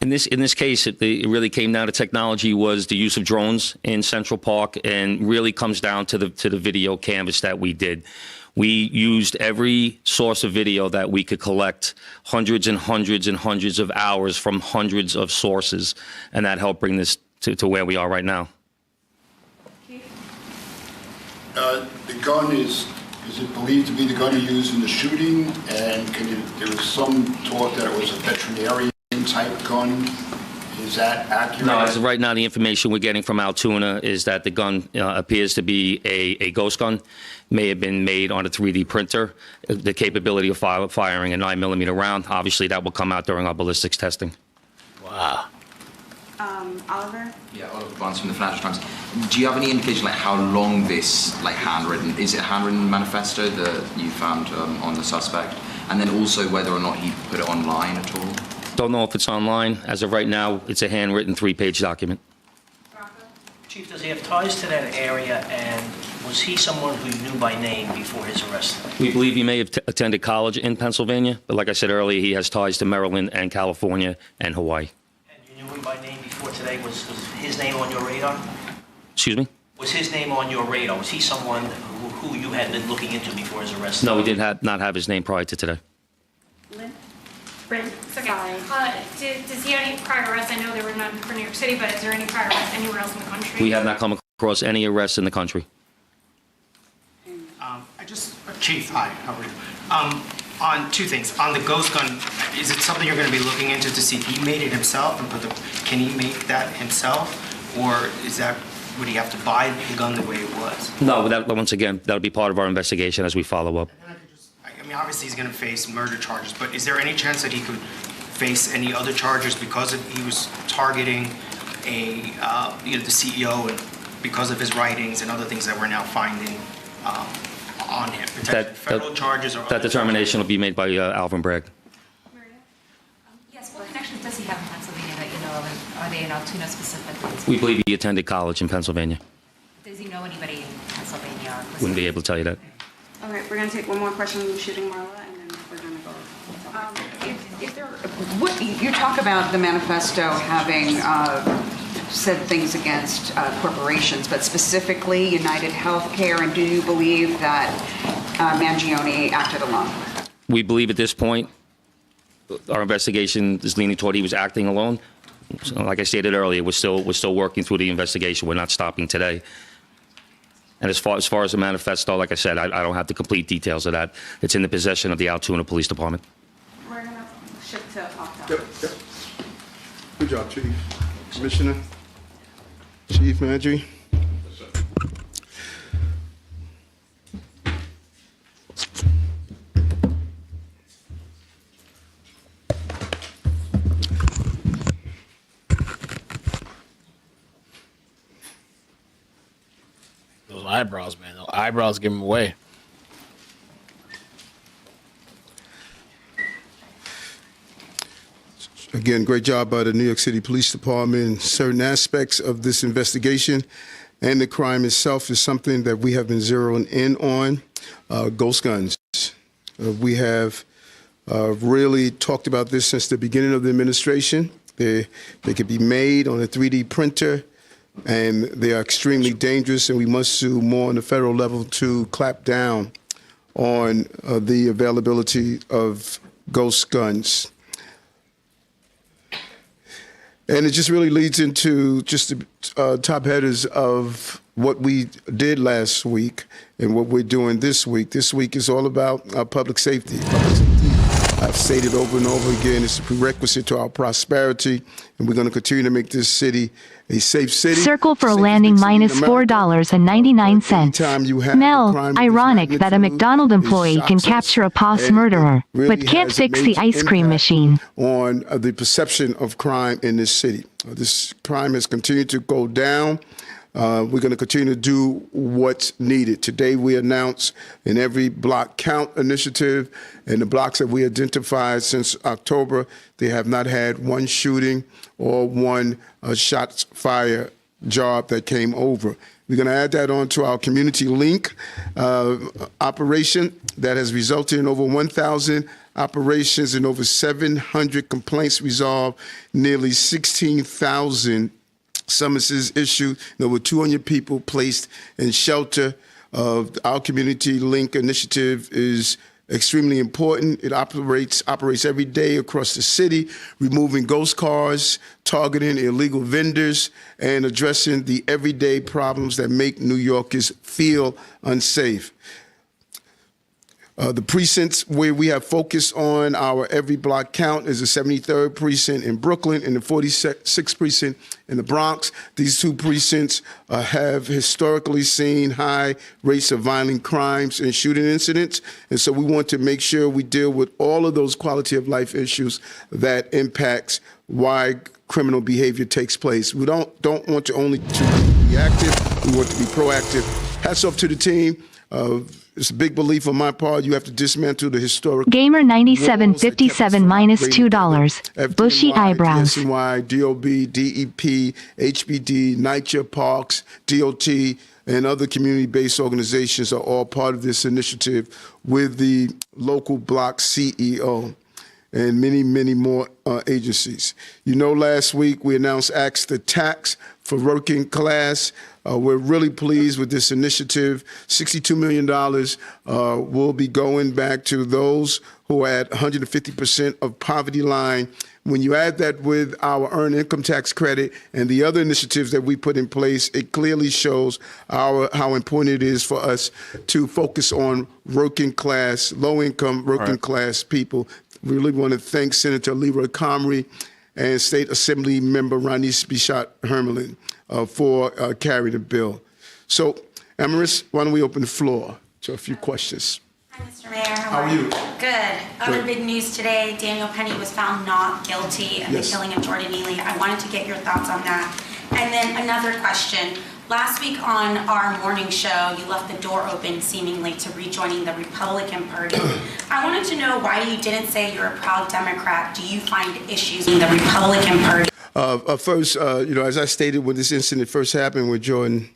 In this case, it really came down to technology was the use of drones in Central Park, and really comes down to the video canvas that we did. We used every source of video that we could collect, hundreds and hundreds and hundreds of hours from hundreds of sources, and that helped bring this to where we are right now. The gun is it believed to be the gun he used in the shooting? And there was some talk that it was a veterinarian type gun. Is that accurate? No, as of right now, the information we're getting from Altoona is that the gun appears to be a ghost gun. May have been made on a 3D printer. The capability of firing a 9mm round. Obviously, that will come out during our ballistics testing. Wow. Oliver? Yeah, Oliver Barnes from the Financial Times. Do you have any indication like how long this handwritten, is it a handwritten manifesto that you found on the suspect? And then also whether or not he put it online at all? Don't know if it's online. As of right now, it's a handwritten 3-page document. Chief, does he have ties to that area, and was he someone who you knew by name before his arrest? We believe he may have attended college in Pennsylvania, but like I said earlier, he has ties to Maryland and California and Hawaii. And you knew him by name before today. Was his name on your radar? Excuse me? Was his name on your radar? Was he someone who you had been looking into before his arrest? No, we did not have his name prior to today. Brent, it's okay. Does he have any prior arrests? I know there were none for New York City, but is there any prior arrests anywhere else in the country? We have not come across any arrests in the country. Chief, hi, how are you? On two things. On the ghost gun, is it something you're going to be looking into to see if he made it himself and can he make that himself? Or would he have to buy the gun the way it was? No, once again, that'll be part of our investigation as we follow up. I mean, obviously he's going to face murder charges, but is there any chance that he could face any other charges because he was targeting the CEO and because of his writings and other things that we're now finding on him? Potentially federal charges or that determination will be made by Alvin Bragg. Yes, what connections does he have in Pennsylvania that you know of, and are they in Altoona specifically? We believe he attended college in Pennsylvania. Does he know anybody in Pennsylvania? Wouldn't be able to tell you that. All right, we're going to take one more question from Shooting Marla, and then we're going to go. You talk about the manifesto having said things against corporations, but specifically UnitedHealthcare, and do you believe that Mangione acted alone? We believe at this point, our investigation is leaning toward he was acting alone. So, like I stated earlier, we're still working through the investigation. We're not stopping today. And as far as the manifesto, like I said, I don't have the complete details of that. It's in the possession of the Altoona Police Department. We're going to shift to October. Yep. Good job, Chief. Commissioner, Chief Manager. Those eyebrows, man. Those eyebrows give him away. Again, great job by the New York City Police Department. In certain aspects of this investigation and the crime itself is something that we have been zeroing in on. Ghost guns. We have really talked about this since the beginning of the administration. They could be made on a 3D printer, and they are extremely dangerous, and we must do more on the federal level to clamp down on the availability of ghost guns. And it just really leads into just the top headers of what we did last week and what we're doing this week. This week is all about public safety. Public safety, I've stated over and over again, it's a prerequisite to our prosperity, and we're going to continue to make this city a safe city. Circle for a landing minus $4.99. Mel, ironic that a McDonald's employee can capture a POS murderer, but can't fix the ice cream machine. On the perception of crime in this city. This crime has continued to go down. We're going to continue to do what's needed. Today we announced an Every Block Count initiative, and the blocks that we identified since October, they have not had one shooting or one shots fired job that came over. We're going to add that on to our community link operation that has resulted in over 1,000 operations and over 700 complaints resolved, nearly 16,000 summonses issued, and over 200 people placed in shelter. Our community link initiative is extremely important. It operates every day across the city, removing ghost cars, targeting illegal vendors, and addressing the everyday problems that make New Yorkers feel unsafe. The precincts where we have focused on our every block count is the 73rd precinct in Brooklyn and the 46th precinct in the Bronx. These two precincts have historically seen high rates of violent crimes and shooting incidents. And so we want to make sure we deal with all of those quality of life issues that impacts why criminal behavior takes place. We don't want to only to be reactive, we want to be proactive. Hats off to the team. It's a big belief on my part. You have to dismantle the historic Gamer 9757 minus $2. Bushy eyebrows. FDNY, DOB, DEP, HBD, NYCHA, Parks, DOT, and other community-based organizations are all part of this initiative with the local block CEO and many, many more agencies. You know, last week we announced Axe the Tax for working class. We're really pleased with this initiative. $62 million will be going back to those who are at 150% of poverty line. When you add that with our earned income tax credit and the other initiatives that we put in place, it clearly shows how important it is for us to focus on working class, low-income working class people. We really want to thank Senator Leroy Comrie and State Assembly Member Ronise Bichat-Hermelin for carrying the bill. So, Amaris, why don't we open the floor to a few questions? Hi, Mr. Mayor. How are you? Good. Other big news today, Daniel Penny was found not guilty of the killing of Jordan Neely. I wanted to get your thoughts on that. And then another question. Last week on our morning show, you left the door open seemingly to rejoining the Republican Party. I wanted to know why you didn't say you're a proud Democrat. Do you find issues in the Republican Party? First, as I stated when this incident first happened with Jordan,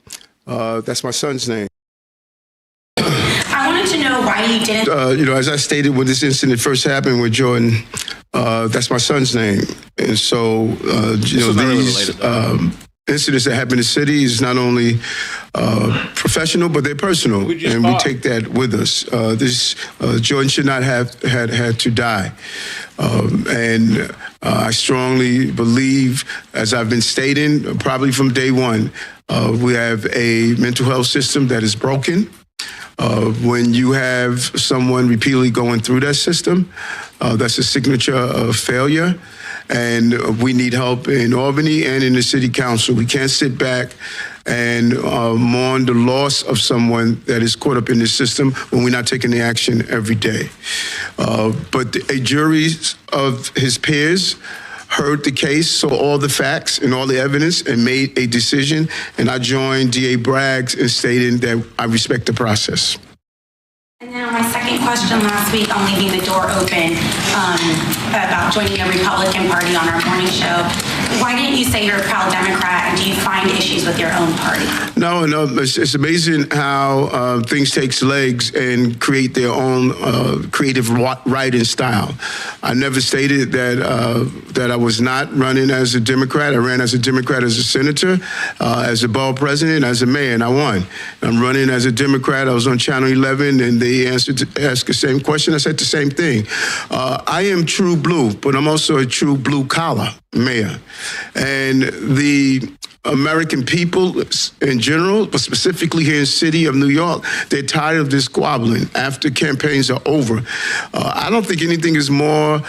that's my son's name. I wanted to know why you didn't. As I stated when this incident first happened with Jordan, that's my son's name. And so, these incidents that happen in the city is not only professional, but they're personal, and we take that with us. Jordan should not have had to die. And I strongly believe, as I've been stating, probably from day one, we have a mental health system that is broken. When you have someone repeatedly going through that system, that's a signature of failure. And we need help in Albany and in the city council. We can't sit back and mourn the loss of someone that is caught up in this system when we're not taking the action every day. But a jury of his peers heard the case, saw all the facts and all the evidence, and made a decision. And I joined DA Braggs in stating that I respect the process. And then on my second question last week on leaving the door open about joining the Republican Party on our morning show, why didn't you say you're a proud Democrat, and do you find issues with your own party? No, it's amazing how things take legs and create their own creative writing style. I never stated that I was not running as a Democrat. I ran as a Democrat as a senator, as a borough president, as a mayor, and I won. I'm running as a Democrat. I was on Channel 11, and they asked the same question. I said the same thing. I am true blue, but I'm also a true blue collar mayor. And the American people in general, but specifically here in the city of New York, they're tired of this squabbling after campaigns are over. I don't think anything is more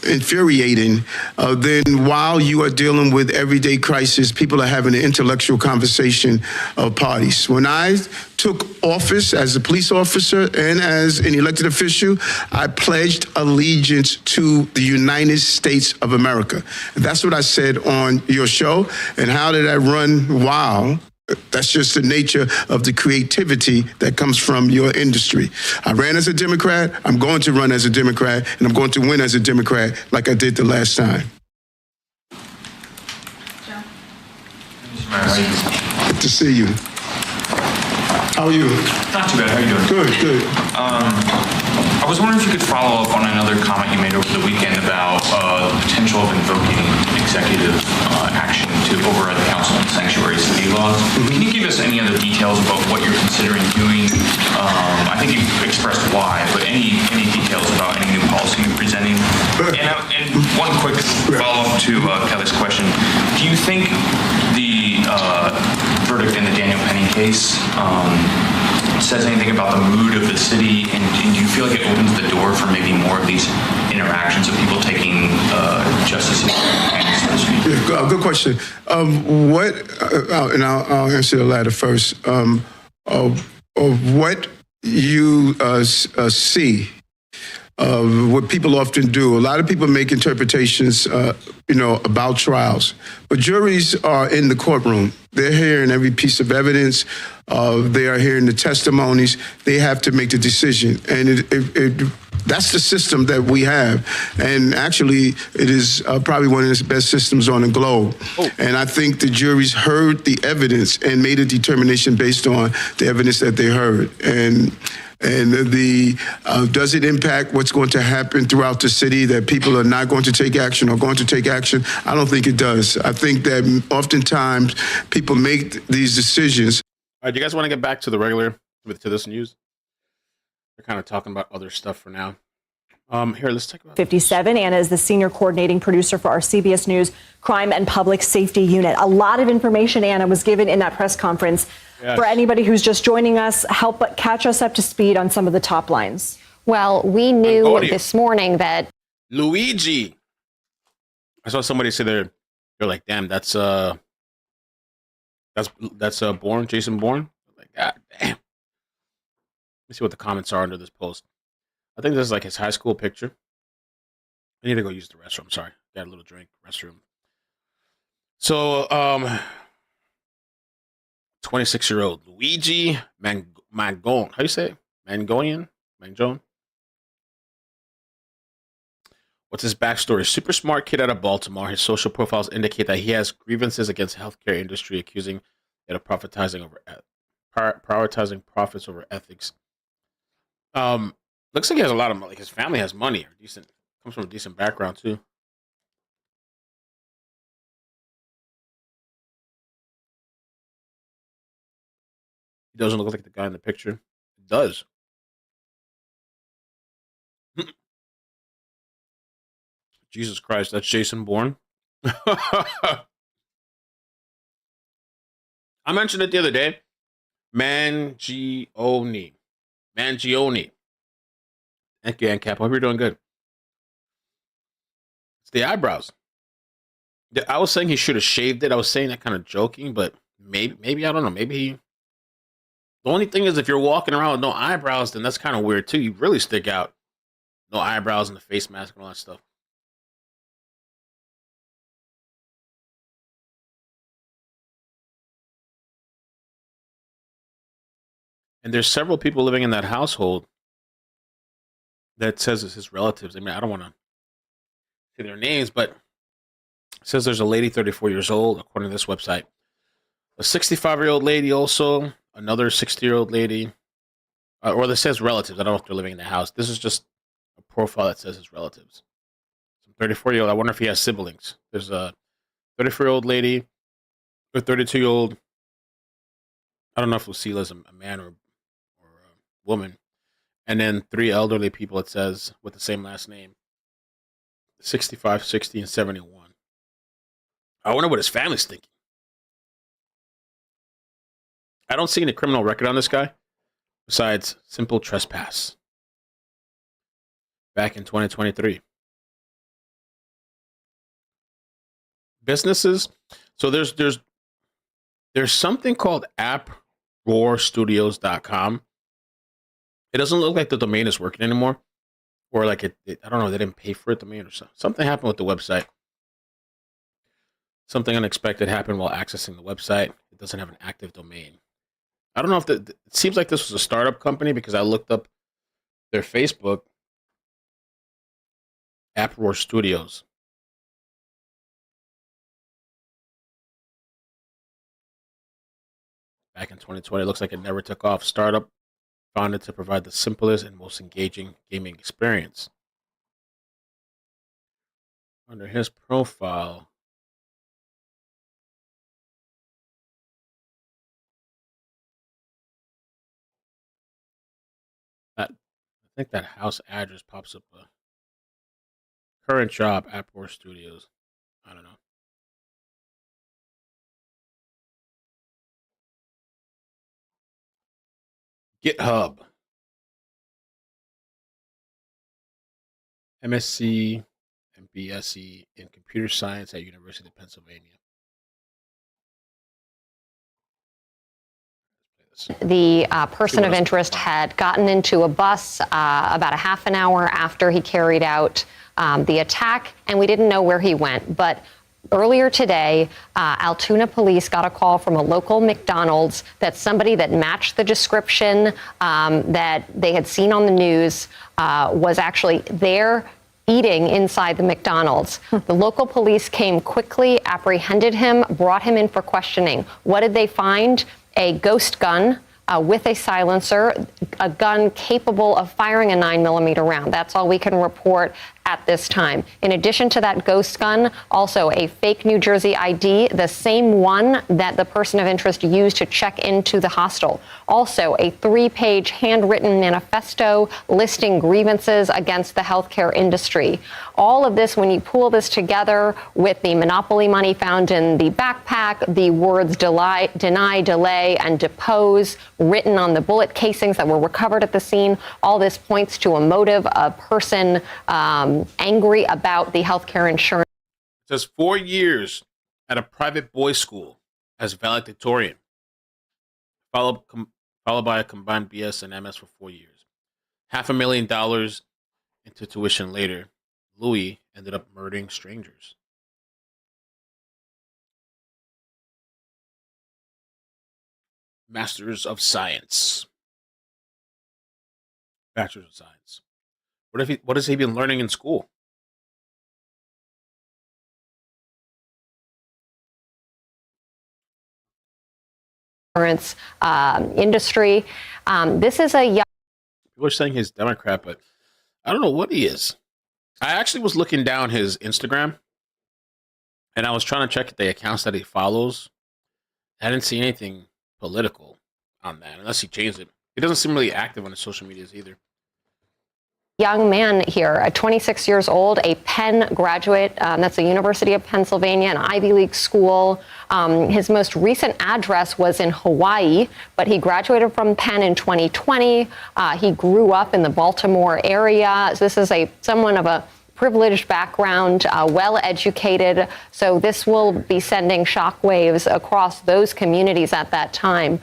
infuriating than while you are dealing with everyday crisis, people are having an intellectual conversation of parties. When I took office as a police officer and as an elected official, I pledged allegiance to the United States of America. And that's what I said on your show. And how did I run wild? That's just the nature of the creativity that comes from your industry. I ran as a Democrat, I'm going to run as a Democrat, and I'm going to win as a Democrat like I did the last time. Good to see you. How are you? Not too bad, how are you doing? Good, good. I was wondering if you could follow up on another comment you made over the weekend about the potential of invoking executive action to override the council and sanctuary city laws. Can you give us any other details about what you're considering doing? I think you've expressed why, but any details about any new policy you're presenting? And one quick follow-up to Kelly's question. Do you think the verdict in the Daniel Penny case says anything about the mood of the city, and do you feel like it opens the door for maybe more of these interactions of people taking justice into their hands, so to speak? Yeah, good question. And I'll answer the latter first. Of what you see, what people often do. A lot of people make interpretations, about trials, but juries are in the courtroom. They're hearing every piece of evidence. They are hearing the testimonies. They have to make the decision, and that's the system that we have. And actually, it is probably one of the best systems on the globe. And I think the juries heard the evidence and made a determination based on the evidence that they heard. And does it impact what's going to happen throughout the city, that people are not going to take action or going to take action? I don't think it does. I think that oftentimes people make these decisions. All right, do you guys want to get back to the regular, to this news? We're kind of talking about other stuff for now. Here, let's talk about 57. Anna is the senior coordinating producer for our CBS News Crime and Public Safety Unit. A lot of information, Anna, was given in that press conference. Yes. For anybody who's just joining us, catch us up to speed on some of the top lines. Well, we knew this morning that Luigi. I saw somebody say they're like, damn, that's Bourne, Jason Bourne. Like, God damn. Let me see what the comments are under this post. I think this is like his high school picture. I need to go use the restroom. Sorry. Got a little drink. Restroom. So, 26-year-old Luigi Mangione. How do you say it? Mangione? What's his backstory? Super smart kid out of Baltimore. His social profiles indicate that he has grievances against the healthcare industry, accusing it of prioritizing profits over ethics. Looks like he has a lot of money. Like his family has money, or comes from a decent background too. He doesn't look like the guy in the picture. It does. Jesus Christ, that's Jason Bourne. I mentioned it the other day. Mangione. Thank you, ANCAP. Hope you're doing good. It's the eyebrows. I was saying he should have shaved it. I was saying that kind of joking, but maybe I don't know. Maybe he... The only thing is, if you're walking around with no eyebrows, then that's kind of weird too. You really stick out. No eyebrows and the face mask and all that stuff. And there's several people living in that household that says it's his relatives. I mean, I don't want to say their names, but it says there's a lady, 34 years old, according to this website. A 65-year-old lady also, another 60-year-old lady, or that says relatives. I don't know if they're living in the house. This is just a profile that says his relatives. Some 34-year-old. I wonder if he has siblings. There's a 34-year-old lady, a 32-year-old. I don't know if Lucila's a man or a woman. And then 3 elderly people, it says, with the same last name. 65, 60, and 71. I wonder what his family's thinking. I don't see any criminal record on this guy besides simple trespass back in 2023. Businesses. So there's something called approarstudios.com. It doesn't look like the domain is working anymore. Or like I don't know, they didn't pay for it, domain or something. Something happened with the website. Something unexpected happened while accessing the website. It doesn't have an active domain. I don't know if it seems like this was a startup company because I looked up their Facebook, Approar Studios. Back in 2020, it looks like it never took off. Startup founded to provide the simplest and most engaging gaming experience. Under his profile, I think that house address pops up. Current job, Approar Studios. I don't know. GitHub. MSc and BSc in Computer Science at University of Pennsylvania. The person of interest had gotten into a bus about a half an hour after he carried out the attack, and we didn't know where he went. But earlier today, Altoona police got a call from a local McDonald's that somebody that matched the description that they had seen on the news was actually there eating inside the McDonald's. The local police came quickly, apprehended him, brought him in for questioning. What did they find? A ghost gun with a silencer, a gun capable of firing a 9mm round. That's all we can report at this time. In addition to that ghost gun, also a fake New Jersey ID, the same one that the person of interest used to check into the hostel. Also, a 3-page handwritten manifesto listing grievances against the healthcare industry. All of this, when you pull this together with the monopoly money found in the backpack, the words deny, delay, and depose written on the bullet casings that were recovered at the scene, all this points to a motive, a person angry about the healthcare insurance. It says 4 years at a private boys' school as valedictorian, followed by a combined BS and MS for 4 years. $500,000 into tuition later, Louis ended up murdering strangers. Masters of Science. Bachelor's of Science. What has he been learning in school? Industry. This is a young. People are saying he's Democrat, but I don't know what he is. I actually was looking down his Instagram, and I was trying to check the accounts that he follows. I didn't see anything political on that, unless he changed it. He doesn't seem really active on his social medias either. Young man here, 26 years old, a Penn graduate. That's the University of Pennsylvania, an Ivy League school. His most recent address was in Hawaii, but he graduated from Penn in 2020. He grew up in the Baltimore area. So this is someone of a privileged background, well-educated. So this will be sending shockwaves across those communities at that time.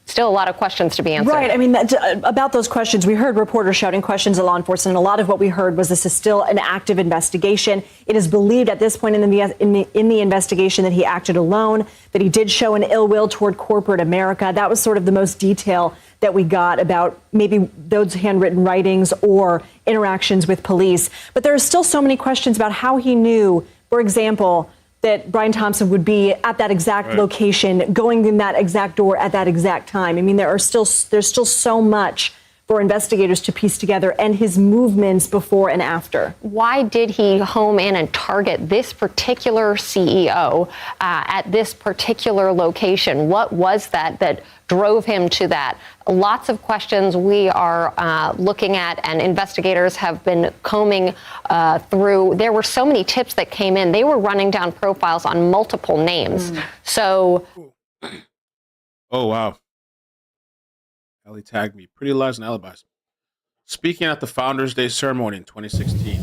Still a lot of questions to be answered. Right. I mean, about those questions, we heard reporters shouting questions at law enforcement. And a lot of what we heard was this is still an active investigation. It is believed at this point in the investigation that he acted alone, that he did show an ill will toward corporate America. That was sort of the most detail that we got about maybe those handwritten writings or interactions with police. But there are still so many questions about how he knew, for example, that Brian Thompson would be at that exact location, going in that exact door at that exact time. I mean, there's still so much for investigators to piece together, and his movements before and after. Why did he home in and target this particular CEO at this particular location? What was that drove him to that? Lots of questions we are looking at, and investigators have been combing through. There were so many tips that came in. They were running down profiles on multiple names. So. Oh, wow. Ellie tagged me. Pretty Lies and Alibis. Speaking at the Founders Day ceremony in 2016.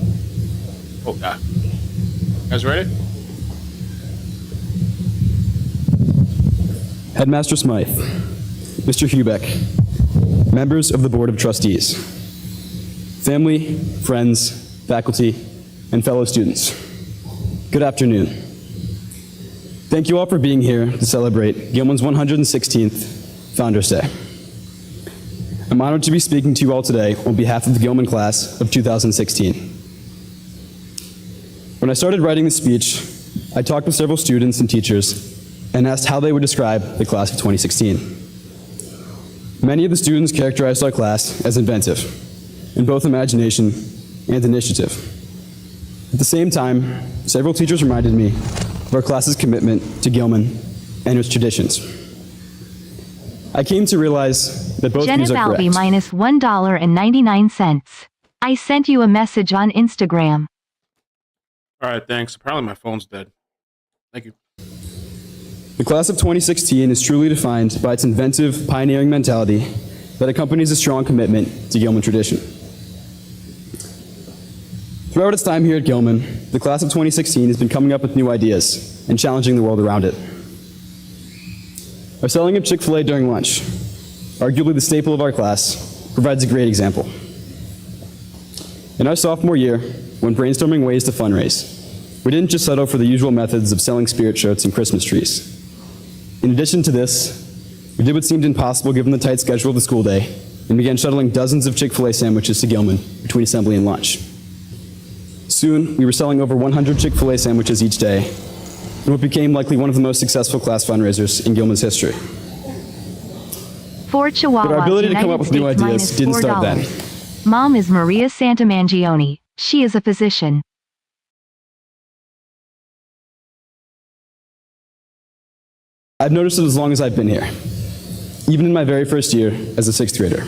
Oh, God. You guys ready? Headmaster Smythe, Mr. Hubeck, members of the Board of Trustees, family, friends, faculty, and fellow students, good afternoon. Thank you all for being here to celebrate Gilman's 116th Founders Day. I'm honored to be speaking to you all today on behalf of the Gilman class of 2016. When I started writing the speech, I talked with several students and teachers and asked how they would describe the class of 2016. Many of the students characterized our class as inventive, in both imagination and initiative. At the same time, several teachers reminded me of our class's commitment to Gilman and its traditions. I came to realize that both views are correct. minus $1.99. I sent you a message on Instagram. All right, thanks. Apparently my phone's dead. Thank you. The class of 2016 is truly defined by its inventive, pioneering mentality that accompanies a strong commitment to Gilman tradition. Throughout its time here at Gilman, the class of 2016 has been coming up with new ideas and challenging the world around it. Our selling of Chick-fil-A during lunch, arguably the staple of our class, provides a great example. In our sophomore year, when brainstorming ways to fundraise, we didn't just settle for the usual methods of selling spirit shirts and Christmas trees. In addition to this, we did what seemed impossible given the tight schedule of the school day and began shuttling dozens of Chick-fil-A sandwiches to Gilman between assembly and lunch. Soon, we were selling over 100 Chick-fil-A sandwiches each day, in what became likely one of the most successful class fundraisers in Gilman's history. 4 Chihuahuas, But our ability to come up United with new States ideas minus didn't start then. $4. Mom is Maria Santa Mangione. She is a physician. I've noticed it as long as I've been here, even in my very first year as a sixth grader.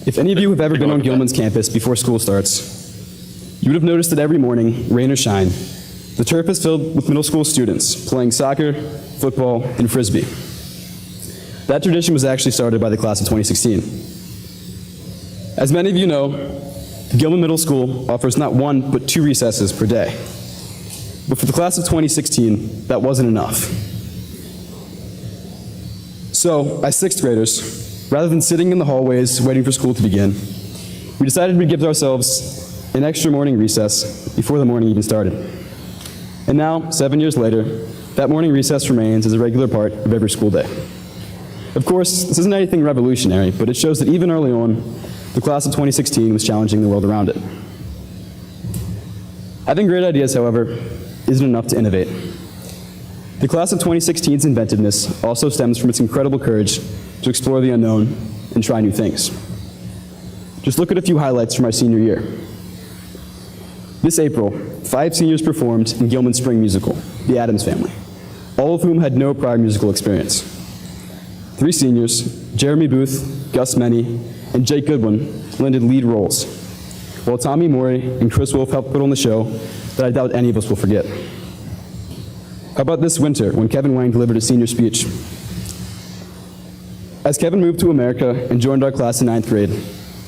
If any of you have ever been on Gilman's campus before school starts, you would have noticed that every morning, rain or shine, the turf is filled with middle school students playing soccer, football, and frisbee. That tradition was actually started by the class of 2016. As many of you know, the Gilman Middle School offers not one, but 2 recesses per day. But for the class of 2016, that wasn't enough. So, as sixth graders, rather than sitting in the hallways waiting for school to begin, we decided we'd give ourselves an extra morning recess before the morning even started. And now, 7 years later, that morning recess remains as a regular part of every school day. Of course, this isn't anything revolutionary, but it shows that even early on, the class of 2016 was challenging the world around it. Having great ideas, however, isn't enough to innovate. The class of 2016's inventiveness also stems from its incredible courage to explore the unknown and try new things. Just look at a few highlights from our senior year. This April, 5 seniors performed in Gilman's spring musical, The Addams Family, all of whom had no prior musical experience. 3 seniors, Jeremy Booth, Gus Meny, and Jake Goodwin, landed lead roles, while Tommy Morey and Chris Wolf helped put on the show that I doubt any of us will forget. How about this winter, when Kevin Wang delivered his senior speech? As Kevin moved to America and joined our class in 9th grade,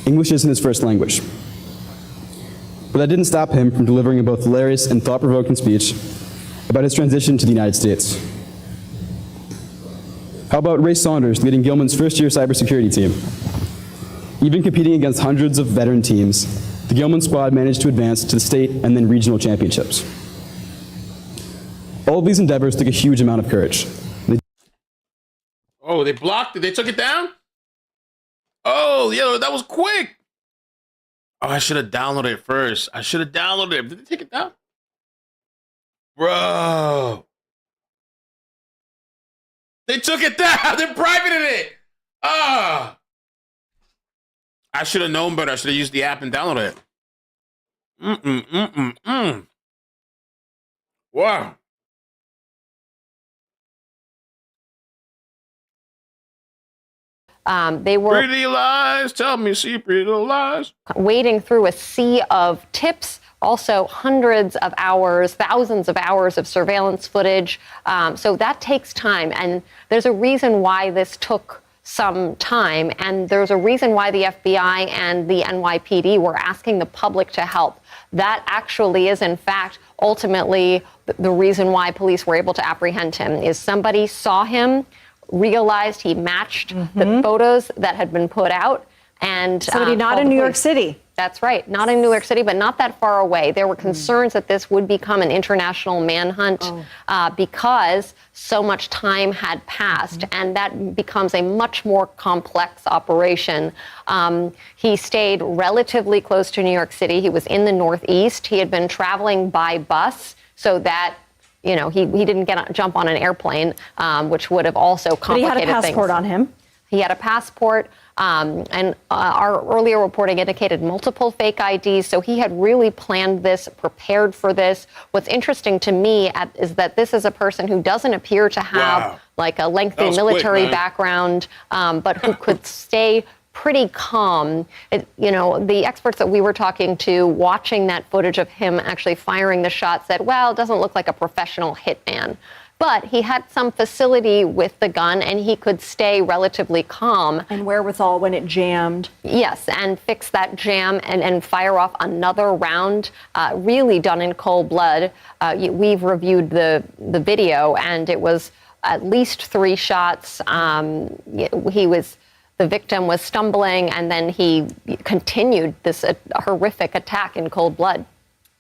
English isn't his first language. But that didn't stop him from delivering a both hilarious and thought-provoking speech about his transition to the United States. How about Ray Saunders leading Gilman's first-year cybersecurity team? Even competing against hundreds of veteran teams, the Gilman squad managed to advance to the state and then regional championships. All of these endeavors took a huge amount of courage. Oh, they blocked it. They took it down? Oh, yeah, that was quick. Oh, I should have downloaded it first. I should have downloaded it. Did they take it down? Bro. They took it down. They're privating it. Ah. I should have known better. I should have used the app and downloaded it. Wow. They were pretty lies. Tell me, see pretty little lies. Wading through a sea of tips, also hundreds of hours, thousands of hours of surveillance footage. So that takes time. And there's a reason why this took some time. And there's a reason why the FBI and the NYPD were asking the public to help. That actually is, in fact, ultimately the reason why police were able to apprehend him, is somebody saw him, realized he matched the photos that had been put out, and somebody not in New York City. That's right, not in New York City, but not that far away. There were concerns that this would become an international manhunt because so much time had passed, and that becomes a much more complex operation. He stayed relatively close to New York City. He was in the Northeast. He had been traveling by bus, so that he didn't jump on an airplane, which would have also complicated things. But he had a passport on him. He had a passport, and our earlier reporting indicated multiple fake IDs, so he had really planned this, prepared for this. What's interesting to me is that this is a person who doesn't appear to have like a lengthy military background, but who could stay pretty calm. The experts that we were talking to, watching that footage of him actually firing the shot, said, well, it doesn't look like a professional hitman. but he had some facility with the gun and he could stay relatively calm. And wherewithal when it jammed. Yes, and fix that jam and fire off another round, really done in cold blood. We've reviewed the video, and it was at least 3 shots. The victim was stumbling, and then he continued this horrific attack in cold blood.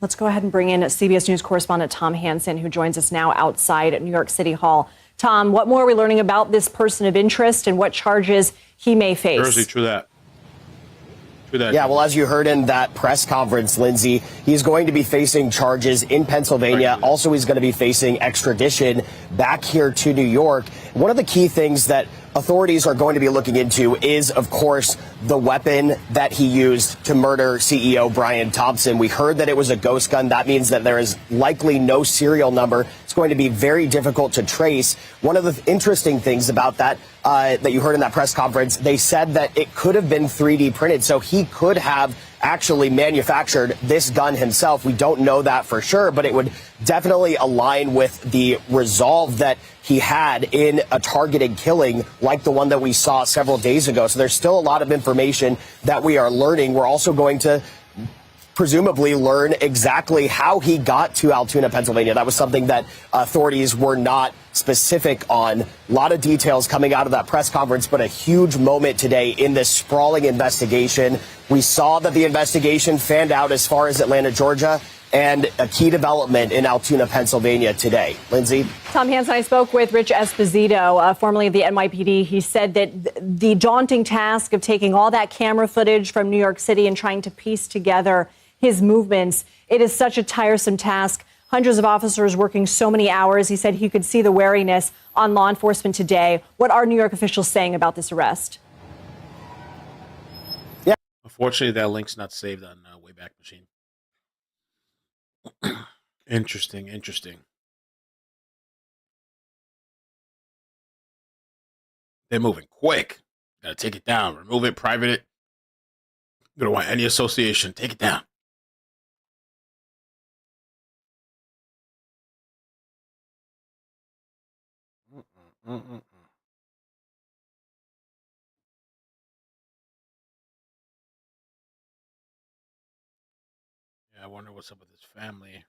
Let's go ahead and bring in CBS News correspondent Tom Hansen, who joins us now outside at New York City Hall. Tom, what more are we learning about this person of interest and what charges he may face? Jersey, true that. Yeah, well, as you heard in that press conference, Lindsay, he's going to be facing charges in Pennsylvania. Also, he's going to be facing extradition back here to New York. One of the key things that authorities are going to be looking into is, of course, the weapon that he used to murder CEO Brian Thompson. We heard that it was a ghost gun. That means that there is likely no serial number. It's going to be very difficult to trace. One of the interesting things about that that you heard in that press conference, they said that it could have been 3D printed. So he could have actually manufactured this gun himself. We don't know that for sure, but it would definitely align with the resolve that he had in a targeted killing like the one that we saw several days ago. So there's still a lot of information that we are learning. We're also going to presumably learn exactly how he got to Altoona, Pennsylvania. That was something that authorities were not specific on. A lot of details coming out of that press conference, but a huge moment today in this sprawling investigation. We saw that the investigation fanned out as far as Atlanta, Georgia, and a key development in Altoona, Pennsylvania today. Lindsay? Tom Hansen, I spoke with Rich Esposito, formerly of the NYPD. He said that the daunting task of taking all that camera footage from New York City and trying to piece together his movements, it is such a tiresome task. Hundreds of officers working so many hours. He said he could see the wariness on law enforcement today. What are New York officials saying about this arrest? Yeah. Unfortunately, that link's not saved on Wayback Machine. Interesting. They're moving quick. Gotta take it down. Remove it, private it. You don't want any association. Take it down. Yeah, I wonder what's up with his family.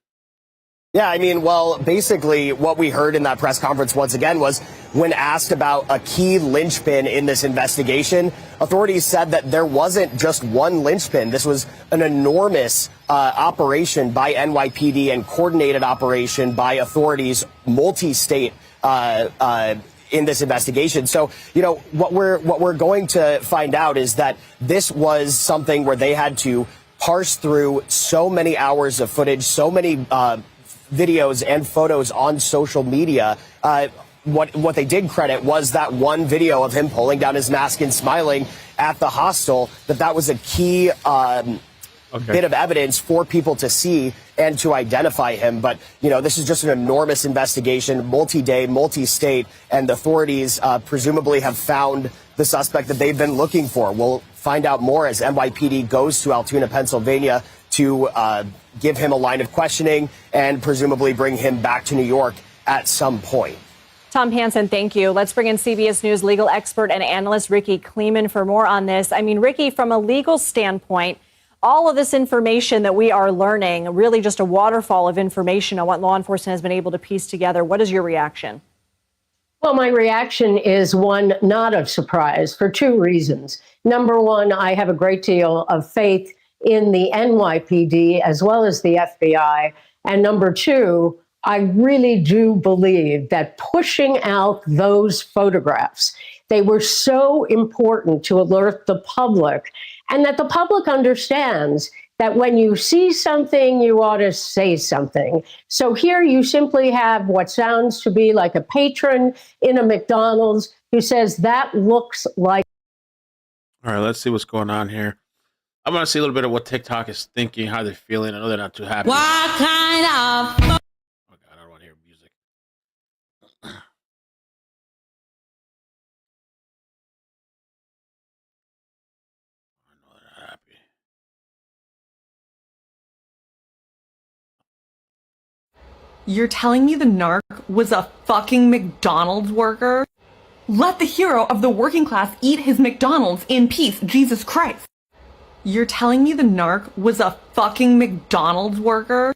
Yeah, I mean, well, basically what we heard in that press conference once again was when asked about a key linchpin in this investigation, authorities said that there wasn't just one linchpin. This was an enormous operation by NYPD and coordinated operation by authorities, multi-state, in this investigation. So, you know, what we're going to find out is that this was something where they had to parse through so many hours of footage, so many videos and photos on social media. What they did credit was that one video of him pulling down his mask and smiling at the hostel, that was a key bit of evidence for people to see and to identify him. But, you know, this is just an enormous investigation, multi-day, multi-state, and the authorities presumably have found the suspect that they've been looking for. We'll find out more as NYPD goes to Altoona, Pennsylvania to give him a line of questioning and presumably bring him back to New York at some point. Tom Hansen, thank you. Let's bring in CBS News legal expert and analyst Ricky Kleeman for more on this. I mean, Ricky, from a legal standpoint, all of this information that we are learning, really just a waterfall of information on what law enforcement has been able to piece together. What is your reaction? Well, my reaction is one not of surprise for 2 reasons. Number one, I have a great deal of faith in the NYPD as well as the FBI. And number two, I really do believe that pushing out those photographs, they were so important to alert the public, and that the public understands that when you see something, you ought to say something. So here you simply have what sounds to be like a patron in a McDonald's who says that looks like. All right, let's see what's going on here. I want to see a little bit of what TikTok is thinking, how they're feeling. I know they're not too happy. What kind of... Oh, God, I don't want to hear music. I know they're not happy. You're telling me the narc was a fucking McDonald's worker? Let the hero of the working class eat his McDonald's in peace, Jesus Christ. You're telling me the narc was a fucking McDonald's worker?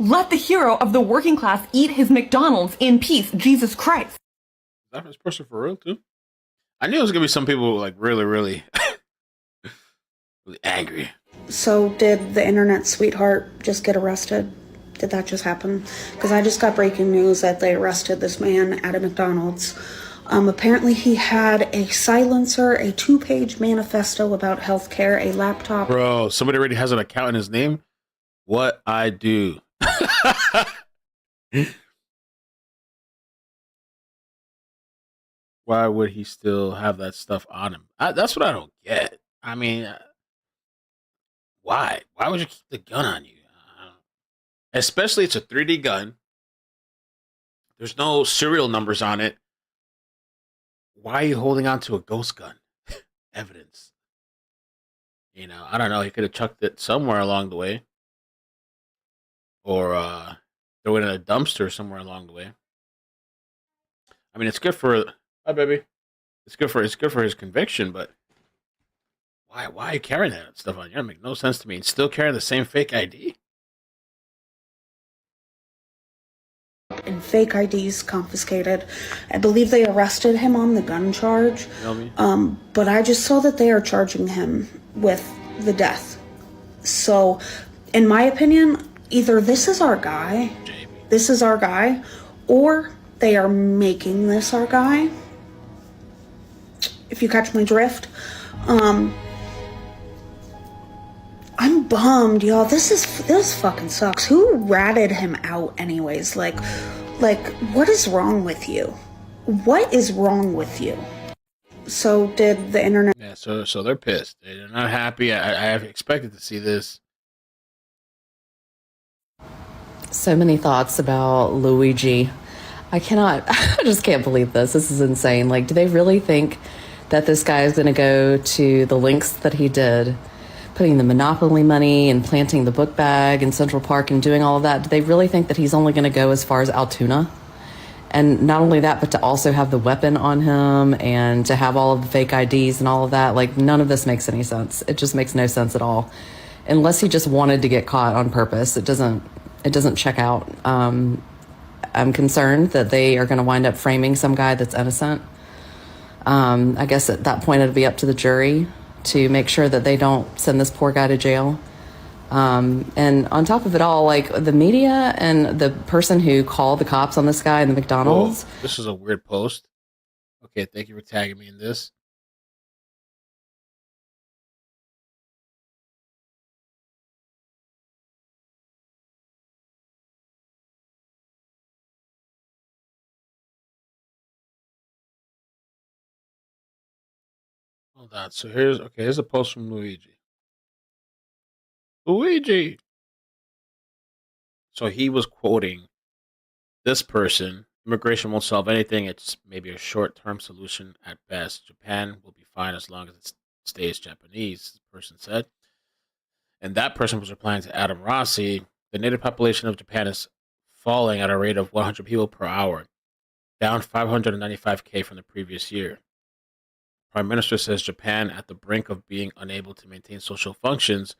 Let the hero of the working class eat his McDonald's in peace, Jesus Christ. Is that his person for real too? I knew it was gonna be some people like really, really, really angry. So did the internet sweetheart just get arrested? Did that just happen? Because I just got breaking news that they arrested this man at a McDonald's. Apparently he had a silencer, a 2-page manifesto about healthcare, a laptop. Bro, somebody already has an account in his name. What I do? Why would he still have that stuff on him? That's what I don't get. I mean, why? Why would you keep the gun on you? Especially it's a 3D gun. There's no serial numbers on it. Why are you holding on to a ghost gun? Evidence. You know, I don't know. He could have chucked it somewhere along the way. Or throw it in a dumpster somewhere along the way. I mean, it's good for... Hi, baby. It's good for his conviction, but why are you carrying that stuff on you? That makes no sense to me. And still carrying the same fake ID? And fake IDs confiscated. I believe they arrested him on the gun charge. But I just saw that they are charging him with the death. So, in my opinion, either this is our guy, or they are making this our guy. If you catch my drift. I'm bummed, y'all. This fucking sucks. Who ratted him out anyways? Like, what is wrong with you? What is wrong with you? So did the internet... Yeah, so they're pissed. They're not happy. I have expected to see this. So many thoughts about Luigi. I just can't believe this. This is insane. Like, do they really think that this guy is going to go to the lengths that he did, putting the Monopoly money and planting the book bag in Central Park and doing all of that? Do they really think that he's only going to go as far as Altoona? And not only that, but to also have the weapon on him and to have all of the fake IDs and all of that. Like, none of this makes any sense. It just makes no sense at all. Unless he just wanted to get caught on purpose. It doesn't check out. I'm concerned that they are going to wind up framing some guy that's innocent. I guess at that point it'll be up to the jury to make sure that they don't send this poor guy to jail. And on top of it all, like, the media and the person who called the cops on this guy in the McDonald's. Whoa, this is a weird post. Okay, thank you for tagging me in this. Hold on. So here's a post from Luigi. Luigi. So he was quoting this person. Immigration won't solve anything. It's maybe a short-term solution at best. Japan will be fine as long as it stays Japanese, the person said. And that person was replying to Adam Rossi. The native population of Japan is falling at a rate of 100 people per hour, down 595K from the previous year. Prime Minister says Japan at the brink of being unable to maintain social functions,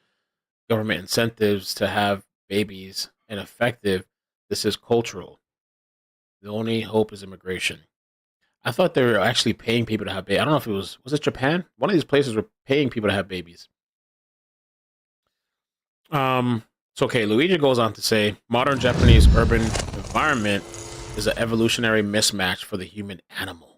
government incentives to have babies ineffective. This is cultural. The only hope is immigration. I thought they were actually paying people to have babies. I don't know if was it Japan? One of these places were paying people to have babies. So okay, Luigi goes on to say, modern Japanese urban environment is an evolutionary mismatch for the human animal.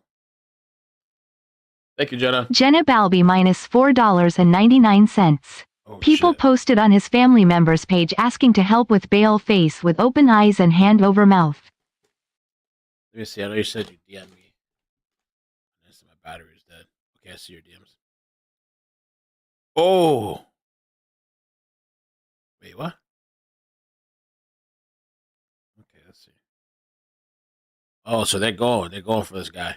Thank you, Jenna. Jenna Balby minus $4.99. People posted on his family members page asking to help with Bale face with open eyes and hand over mouth. Let me see. I know you said you DM'd me. My battery is dead. Okay, I see your DMs. Oh. Wait, what? Okay, let's see. Oh, so they're going for this guy.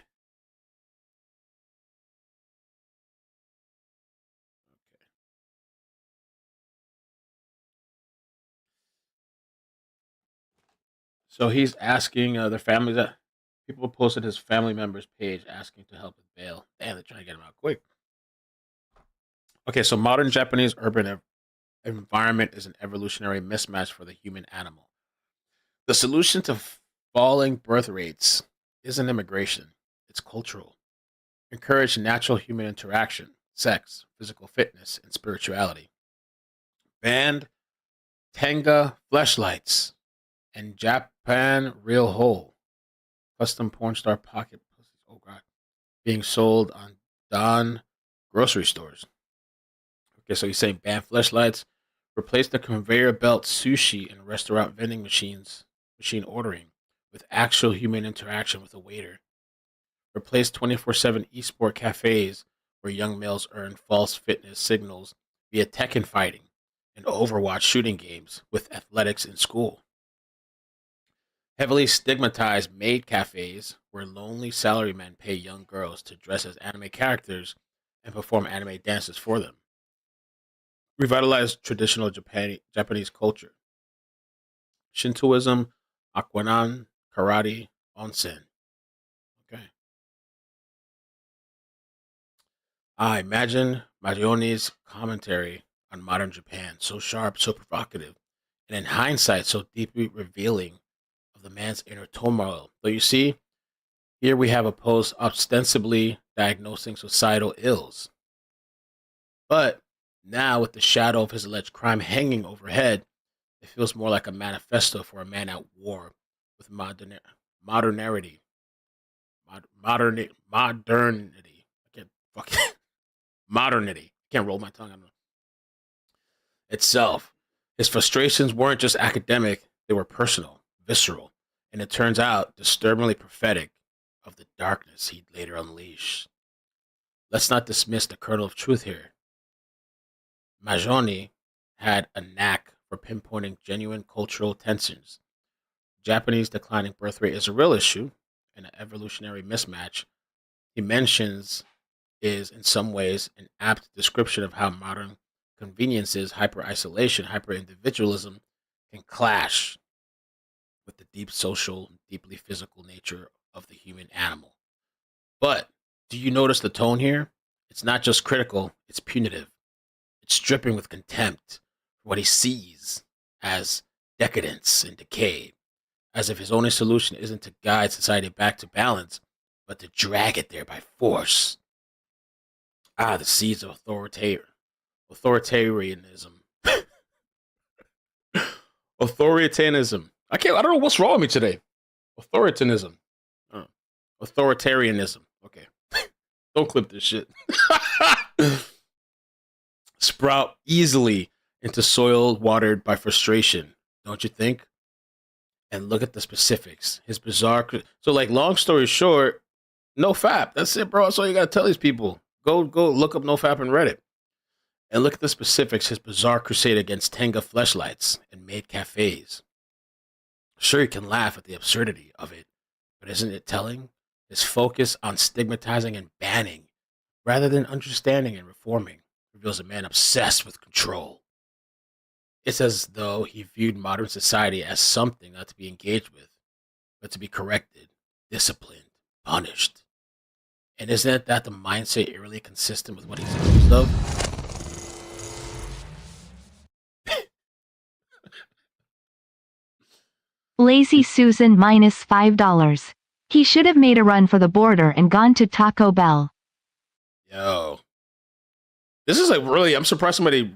So he's asking their families that people posted his family members page asking to help with bail. Damn, they're trying to get him out quick. Okay, so modern Japanese urban environment is an evolutionary mismatch for the human animal. The solution to falling birth rates isn't immigration, it's cultural. Encourage natural human interaction, sex, physical fitness, and spirituality. Banned Tenga fleshlights and Japan Real Hole. Custom porn star pocket pussies. Oh god. Being sold on Don grocery stores. Okay, so he's saying ban fleshlights, replace the conveyor belt sushi and restaurant vending machine ordering with actual human interaction with a waiter. Replace 24/7 esport cafes where young males earn false fitness signals via Tekken fighting and Overwatch shooting games with athletics in school. Heavily stigmatized maid cafes where lonely salarymen pay young girls to dress as anime characters and perform anime dances for them. Revitalize traditional Japanese culture. Shintoism, Aquanan, karate, onsen. Okay. I imagine Mangione's commentary on modern Japan, so sharp, so provocative, and in hindsight, so deeply revealing of the man's inner turmoil. Though you see, here we have a post ostensibly diagnosing societal ills. But now, with the shadow of his alleged crime hanging overhead, it feels more like a manifesto for a man at war with modernity. Modernity. I can't fucking modernity. I can't roll my tongue on itself. His frustrations weren't just academic, they were personal, visceral, and it turns out disturbingly prophetic of the darkness he'd later unleash. Let's not dismiss the kernel of truth here. Mangione had a knack for pinpointing genuine cultural tensions. Japanese declining birth rate is a real issue and an evolutionary mismatch. He mentions is in some ways an apt description of how modern conveniences, hyper-isolation, hyper-individualism can clash with the deep social, deeply physical nature of the human animal. But do you notice the tone here? It's not just critical, it's punitive. It's dripping with contempt for what he sees as decadence and decay, as if his only solution isn't to guide society back to balance, but to drag it there by force. The seeds of authoritarianism. Authoritarianism. I don't know what's wrong with me today. Authoritarianism. Authoritarianism. Okay. Don't clip this shit. Sprout easily into soil watered by frustration, don't you think? And look at the specifics. His bizarre. So, like, long story short, no fap. That's it, bro. That's all you gotta tell these people. Go look up no fap on Reddit. And look at the specifics. His bizarre crusade against Tenga fleshlights and maid cafes. Sure, you can laugh at the absurdity of it, but isn't it telling? His focus on stigmatizing and banning, rather than understanding and reforming, reveals a man obsessed with control. It's as though he viewed modern society as something not to be engaged with, but to be corrected, disciplined, punished. And isn't that the mindset eerily consistent with what he's accused of? Lazy Susan minus $5. He should have made a run for the border and gone to Taco Bell. Yo. This is like really, I'm surprised somebody,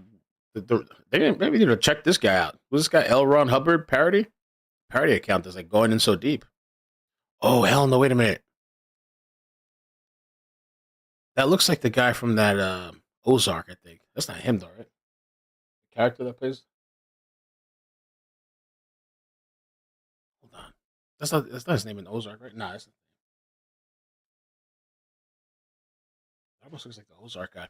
they maybe need to check this guy out. Who's this guy, L. Ron Hubbard parody? Parody account that's like going in so deep. Oh, hell no, wait a minute. That looks like the guy from that Ozark, I think. That's not him though, right? The character that plays. Hold on. That's not his name in Ozark, right? Nah, that almost looks like the Ozark guy.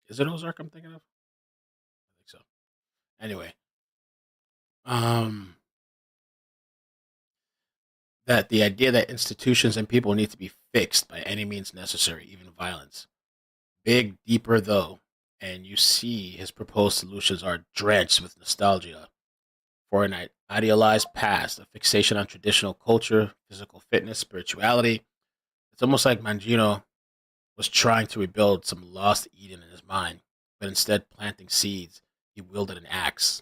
Is it Ozark I'm thinking of? I think so. Anyway. That the idea that institutions and people need to be fixed by any means necessary, even violence. Big, deeper though, and you see his proposed solutions are drenched with nostalgia for an idealized past, a fixation on traditional culture, physical fitness, spirituality. It's almost like Mangione was trying to rebuild some lost Eden in his mind, but instead planting seeds, he wielded an axe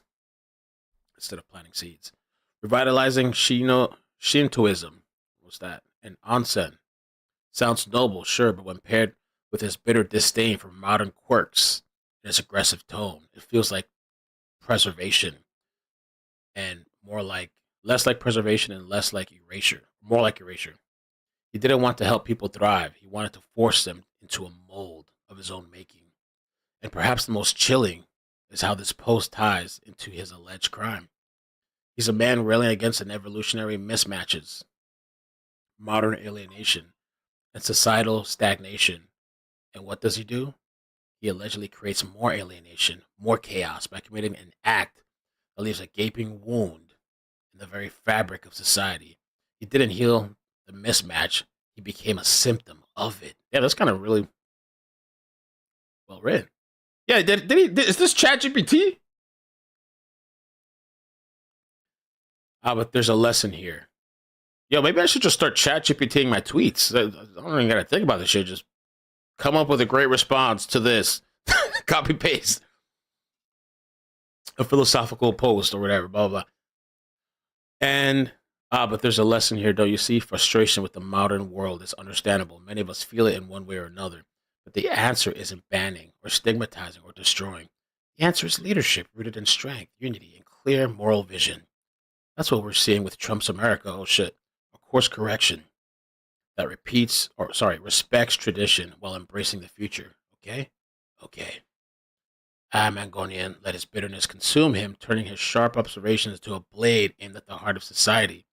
instead of planting seeds. Revitalizing Shintoism, what's that? And onsen. Sounds noble, sure, but when paired with his bitter disdain for modern quirks and his aggressive tone, it feels like preservation and less like preservation and less like erasure, more like erasure. He didn't want to help people thrive. He wanted to force them into a mold of his own making. And perhaps the most chilling is how this post ties into his alleged crime. He's a man railing against an evolutionary mismatches, modern alienation, and societal stagnation. And what does he do? He allegedly creates more alienation, more chaos by committing an act that leaves a gaping wound in the very fabric of society. He didn't heal the mismatch, he became a symptom of it. Yeah, that's kind of really well written. Yeah, is this ChatGPT? But there's a lesson here. Yo, maybe I should just start ChatGPTing my tweets. I don't even gotta think about this shit. Just come up with a great response to this. Copy paste a philosophical post or whatever, blah, blah, blah. And, but there's a lesson here, don't you see? Frustration with the modern world is understandable. Many of us feel it in one way or another. But the answer isn't banning or stigmatizing or destroying. The answer is leadership rooted in strength, unity, and clear moral vision. That's what we're seeing with Trump's America. Oh, shit. A course correction that respects tradition while embracing the future. Okay? Okay. Mangione let his bitterness consume him, turning his sharp observations into a blade aimed at the heart of society.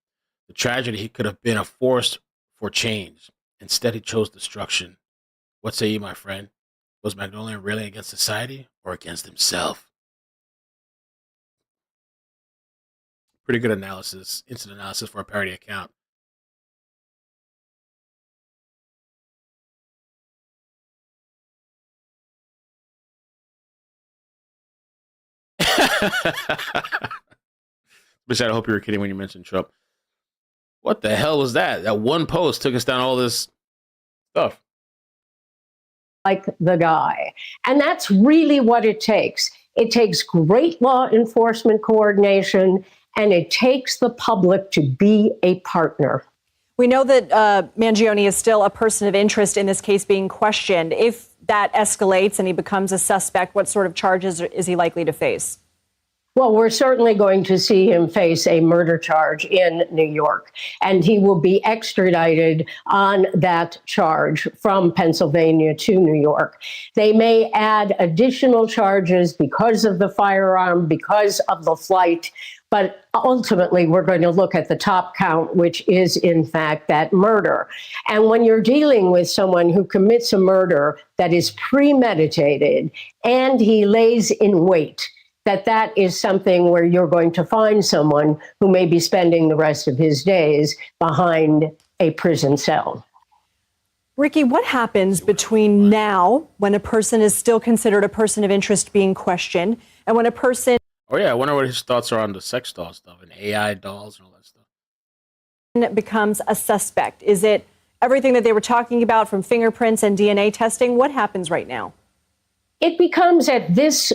The tragedy, he could have been a force for change. Instead, he chose destruction. What say you, my friend? Was Mangione railing against society or against himself? Pretty good analysis, instant analysis for a parody account. Which I hope you were kidding when you mentioned Trump. What the hell was that? That one post took us down all this stuff. Like the guy. And that's really what it takes. It takes great law enforcement coordination, and it takes the public to be a partner. We know that Mangione is still a person of interest in this case being questioned. If that escalates and he becomes a suspect, what sort of charges is he likely to face? Well, we're certainly going to see him face a murder charge in New York, and he will be extradited on that charge from Pennsylvania to New York. They may add additional charges because of the firearm, because of the flight, but ultimately we're going to look at the top count, which is in fact that murder. And when you're dealing with someone who commits a murder that is premeditated and he lays in wait, that is something where you're going to find someone who may be spending the rest of his days behind a prison cell. Ricky, what happens between now, when a person is still considered a person of interest being questioned, and when a person... Oh, yeah, I wonder what his thoughts are on the sex doll stuff and AI dolls and all that stuff. ...becomes a suspect? Is it everything that they were talking about from fingerprints and DNA testing? What happens right now? It becomes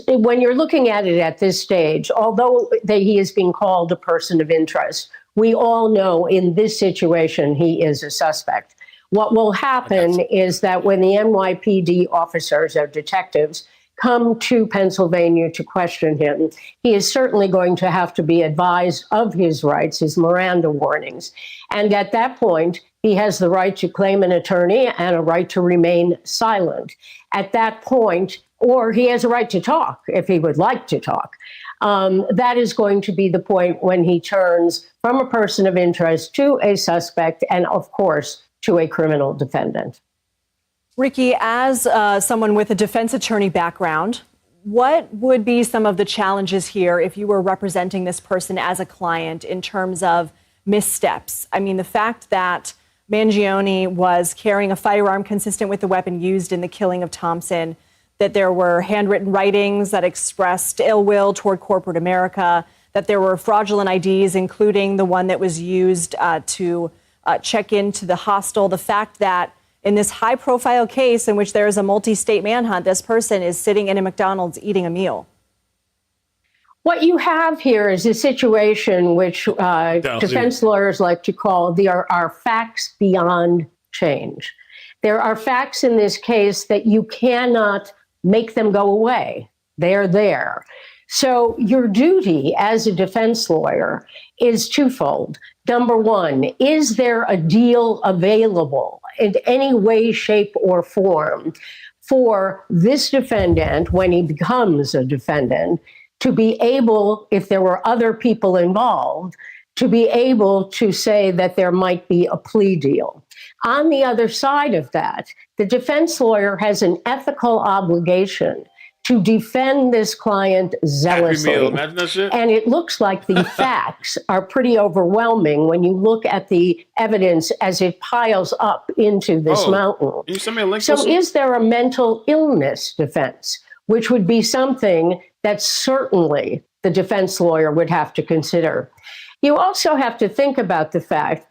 when you're looking at it at this stage, although he is being called a person of interest, we all know in this situation he is a suspect. What will happen is that when the NYPD officers or detectives come to Pennsylvania to question him, he is certainly going to have to be advised of his rights, his Miranda warnings. And at that point, he has the right to claim an attorney and a right to remain silent. At that point, or he has a right to talk if he would like to talk. That is going to be the point when he turns from a person of interest to a suspect and, of course, to a criminal defendant. Ricky, as someone with a defense attorney background, what would be some of the challenges here if you were representing this person as a client in terms of missteps? I mean, the fact that Mangione was carrying a firearm consistent with the weapon used in the killing of Thompson, that there were handwritten writings that expressed ill will toward corporate America, that there were fraudulent IDs, including the one that was used to check into the hostel. The fact that in this high-profile case in which there is a multi-state manhunt, this person is sitting in a McDonald's eating a meal. What you have here is a situation which defense lawyers like to call are facts beyond change. There are facts in this case that you cannot make them go away. They're there. So your duty as a defense lawyer is twofold. Number one, is there a deal available in any way, shape, or form for this defendant, when he becomes a defendant, to be able, if there were other people involved, to be able to say that there might be a plea deal? On the other side of that, the defense lawyer has an ethical obligation to defend this client zealously. Imagine that shit. And it looks like the facts are pretty overwhelming when you look at the evidence as it piles up into this mountain. Can you send me a link? So is there a mental illness defense, which would be something that certainly the defense lawyer would have to consider? You also have to think about the fact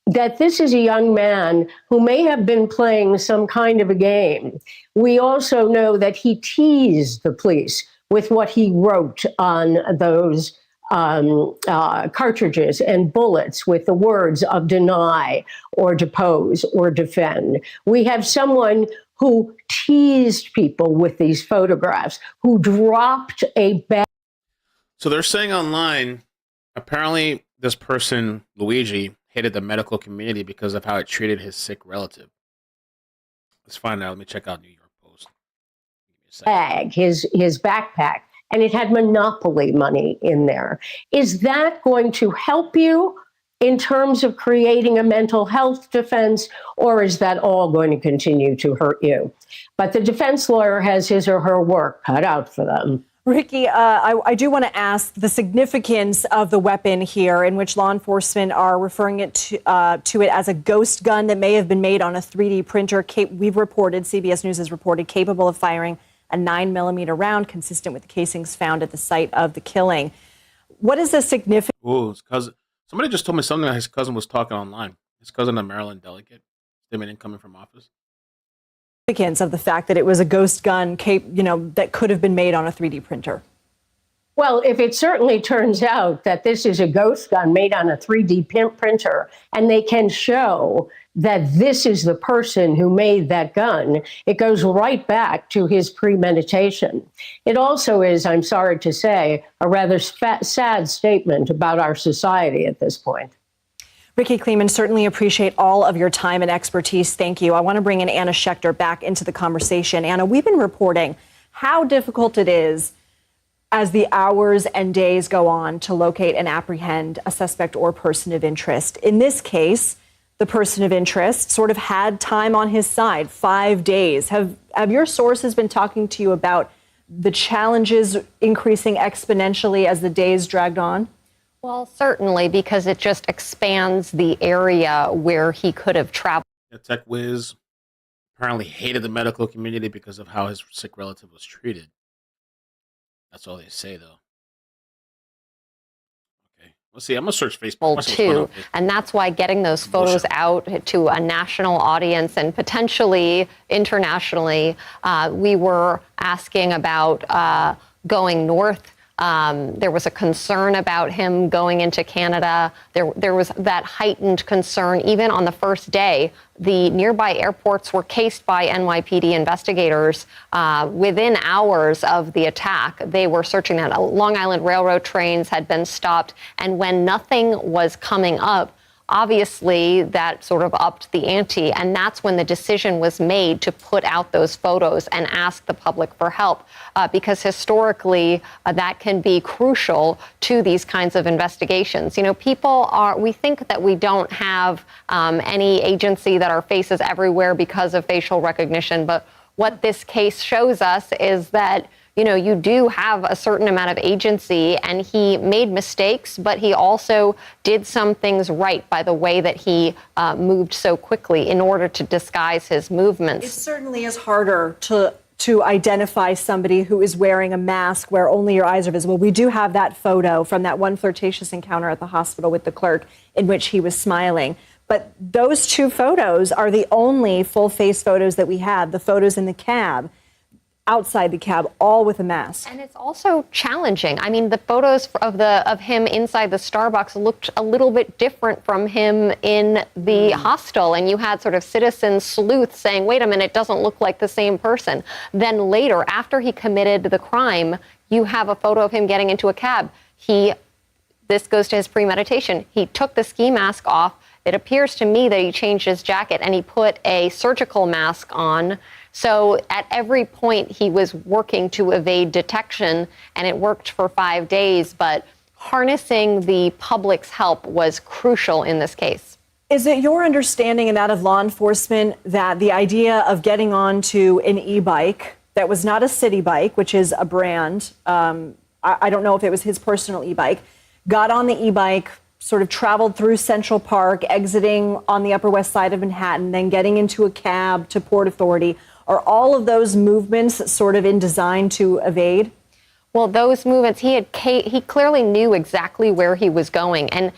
that this is a young man who may have been playing some kind of a game. We also know that he teased the police with what he wrote on those cartridges and bullets with the words of deny or depose or defend. We have someone who teased people with these photographs, who dropped a bag. So they're saying online, apparently this person, Luigi, hated the medical community because of how it treated his sick relative. Let's find out. Let me check out New York Post. Bag, his backpack, and it had Monopoly money in there. Is that going to help you in terms of creating a mental health defense, or is that all going to continue to hurt you? But the defense lawyer has his or her work cut out for them. Ricky, I do want to ask the significance of the weapon here, in which law enforcement are referring it to it as a ghost gun that may have been made on a 3D printer. We've reported, CBS News has reported, capable of firing a 9mm round, consistent with the casings found at the site of the killing. What is the significance? Oh, his cousin. Somebody just told me something that his cousin was talking online. His cousin, a Maryland delegate, statement incoming from office. Of the fact that it was a ghost gun, that could have been made on a 3D printer? Well, if it certainly turns out that this is a ghost gun made on a 3D printer, and they can show that this is the person who made that gun, it goes right back to his premeditation. It also is, I'm sorry to say, a rather sad statement about our society at this point. Ricky Kleeman, certainly appreciate all of your time and expertise. Thank you. I want to bring in Anna Schechter back into the conversation. Anna, we've been reporting how difficult it is as the hours and days go on to locate and apprehend a suspect or person of interest. In this case, the person of interest sort of had time on his side, 5 days. Have your sources been talking to you about the challenges increasing exponentially as the days dragged on? Well, certainly, because it just expands the area where he could have traveled. The tech whiz apparently hated the medical community because of how his sick relative was treated. That's all they say, though. Okay, let's see. I'm gonna search Facebook. Too, and that's why getting those photos out to a national audience and potentially internationally, we were asking about going north. There was a concern about him going into Canada. There was that heightened concern. Even on the first day, the nearby airports were cased by NYPD investigators. Within hours of the attack, they were searching that. Long Island Railroad trains had been stopped. And when nothing was coming up, obviously that sort of upped the ante. And that's when the decision was made to put out those photos and ask the public for help. Because historically, that can be crucial to these kinds of investigations. You know, we think that we don't have any agency that our faces everywhere because of facial recognition. But what this case shows us is that, you know, you do have a certain amount of agency, and he made mistakes, but he also did some things right by the way that he moved so quickly in order to disguise his movements. It certainly is harder to to identify somebody who is wearing a mask where only your eyes are visible. We do have that photo from that one flirtatious encounter at the hospital with the clerk in which he was smiling. But those two photos are the only full face photos that we have. The photos in the cab, outside the cab, all with a mask. And it's also challenging. I mean, the photos of him inside the Starbucks looked a little bit different from him in the hostel. And you had sort of citizen sleuth saying, wait a minute, it doesn't look like the same person. Then later, after he committed the crime, you have a photo of him getting into a cab. This goes to his premeditation. He took the ski mask off. It appears to me that he changed his jacket and he put a surgical mask on. So at every point he was working to evade detection, and it worked for 5 days. But harnessing the public's help was crucial in this case. Is it your understanding and that of law enforcement that the idea of getting onto an e-bike that was not a city bike, which is a brand, I don't know if it was his personal e-bike, got on the e-bike, sort of traveled through Central Park, exiting on the Upper West Side of Manhattan, then getting into a cab to Port Authority? Are all of those movements sort of in design to evade? Well, those movements, he clearly knew exactly where he was going. And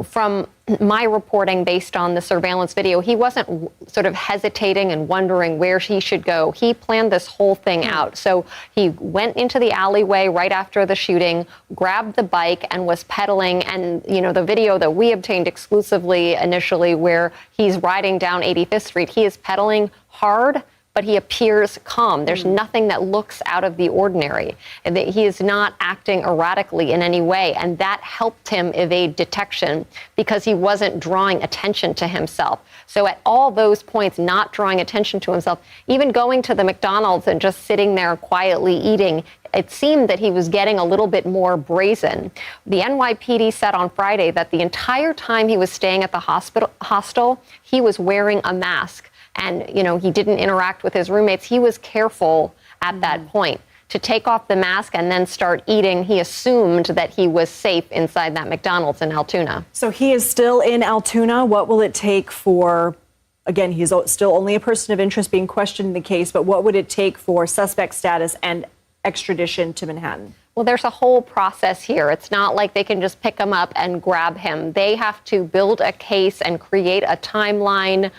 from my reporting based on the surveillance video, he wasn't sort of hesitating and wondering where he should go. He planned this whole thing out. So he went into the alleyway right after the shooting, grabbed the bike and was pedaling. And, you know, the video that we obtained exclusively initially where he's riding down 85th Street, he is pedaling hard, but he appears calm. There's nothing that looks out of the ordinary. And that he is not acting erratically in any way. And that helped him evade detection because he wasn't drawing attention to himself. So at all those points, not drawing attention to himself, even going to the McDonald's and just sitting there quietly eating, it seemed that he was getting a little bit more brazen. The NYPD said on Friday that the entire time he was staying at the hostel, he was wearing a mask. And, you know, he didn't interact with his roommates. He was careful at that point to take off the mask and then start eating. He assumed that he was safe inside that McDonald's in Altoona. So he is still in Altoona. What will it take for, again, he's still only a person of interest being questioned in the case, but what would it take for suspect status and extradition to Manhattan? Well, there's a whole process here. It's not like they can just pick him up and grab him. They have to build a case and create a timeline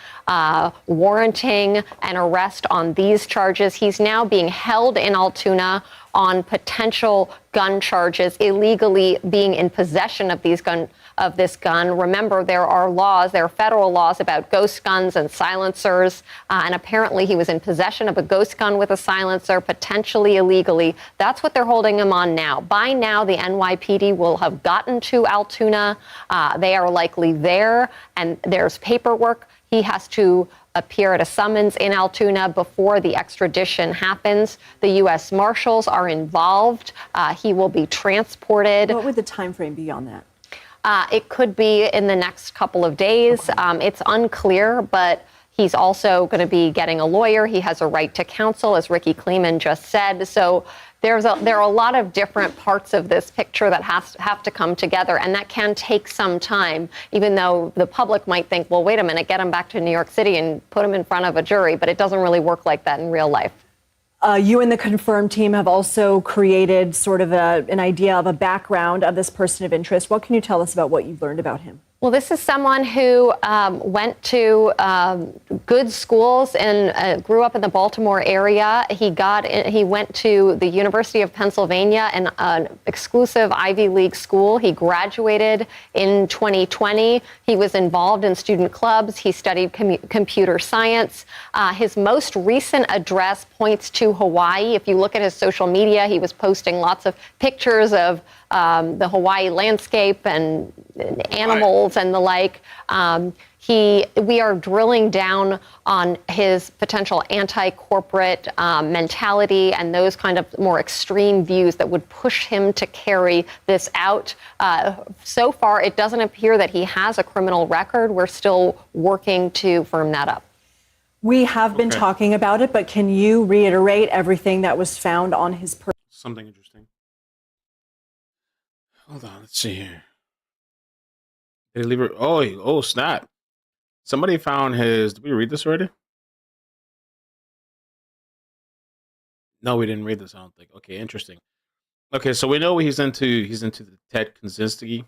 warranting an arrest on these charges. He's now being held in Altoona on potential gun charges, illegally being in possession of this gun. Remember, there are federal laws about ghost guns and silencers, and apparently he was in possession of a ghost gun with a silencer, potentially illegally. That's what they're holding him on now. By now, the NYPD will have gotten to Altoona. They are likely there, and there's paperwork. He has to appear at a summons in Altoona before the extradition happens. The U.S. Marshals are involved. He will be transported. What would the time frame be on that? It could be in the next couple of days. Okay. It's unclear, but he's also going to be getting a lawyer. He has a right to counsel, as Ricky Kleeman just said. So there are a lot of different parts of this picture that have to come together, and that can take some time, even though the public might think, well, wait a minute, get him back to New York City and put him in front of a jury, but it doesn't really work like that in real life. You and the Confirmed team have also created sort of an idea of a background of this person of interest. What can you tell us about what you've learned about him? Well, this is someone who went to good schools and grew up in the Baltimore area. He went to the University of Pennsylvania, an exclusive Ivy League school. He graduated in 2020. He was involved in student clubs. He studied computer science. His most recent address points to Hawaii. If you look at his social media, he was posting lots of pictures of the Hawaii landscape and animals and the like. We are drilling down on his potential anti-corporate mentality and those kind of more extreme views that would push him to carry this out. So far, it doesn't appear that he has a criminal record. We're still working to firm that up. We have been talking about it, but can you reiterate everything that was found on his person? Something interesting. Hold on, let's see here. Did he leave it? Oh, snap. Somebody found his. Did we read this already? No, we didn't read this. I don't think. Okay, interesting. Okay, so we know he's into. He's into the Ted Kaczynski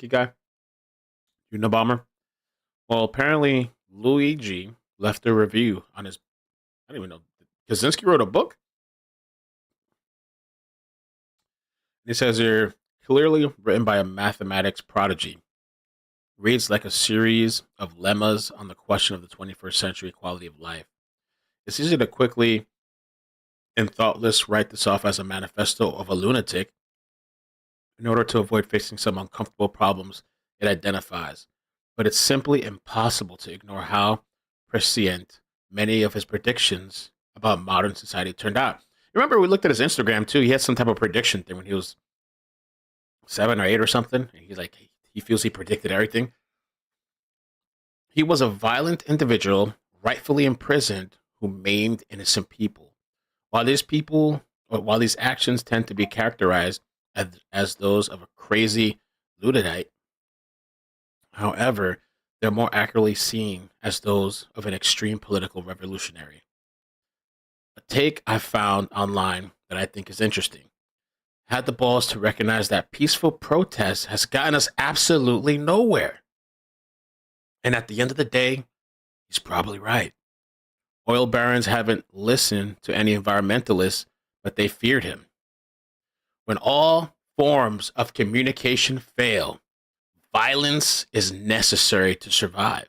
guy, Unabomber. Well, apparently Luigi left a review on his. I don't even know. Kaczynski wrote a book. He says here, clearly written by a mathematics prodigy. Reads like a series of lemmas on the question of the 21st century quality of life. It's easy to quickly and thoughtless write this off as a manifesto of a lunatic in order to avoid facing some uncomfortable problems it identifies. But it's simply impossible to ignore how prescient many of his predictions about modern society turned out. Remember, we looked at his Instagram too. He had some type of prediction thing when he was 7 or 8 or something. And he's like, he feels he predicted everything. He was a violent individual, rightfully imprisoned, who maimed innocent people. While these actions tend to be characterized as those of a crazy lunatic, however, they're more accurately seen as those of an extreme political revolutionary. A take I found online that I think is interesting. Had the balls to recognize that peaceful protest has gotten us absolutely nowhere. And at the end of the day, he's probably right. Oil barons haven't listened to any environmentalists, but they feared him. When all forms of communication fail, violence is necessary to survive.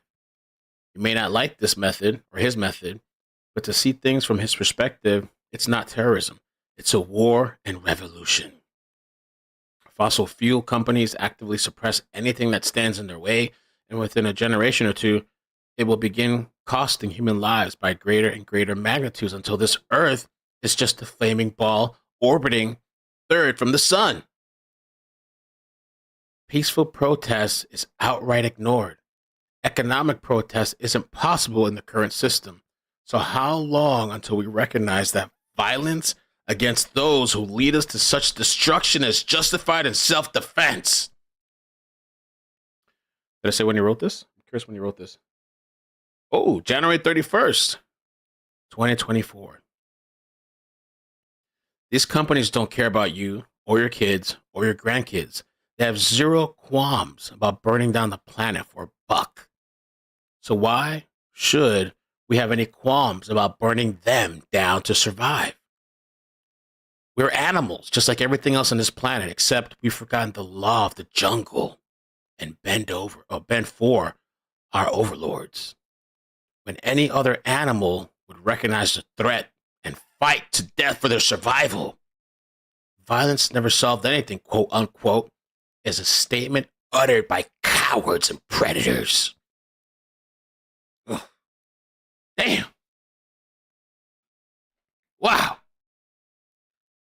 You may not like this method or his method, but to see things from his perspective, it's not terrorism. It's a war and revolution. Fossil fuel companies actively suppress anything that stands in their way, and within a generation or two, it will begin costing human lives by greater and greater magnitudes until this Earth is just a flaming ball orbiting third from the sun. Peaceful protest is outright ignored. Economic protest isn't possible in the current system. So how long until we recognize that violence against those who lead us to such destruction is justified in self-defense? Did I say when you wrote this? I'm curious when you wrote this. Oh, January 31st, 2024. These companies don't care about you or your kids or your grandkids. They have zero qualms about burning down the planet for a buck. So why should we have any qualms about burning them down to survive? We're animals, just like everything else on this planet, except we've forgotten the law of the jungle and bend for our overlords. When any other animal would recognize the threat and fight to death for their survival. Violence never solved anything, quote unquote, is a statement uttered by cowards and predators. Ugh. Damn. Wow.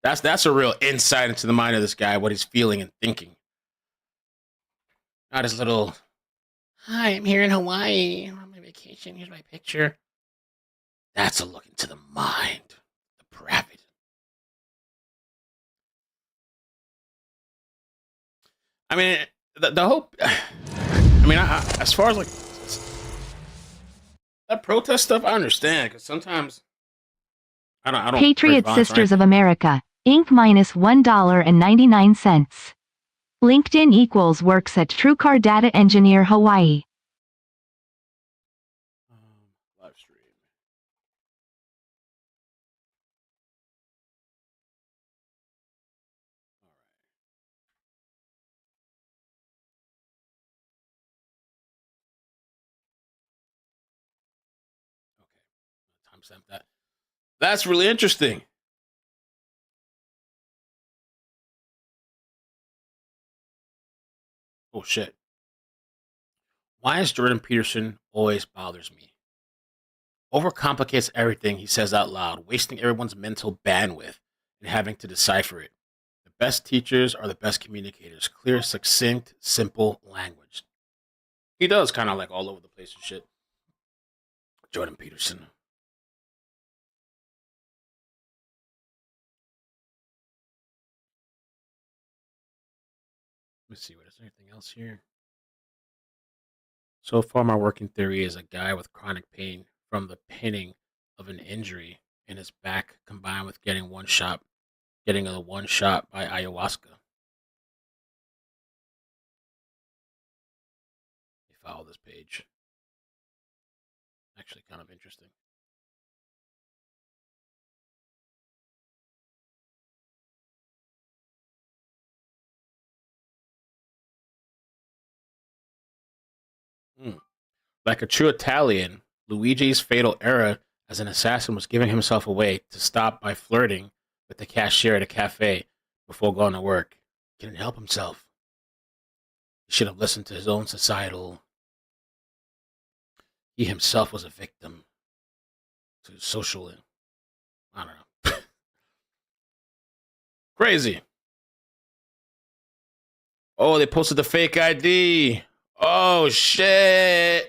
That's a real insight into the mind of this guy, what he's feeling and thinking. Not his little, hi, I'm here in Hawaii. I'm on my vacation. Here's my picture. That's a look into the mind, the depravity. I mean, the hope. I mean, as far as like that protest stuff, I understand because sometimes I don't. Patriot Sisters of America, Inc. minus $1.99. LinkedIn equals works at TrueCar Data Engineer Hawaii. Live stream. Timestamp that. That's really interesting. Oh shit. Why is Jordan Peterson always bothers me? Overcomplicates everything he says out loud, wasting everyone's mental bandwidth and having to decipher it. The best teachers are the best communicators. Clear, succinct, simple language. He does kind of like all over the place and shit. Jordan Peterson. Let's see, what is there anything else here? So far, my working theory is a guy with chronic pain from the pinning of an injury in his back combined with getting a one shot by ayahuasca. You follow this page. Actually, kind of interesting. Like a true Italian, Luigi's fatal error as an assassin was giving himself away to stop by flirting with the cashier at a cafe before going to work. He couldn't help himself. He should have listened to his own societal. He himself was a victim to social. I don't know. Crazy. Oh, they posted the fake ID. Oh, shit.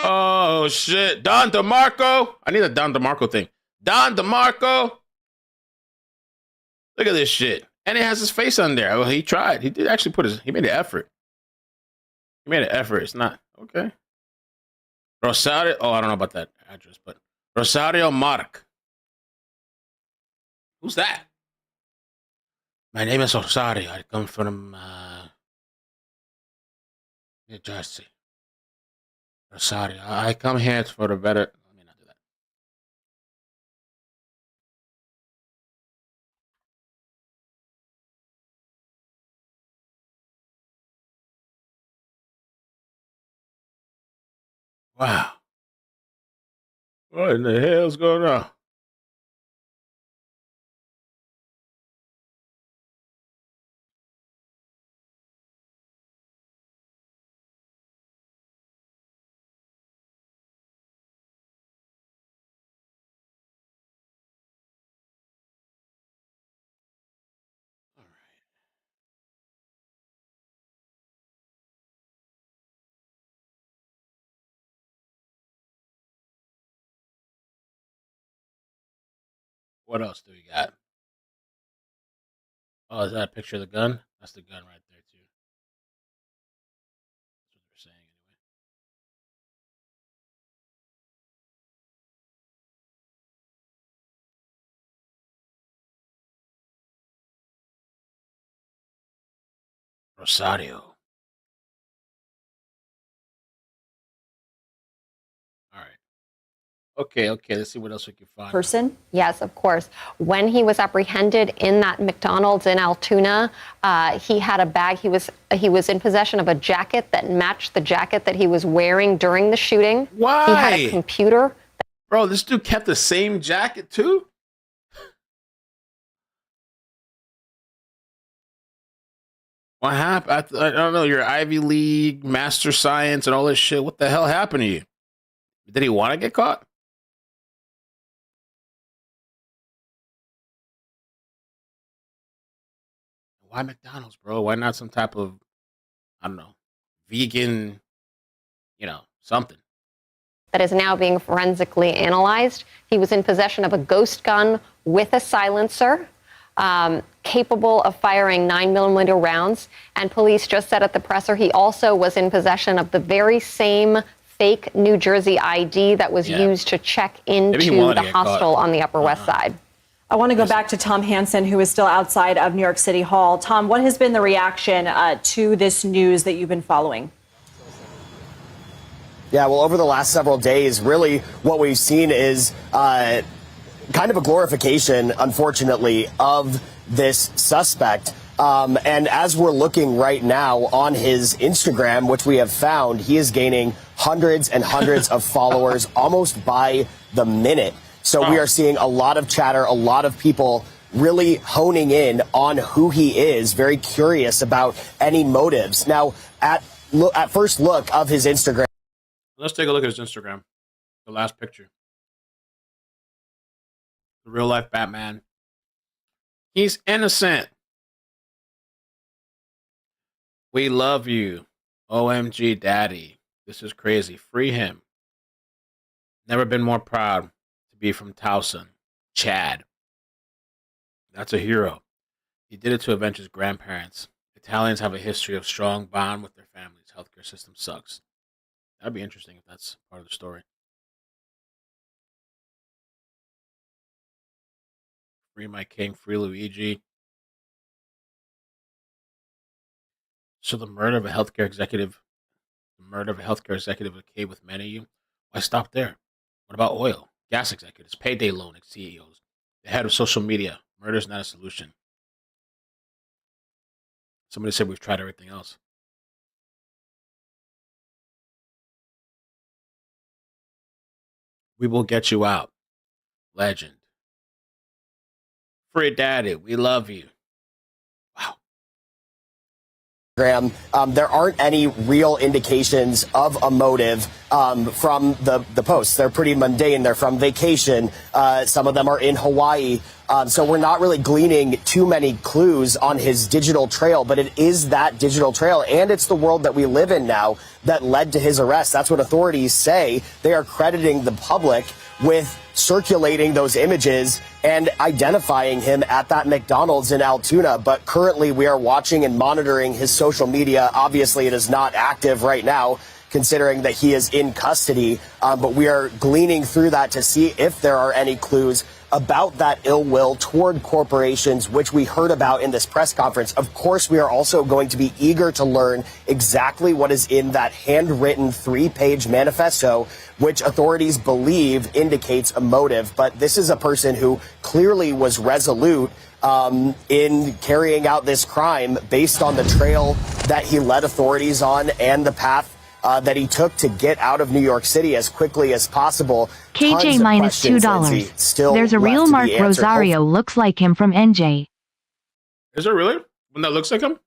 Oh, shit. Don DeMarco. I need a Don DeMarco thing. Don DeMarco. Look at this shit. And it has his face on there. Well, he tried. He did actually he made an effort. He made an effort. It's not. Okay. Rosario. Oh, I don't know about that address, but Rosario Mark. Who's that? My name is Rosario. I come from New Jersey. Rosario. I come here for the better. Let me not do that. Wow. What in the hell's going on? What else do we got? Oh, is that a picture of the gun? That's the gun right there, too. That's what they're saying, anyway. Rosario. All right. Okay. Let's see what else we can find. Person? Yes, of course. When he was apprehended in that McDonald's in Altoona, he had a bag. He was in possession of a jacket that matched the jacket that he was wearing during the shooting. Why? He had a computer. Bro, this dude kept the same jacket, too? What happened? I don't know. Your Ivy League, Master Science, and all this shit. What the hell happened to you? Did he want to get caught? Why McDonald's, bro? Why not some type of, I don't know, vegan, something? That is now being forensically analyzed. He was in possession of a ghost gun with a silencer, capable of firing 9mm rounds. And police just said at the presser he also was in possession of the very same fake New Jersey ID that was used to check into the hostel on the Upper West Side. I want to go back to Tom Hansen, who is still outside of New York City Hall. Tom, what has been the reaction to this news that you've been following? Yeah, well, over the last several days, really what we've seen is kind of a glorification, unfortunately, of this suspect. And as we're looking right now on his Instagram, which we have found, he is gaining hundreds and hundreds of followers almost by the minute. So we are seeing a lot of chatter, a lot of people really honing in on who he is, very curious about any motives. Now, at first look of his Instagram. Let's take a look at his Instagram. The last picture. The real life Batman. He's innocent. We love you. OMG daddy. This is crazy. Free him. Never been more proud to be from Thompson. Chad. That's a hero. He did it to avenge his grandparents. Italians have a history of strong bond with their families. Healthcare system sucks. That'd be interesting if that's part of the story. Free my king, free Luigi. So the murder of a healthcare executive okay with many of you. Why stop there? What about oil, gas executives, payday loan CEOs, the head of social media? Murder is not a solution. Somebody said we've tried everything else. We will get you out. Legend. Free daddy, we love you. There aren't any real indications of a motive from the posts. They're pretty mundane. They're from vacation. Some of them are in Hawaii. So we're not really gleaning too many clues on his digital trail, but it is that digital trail, and it's the world that we live in now that led to his arrest. That's what authorities say. They are crediting the public with circulating those images and identifying him at that McDonald's in Altoona. But currently we are watching and monitoring his social media. Obviously, it is not active right now, considering that he is in custody. But we are gleaning through that to see if there are any clues about that ill will toward corporations, which we heard about in this press conference. Of course, we are also going to be eager to learn exactly what is in that handwritten 3-page manifesto, which authorities believe indicates a motive. But this is a person who clearly was resolute in carrying out this crime based on the trail that he led authorities on and the path that he took to get out of New York City as quickly as possible. KJ minus $2. There's a real Mark Rosario looks like him from NJ. Is there really one that looks like him?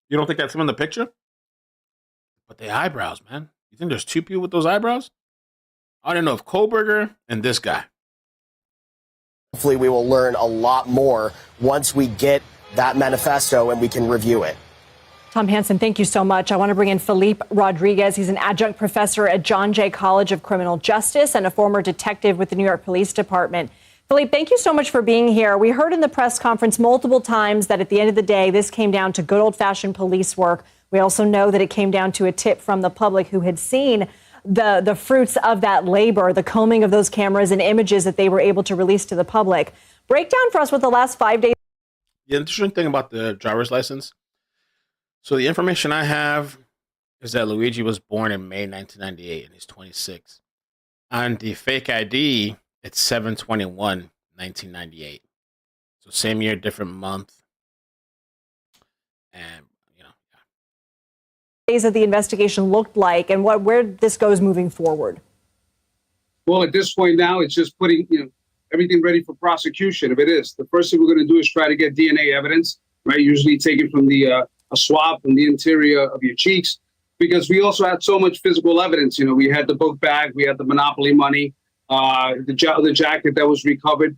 You don't think that's him in the picture? But the eyebrows, man. You think there's two people with those eyebrows? I don't know if Kohlberger and this guy. Hopefully we will learn a lot more once we get that manifesto and we can review it. Tom Hansen, thank you so much. I want to bring in Felipe Rodriguez. He's an adjunct professor at John Jay College of Criminal Justice and a former detective with the New York Police Department. Felipe, thank you so much for being here. We heard in the press conference multiple times that at the end of the day, this came down to good old-fashioned police work. We also know that it came down to a tip from the public who had seen the fruits of that labor, the combing of those cameras and images that they were able to release to the public. Break down for us what the last 5 days. The interesting thing about the driver's license. So the information I have is that Luigi was born in May 1998 and he's 26. On the fake ID, it's 7/21/1998. So same year, different month. And days of the investigation looked like and where this goes moving forward. Well, at this point now, it's just putting, everything ready for prosecution. If it is, the first thing we're going to do is try to get DNA evidence, right? Usually taken from a swab from the interior of your cheeks, because we also had so much physical evidence. We had the book bag, we had the Monopoly money, the jacket that was recovered,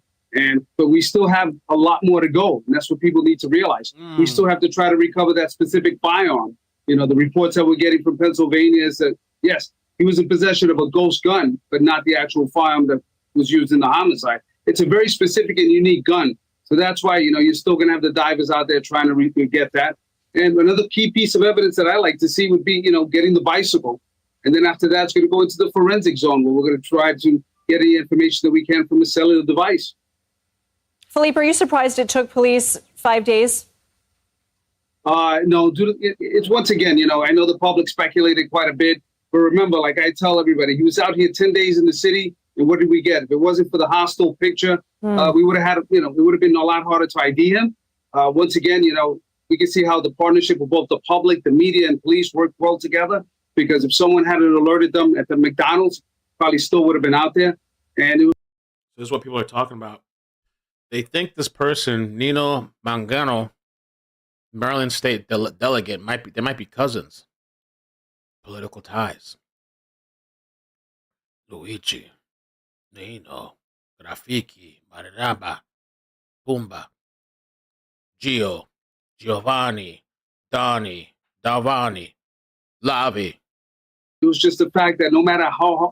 but we still have a lot more to go. And that's what people need to realize. We still have to try to recover that specific firearm. The reports that we're getting from Pennsylvania is that, yes, he was in possession of a ghost gun, but not the actual firearm that was used in the homicide. It's a very specific and unique gun. So that's why, you're still going to have the divers out there trying to get that. And another key piece of evidence that I like to see would be, getting the bicycle. And then after that, it's going to go into the forensic zone where we're going to try to get any information that we can from a cellular device. Felipe, are you surprised it took police 5 days? No, it's once again, I know the public speculated quite a bit. But remember, like I tell everybody, he was out here 10 days in the city. And what did we get? If it wasn't for the hostile picture, we would have had, it would have been a lot harder to ID him. Once again, we can see how the partnership of both the public, the media, and police worked well together. Because if someone hadn't alerted them at the McDonald's, probably still would have been out there. And it was. This is what people are talking about. They think this person, Nino Mangione, Maryland State delegate, they might be cousins. Political ties. Luigi, Nino, Rafiki, Marinaba, Pumba, Gio, Giovanni, Donnie, Davani, Lavi. It was just the fact that no matter how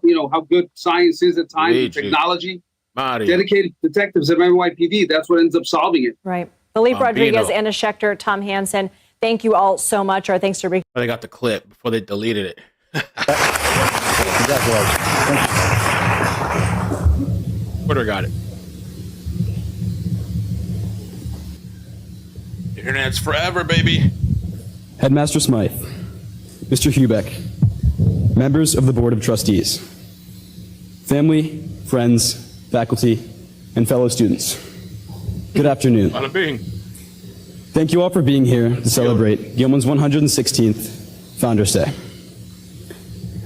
good science is at times, Luigi, technology, Mario, dedicated detectives of NYPD, that's what ends up solving it. Right. Felipe Bambino. Rodriguez, Anna Schechter, Tom Hansen. Thank you all so much. Our thanks to Rick. They got the clip before they deleted it. Twitter got it. Internet's forever, baby. Headmaster Smythe, Mr. Hubeck, members of the Board of Trustees, family, friends, faculty, and fellow students. Good afternoon. Bada bing. Thank you all for being here to celebrate Gilman's 116th Founders Day.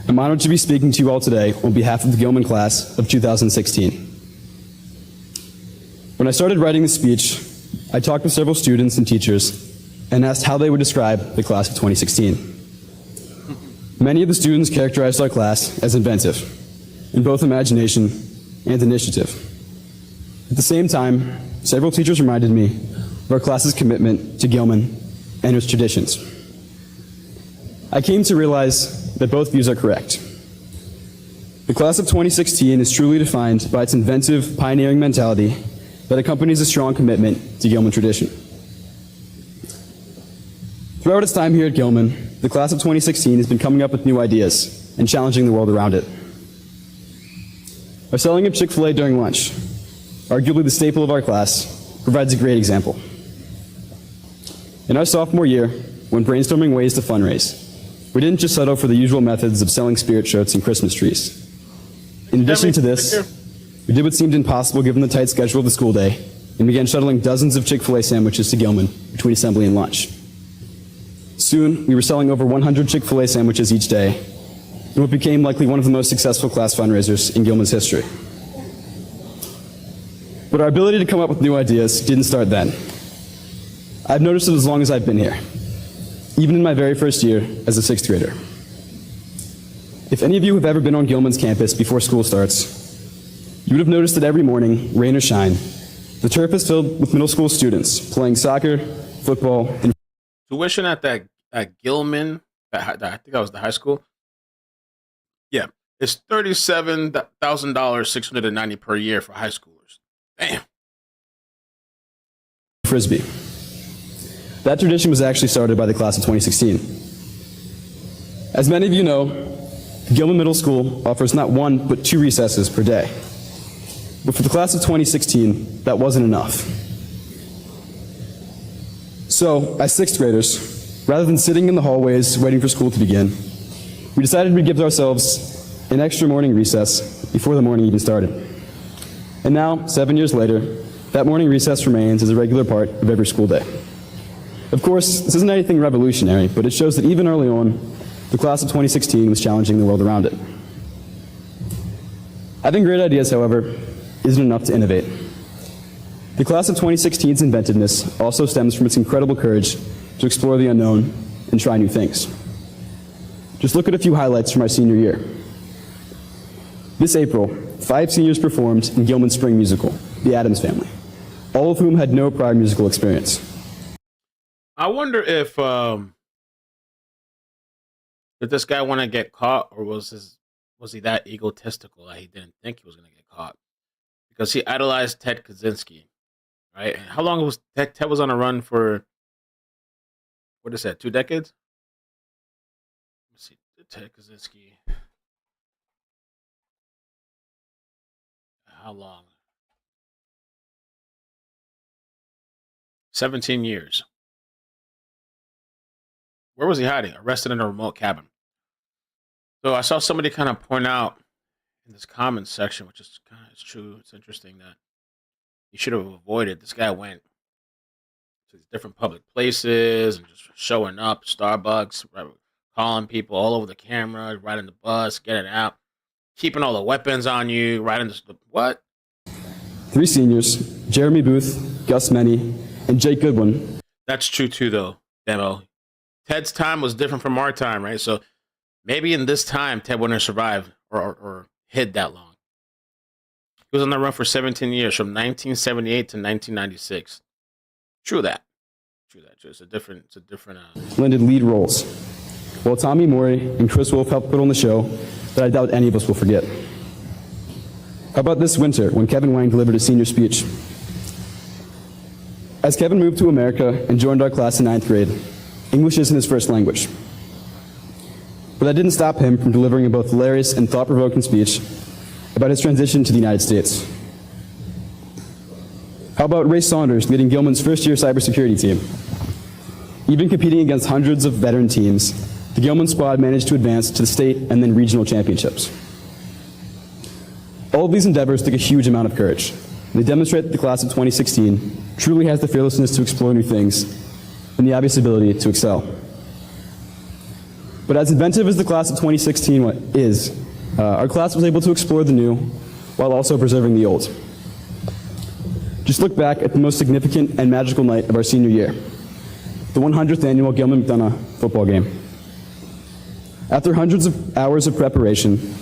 I'm honored to be speaking to you all today on behalf of the Gilman class of 2016. When I started writing the speech, I talked with several students and teachers and asked how they would describe the class of 2016. Many of the students characterized our class as inventive, in both imagination and initiative. At the same time, several teachers reminded me of our class's commitment to Gilman and its traditions. I came to realize that both views are correct. The class of 2016 is truly defined by its inventive, pioneering mentality that accompanies a strong commitment to Gilman tradition. Throughout its time here at Gilman, the class of 2016 has been coming up with new ideas and challenging the world around it. Our selling of Chick-fil-A during lunch, arguably the staple of our class, provides a great example. In our sophomore year, when brainstorming ways to fundraise, we didn't just settle for the usual methods of selling spirit shirts and Christmas trees. In addition to this, we did what seemed impossible given the tight schedule of the school day and began shuttling dozens of Chick-fil-A sandwiches to Gilman between assembly and lunch. Soon, we were selling over 100 Chick-fil-A sandwiches each day, in what became likely one of the most successful class fundraisers in Gilman's history. But our ability to come up with new ideas didn't start then. I've noticed it as long as I've been here, even in my very first year as a sixth grader. If any of you have ever been on Gilman's campus before school starts, you would have noticed that every morning, rain or shine, the turf is filled with middle school students playing soccer, football, and Tuition at Gilman, I think that was the high school. Yeah, it's $37,000, $690 per year for high schoolers. Damn. Frisbee. That tradition was actually started by the class of 2016. As many of you know, Gilman Middle School offers not one, but 2 recesses per day. But for the class of 2016, that wasn't enough. So, as sixth graders, rather than sitting in the hallways waiting for school to begin, we decided we'd give ourselves an extra morning recess before the morning even started. And now, 7 years later, that morning recess remains as a regular part of every school day. Of course, this isn't anything revolutionary, but it shows that even early on, the class of 2016 was challenging the world around it. Having great ideas, however, isn't enough to innovate. The class of 2016's inventiveness also stems from its incredible courage to explore the unknown and try new things. Just look at a few highlights from our senior year. This April, 5 seniors performed in Gilman's spring musical, The Addams Family, all of whom had no prior musical experience. I wonder if did this guy want to get caught, or was he that egotistical that he didn't think he was going to get caught? Because he idolized Ted Kaczynski, right? And how long was Ted was on a run for? What is that? 2 decades? Let's see, Ted Kaczynski. How long? 17 years. Where was he hiding? Arrested in a remote cabin. So I saw somebody kind of point out in this comments section, which is kind of true. It's interesting that he should have avoided. This guy went to different public places and just showing up, Starbucks, right, calling people all over the camera, riding the bus, getting out, keeping all the weapons on you, riding the what? 3 seniors, Jeremy Booth, Gus Meny, and Jake Goodwin. That's true too, though, Demo. Ted's time was different from our time, right? So maybe in this time, Ted wouldn't have survived or hid that long. He was on the run for 17 years, from 1978 to 1996. True that. It's a different. Blended lead roles, while Tommy Morey and Chris Wolf helped put on the show that I doubt any of us will forget. How about this winter when Kevin Wang delivered his senior speech? As Kevin moved to America and joined our class in 9th grade, English isn't his first language. But that didn't stop him from delivering a both hilarious and thought-provoking speech about his transition to the United States. How about Ray Saunders leading Gilman's first-year cybersecurity team? Even competing against hundreds of veteran teams, the Gilman squad managed to advance to the state and then regional championships. All of these endeavors took a huge amount of courage. They demonstrate that the class of 2016 truly has the fearlessness to explore new things and the obvious ability to excel. But as inventive as the class of 2016 is, our class was able to explore the new while also preserving the old. Just look back at the most significant and magical night of our senior year, the 100th annual Gilman-McDonough football game. After hundreds of hours of preparation,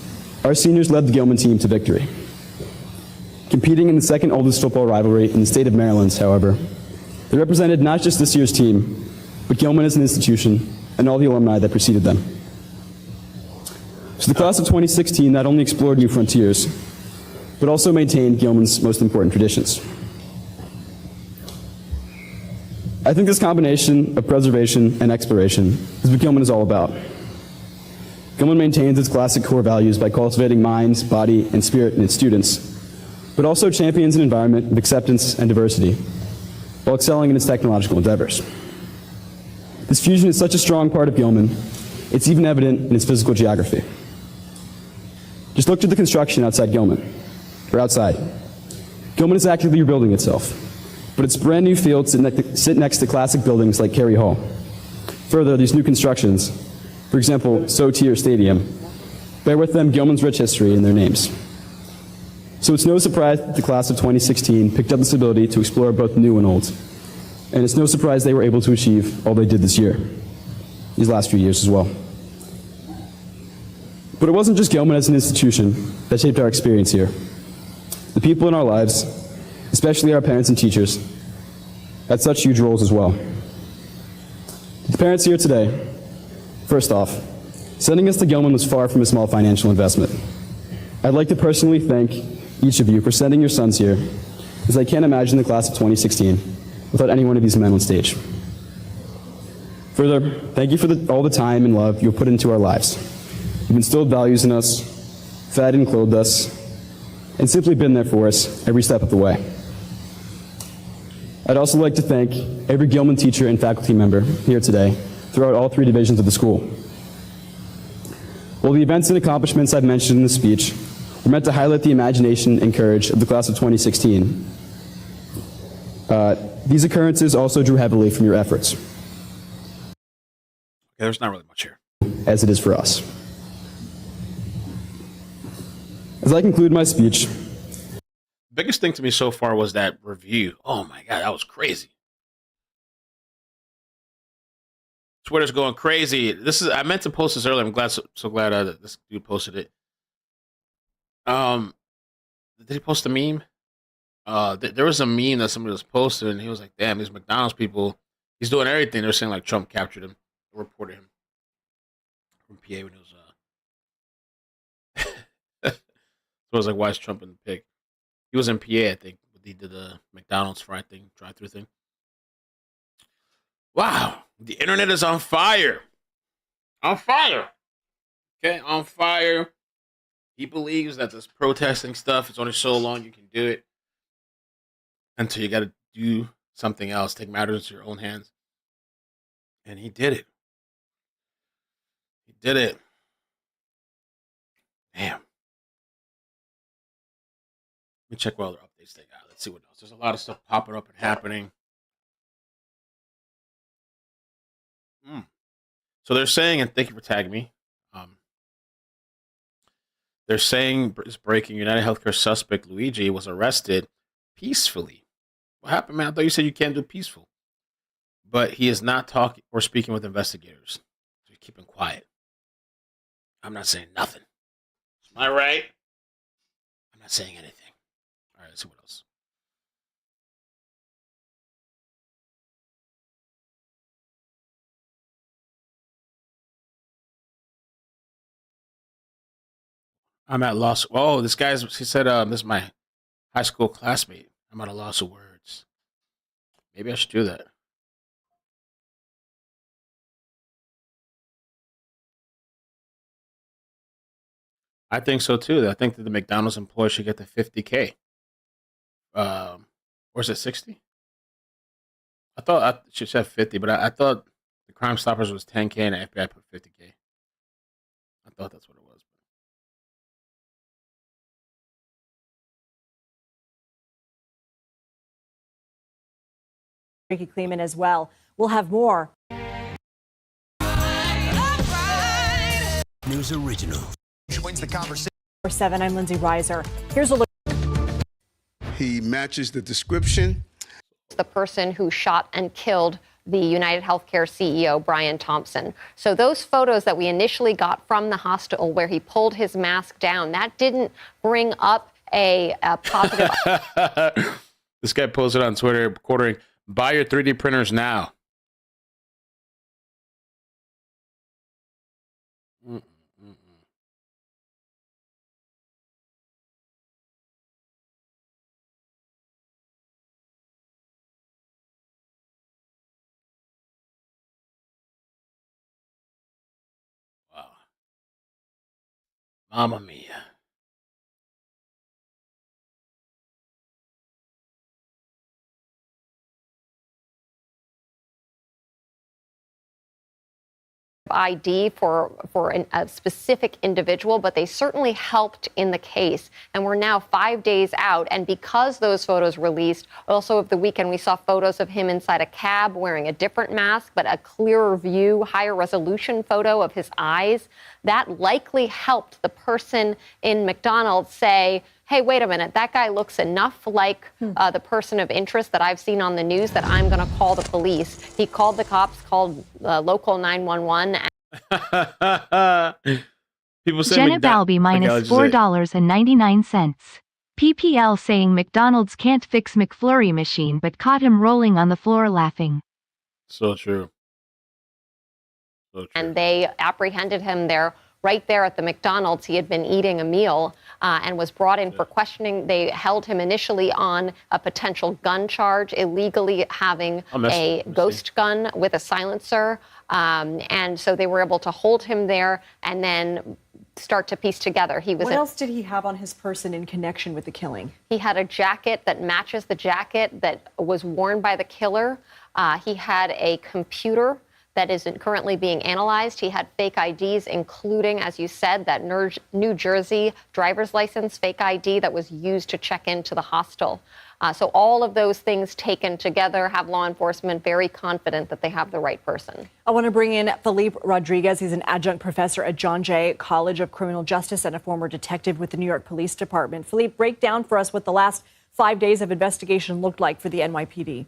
our seniors led the Gilman team to victory. Competing in the second oldest football rivalry in the state of Maryland, however, they represented not just this year's team, but Gilman as an institution and all the alumni that preceded them. So the class of 2016 not only explored new frontiers, but also maintained Gilman's most important traditions. I think this combination of preservation and exploration is what Gilman is all about. Gilman maintains its classic core values by cultivating mind, body, and spirit in its students, but also champions an environment of acceptance and diversity, while excelling in its technological endeavors. This fusion is such a strong part of Gilman, it's even evident in its physical geography. Just look to the construction outside Gilman, or outside. Gilman is actively rebuilding itself, but its brand new fields sit next to classic buildings like Cary Hall. Further, these new constructions, for example, Sotier Stadium, bear with them Gilman's rich history in their names. So it's no surprise that the class of 2016 picked up this ability to explore both new and old. And it's no surprise they were able to achieve all they did this year, these last few years as well. But it wasn't just Gilman as an institution that shaped our experience here. The people in our lives, especially our parents and teachers, had such huge roles as well. The parents here today, first off, sending us to Gilman was far from a small financial investment. I'd like to personally thank each of you for sending your sons here, as I can't imagine the class of 2016 without any one of these men on stage. Further, thank you for all the time and love you've put into our lives. You've instilled values in us, fed and clothed us, and simply been there for us every step of the way. I'd also like to thank every Gilman teacher and faculty member here today throughout all three divisions of the school. While the events and accomplishments I've mentioned in the speech were meant to highlight the imagination and courage of the class of 2016, these occurrences also drew heavily from your efforts. Okay, there's not really much here. As it is for us. As I conclude my speech, Biggest thing to me so far was that review. Oh my God, that was crazy. Twitter's going crazy. I meant to post this earlier. I'm so glad that this dude posted it. Did he post a meme? There was a meme that somebody was posting, and he was like, "Damn, these McDonald's people, he's doing everything." They're saying like Trump captured him, reported him from PA when he was. So I was like, "Why is Trump in the pic?" He was in PA, I think. He did the McDonald's drive-through thing. Wow, the internet is on fire. On fire. Okay, on fire. He believes that this protesting stuff is only so long you can do it until you got to do something else, take matters into your own hands. And he did it. He did it. Damn. Let me check what other updates they got. Let's see what else. There's a lot of stuff popping up and happening. So they're saying, and thank you for tagging me. They're saying it's breaking. UnitedHealthcare suspect Luigi was arrested peacefully. What happened, man? I thought you said you can't do peaceful. But he is not talking or speaking with investigators. So he's keeping quiet. I'm not saying nothing. Am I right? I'm not saying anything. All right, let's see what else. I'm at loss. Oh, he said, this is my high school classmate. I'm at a loss of words. Maybe I should do that. I think so too. I think that the McDonald's employee should get the $50K. Or is it 60? I thought I should have 50, but I thought the Crime Stoppers was 10K and the FBI put 50K. I thought that's what it was. Ricky Kleeman as well. We'll have more. News Original. Joins the conversation. 7, I'm Lindsay Reiser. Here's a look. He matches the description. The person who shot and killed the UnitedHealthcare CEO, Brian Thompson. So those photos that we initially got from the hospital where he pulled his mask down, that didn't bring up a positive. This guy posted on Twitter, quartering, buy your 3D printers now. Wow. Mamma mia. ID for a specific individual, but they certainly helped in the case. And we're now 5 days out. And because those photos released, also of the weekend, we saw photos of him inside a cab wearing a different mask, but a clearer view, higher resolution photo of his eyes. That likely helped the person in McDonald's say, hey, wait a minute, that guy looks enough like the person of interest that I've seen on the news that I'm going to call the police. He called the cops, called local 911. People say Jenna Balby minus $4.99. PPL saying McDonald's can't fix McFlurry machine but caught him rolling on the floor laughing. So true. And they apprehended him there, right there at the McDonald's. He had been eating a meal and was brought in for questioning. They held him initially on a potential gun charge, illegally having a ghost gun with a silencer. And so they were able to hold him there and then start to piece together. What else did he have on his person in connection with the killing? He had a jacket that matches the jacket that was worn by the killer. He had a computer that isn't currently being analyzed. He had fake IDs, including, as you said, that New Jersey driver's license fake ID that was used to check into the hostel. So all of those things taken together have law enforcement very confident that they have the right person. I want to bring in Felipe Rodriguez. He's an adjunct professor at John Jay College of Criminal Justice and a former detective with the New York Police Department. Felipe, break down for us what the last 5 days of investigation looked like for the NYPD.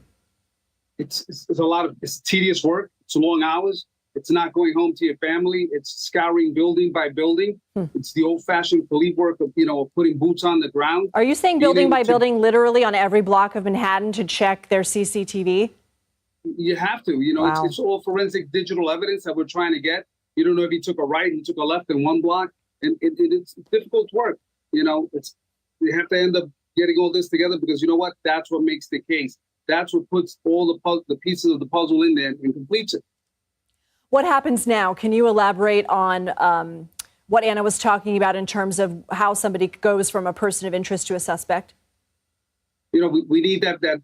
It's it's tedious work. It's long hours. It's not going home to your family. It's scouring building by building. It's the old-fashioned police work of, putting boots on the ground. Are you saying building by building, literally on every block of Manhattan to check their CCTV? You have to. Wow. It's all forensic digital evidence that we're trying to get. You don't know if he took a right, he took a left in one block, and it's difficult work. You have to end up getting all this together because you know what? That's what makes the case. That's what puts all the pieces of the puzzle in there and completes it. What happens now? Can you elaborate on what Anna was talking about in terms of how somebody goes from a person of interest to a suspect? We need that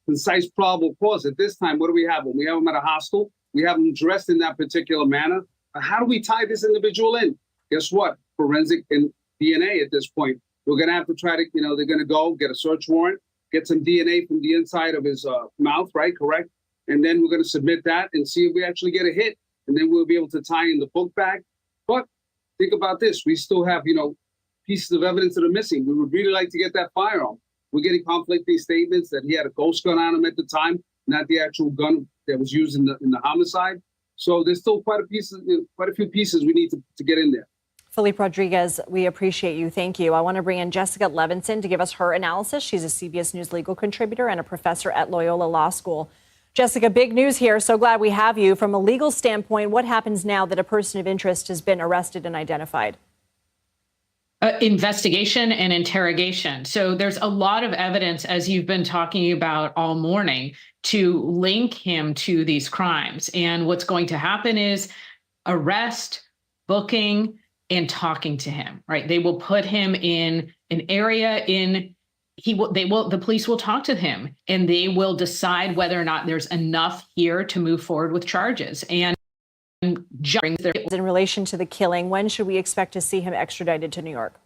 concise probable cause. At this time, what do we have? When we have them at a hostel, we have them dressed in that particular manner. How do we tie this individual in? Guess what? Forensic and DNA at this point. We're going to have to try to, they're going to go get a search warrant, get some DNA from the inside of his mouth, right? Correct. And then we're going to submit that and see if we actually get a hit. And then we'll be able to tie in the book bag. But think about this. We still have, pieces of evidence that are missing. We would really like to get that firearm. We're getting conflicting statements that he had a ghost gun on him at the time, not the actual gun that was used in the homicide. So there's still quite a few pieces we need to get in there. Felipe Rodriguez, we appreciate you. Thank you. I want to bring in Jessica Levinson to give us her analysis. She's a CBS News legal contributor and a professor at Loyola Law School. Jessica, big news here. So glad we have you. From a legal standpoint, what happens now that a person of interest has been arrested and identified? Investigation and interrogation. So there's a lot of evidence, as you've been talking about all morning, to link him to these crimes. And what's going to happen is arrest, booking, and talking to him, right? They will put him in an area the police will talk to him and they will decide whether or not there's enough here to move forward with charges. And In relation to the killing, when should we expect to see him extradited to New York?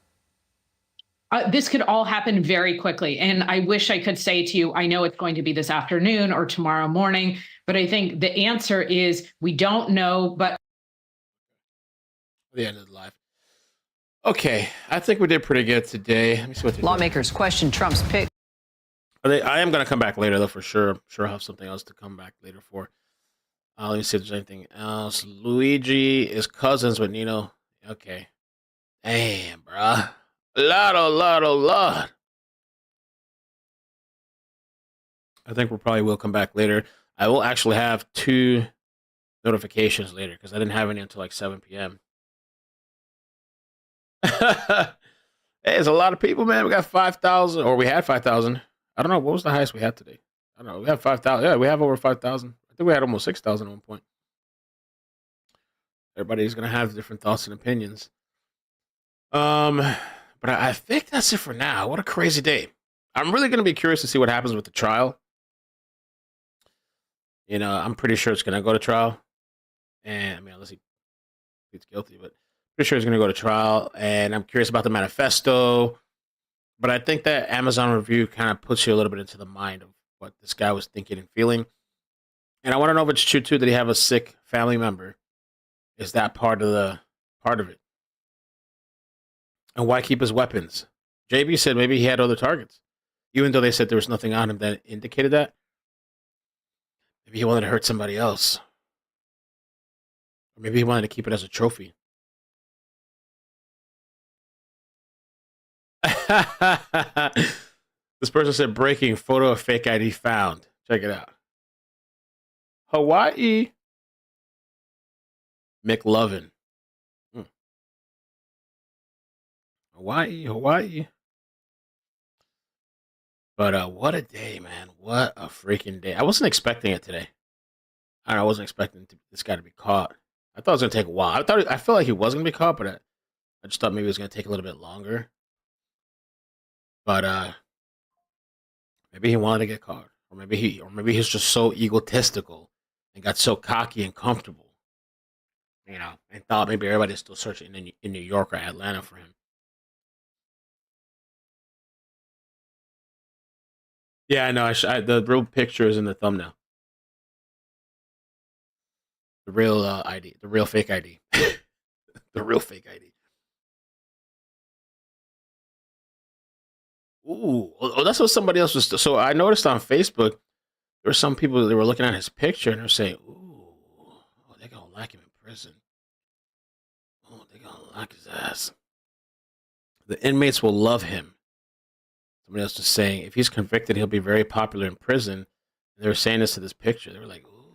This could all happen very quickly. And I wish I could say to you, I know it's going to be this afternoon or tomorrow morning, but I think the answer is we don't know, but The end of the life. Okay, I think we did pretty good today. Let me see what lawmakers question Trump's pick. I am going to come back later, though, for sure. I'm sure I'll have something else to come back later for. Let me see if there's anything else. Luigi is cousins with Nino. Okay. Damn, bruh. Lot. I think we probably will come back later. I will actually have 2 notifications later because I didn't have any until like 7 p.m. Hey, there's a lot of people, man. We got 5,000, or we had 5,000. I don't know. What was the highest we had today? I don't know. We have 5,000. Yeah, we have over 5,000. I think we had almost 6,000 at one point. Everybody's going to have different thoughts and opinions. But I think that's it for now. What a crazy day. I'm really going to be curious to see what happens with the trial. You know, I'm pretty sure it's going to go to trial. And, I mean, unless he pleads guilty, but pretty sure it's going to go to trial. And I'm curious about the manifesto. But I think that Amazon review kind of puts you a little bit into the mind of what this guy was thinking and feeling. And I want to know if it's true, too, that he have a sick family member. Is that part of it? And why keep his weapons? JB said maybe he had other targets, even though they said there was nothing on him that indicated that. Maybe he wanted to hurt somebody else. Or maybe he wanted to keep it as a trophy. This person said, breaking photo of fake ID found. Check it out. Hawaii McLovin. Hawaii. But what a day, man. What a freaking day. I wasn't expecting it today. I wasn't expecting this guy to be caught. I thought it was going to take a while. I felt like he was going to be caught, but I just thought maybe it was going to take a little bit longer. But maybe he wanted to get caught. Or maybe he's just so egotistical and got so cocky and comfortable. You know, and thought maybe everybody's still searching in New York or Atlanta for him. Yeah, I know. The real picture is in the thumbnail. The real ID. The real fake ID. The real fake ID. Ooh. Oh, that's what somebody else was. So I noticed on Facebook, there were some people that were looking at his picture and they're saying, ooh, they're going to like him in prison. Oh, they're going to like his ass. The inmates will love him. Somebody else was saying, if he's convicted, he'll be very popular in prison. And they were saying this to this picture. They were like, ooh,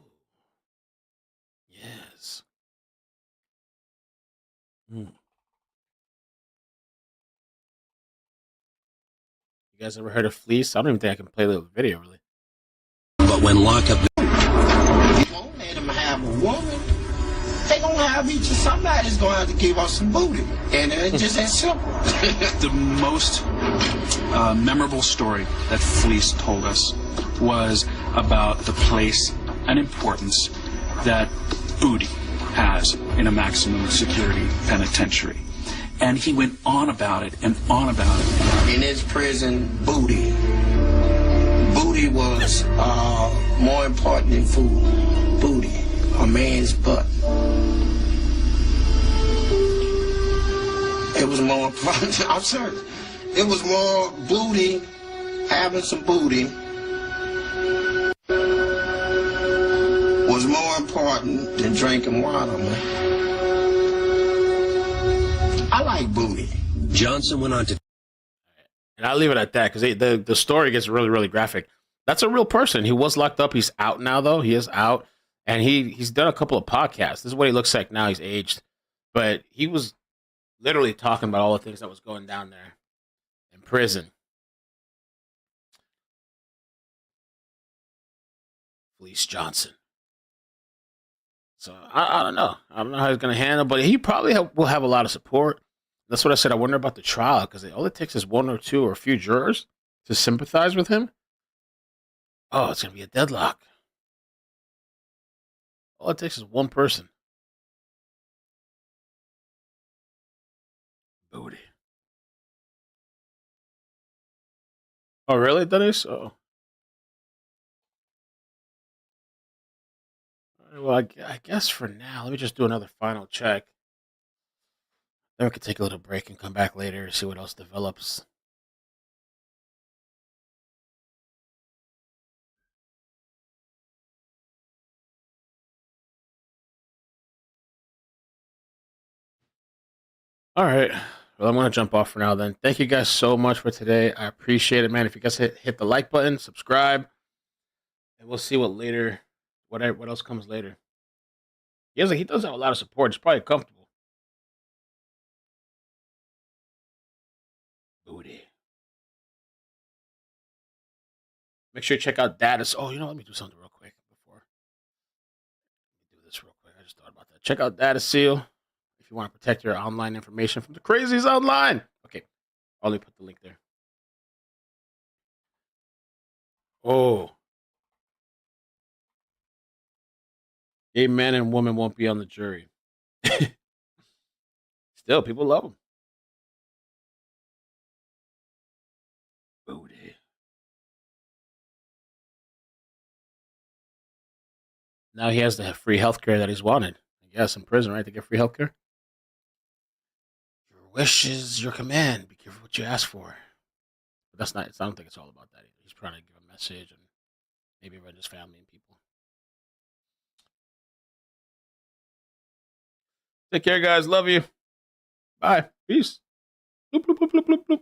yes. You guys ever heard of Fleece? I don't even think I can play the video, really. But when lockup... You won't let them have a woman. They gonna have each of somebody's gonna have to give us some booty. And it's just that simple. The most memorable story that Fleece told us was about the place and importance that booty has in a maximum security penitentiary. And he went on about it and on about it. In his prison, booty was more important than food. Booty, a man's butt. It was more important. I'm serious. It was more booty, having some booty was more important than drinking water, man. I like booty. Johnson went on to... And I'll leave it at that because the story gets really, really graphic. That's a real person. He was locked up. He's out now, though. He is out. And he's done a couple of podcasts. This is what he looks like now. He's aged. But he was literally talking about all the things that was going down there in prison. Fleece Johnson. So I don't know. I don't know how he's going to handle, but he probably will have a lot of support. That's what I said. I wonder about the trial because all it takes is one or two or a few jurors to sympathize with him. Oh, it's going to be a deadlock. All it takes is one person. Booty. Oh, really, Dennis? Oh. Well, I guess for now, let me just do another final check. Then we could take a little break and come back later and see what else develops. All right. Well, I'm going to jump off for now then. Thank you guys so much for today. I appreciate it, man. If you guys hit the like button, subscribe, and we'll see what else comes later. He does have a lot of support. It's probably comfortable. Booty. Make sure you check out Data. Oh, let me do something real quick before. Let me do this real quick. I just thought about that. Check out Data Seal if you want to protect your online information from the crazies online. Okay. I'll only put the link there. Oh. Gay man and woman won't be on the jury. Still, people love him. Booty. Now he has the free healthcare that he's wanted. I guess in prison, right? To get free healthcare. Your wish is your command. Be careful what you ask for. But that's not. I don't think it's all about that either. He's trying to give a message and maybe around his family and people. Take care, guys. Love you. Bye. Peace. Bloop, bloop, bloop, bloop, bloop, bloop.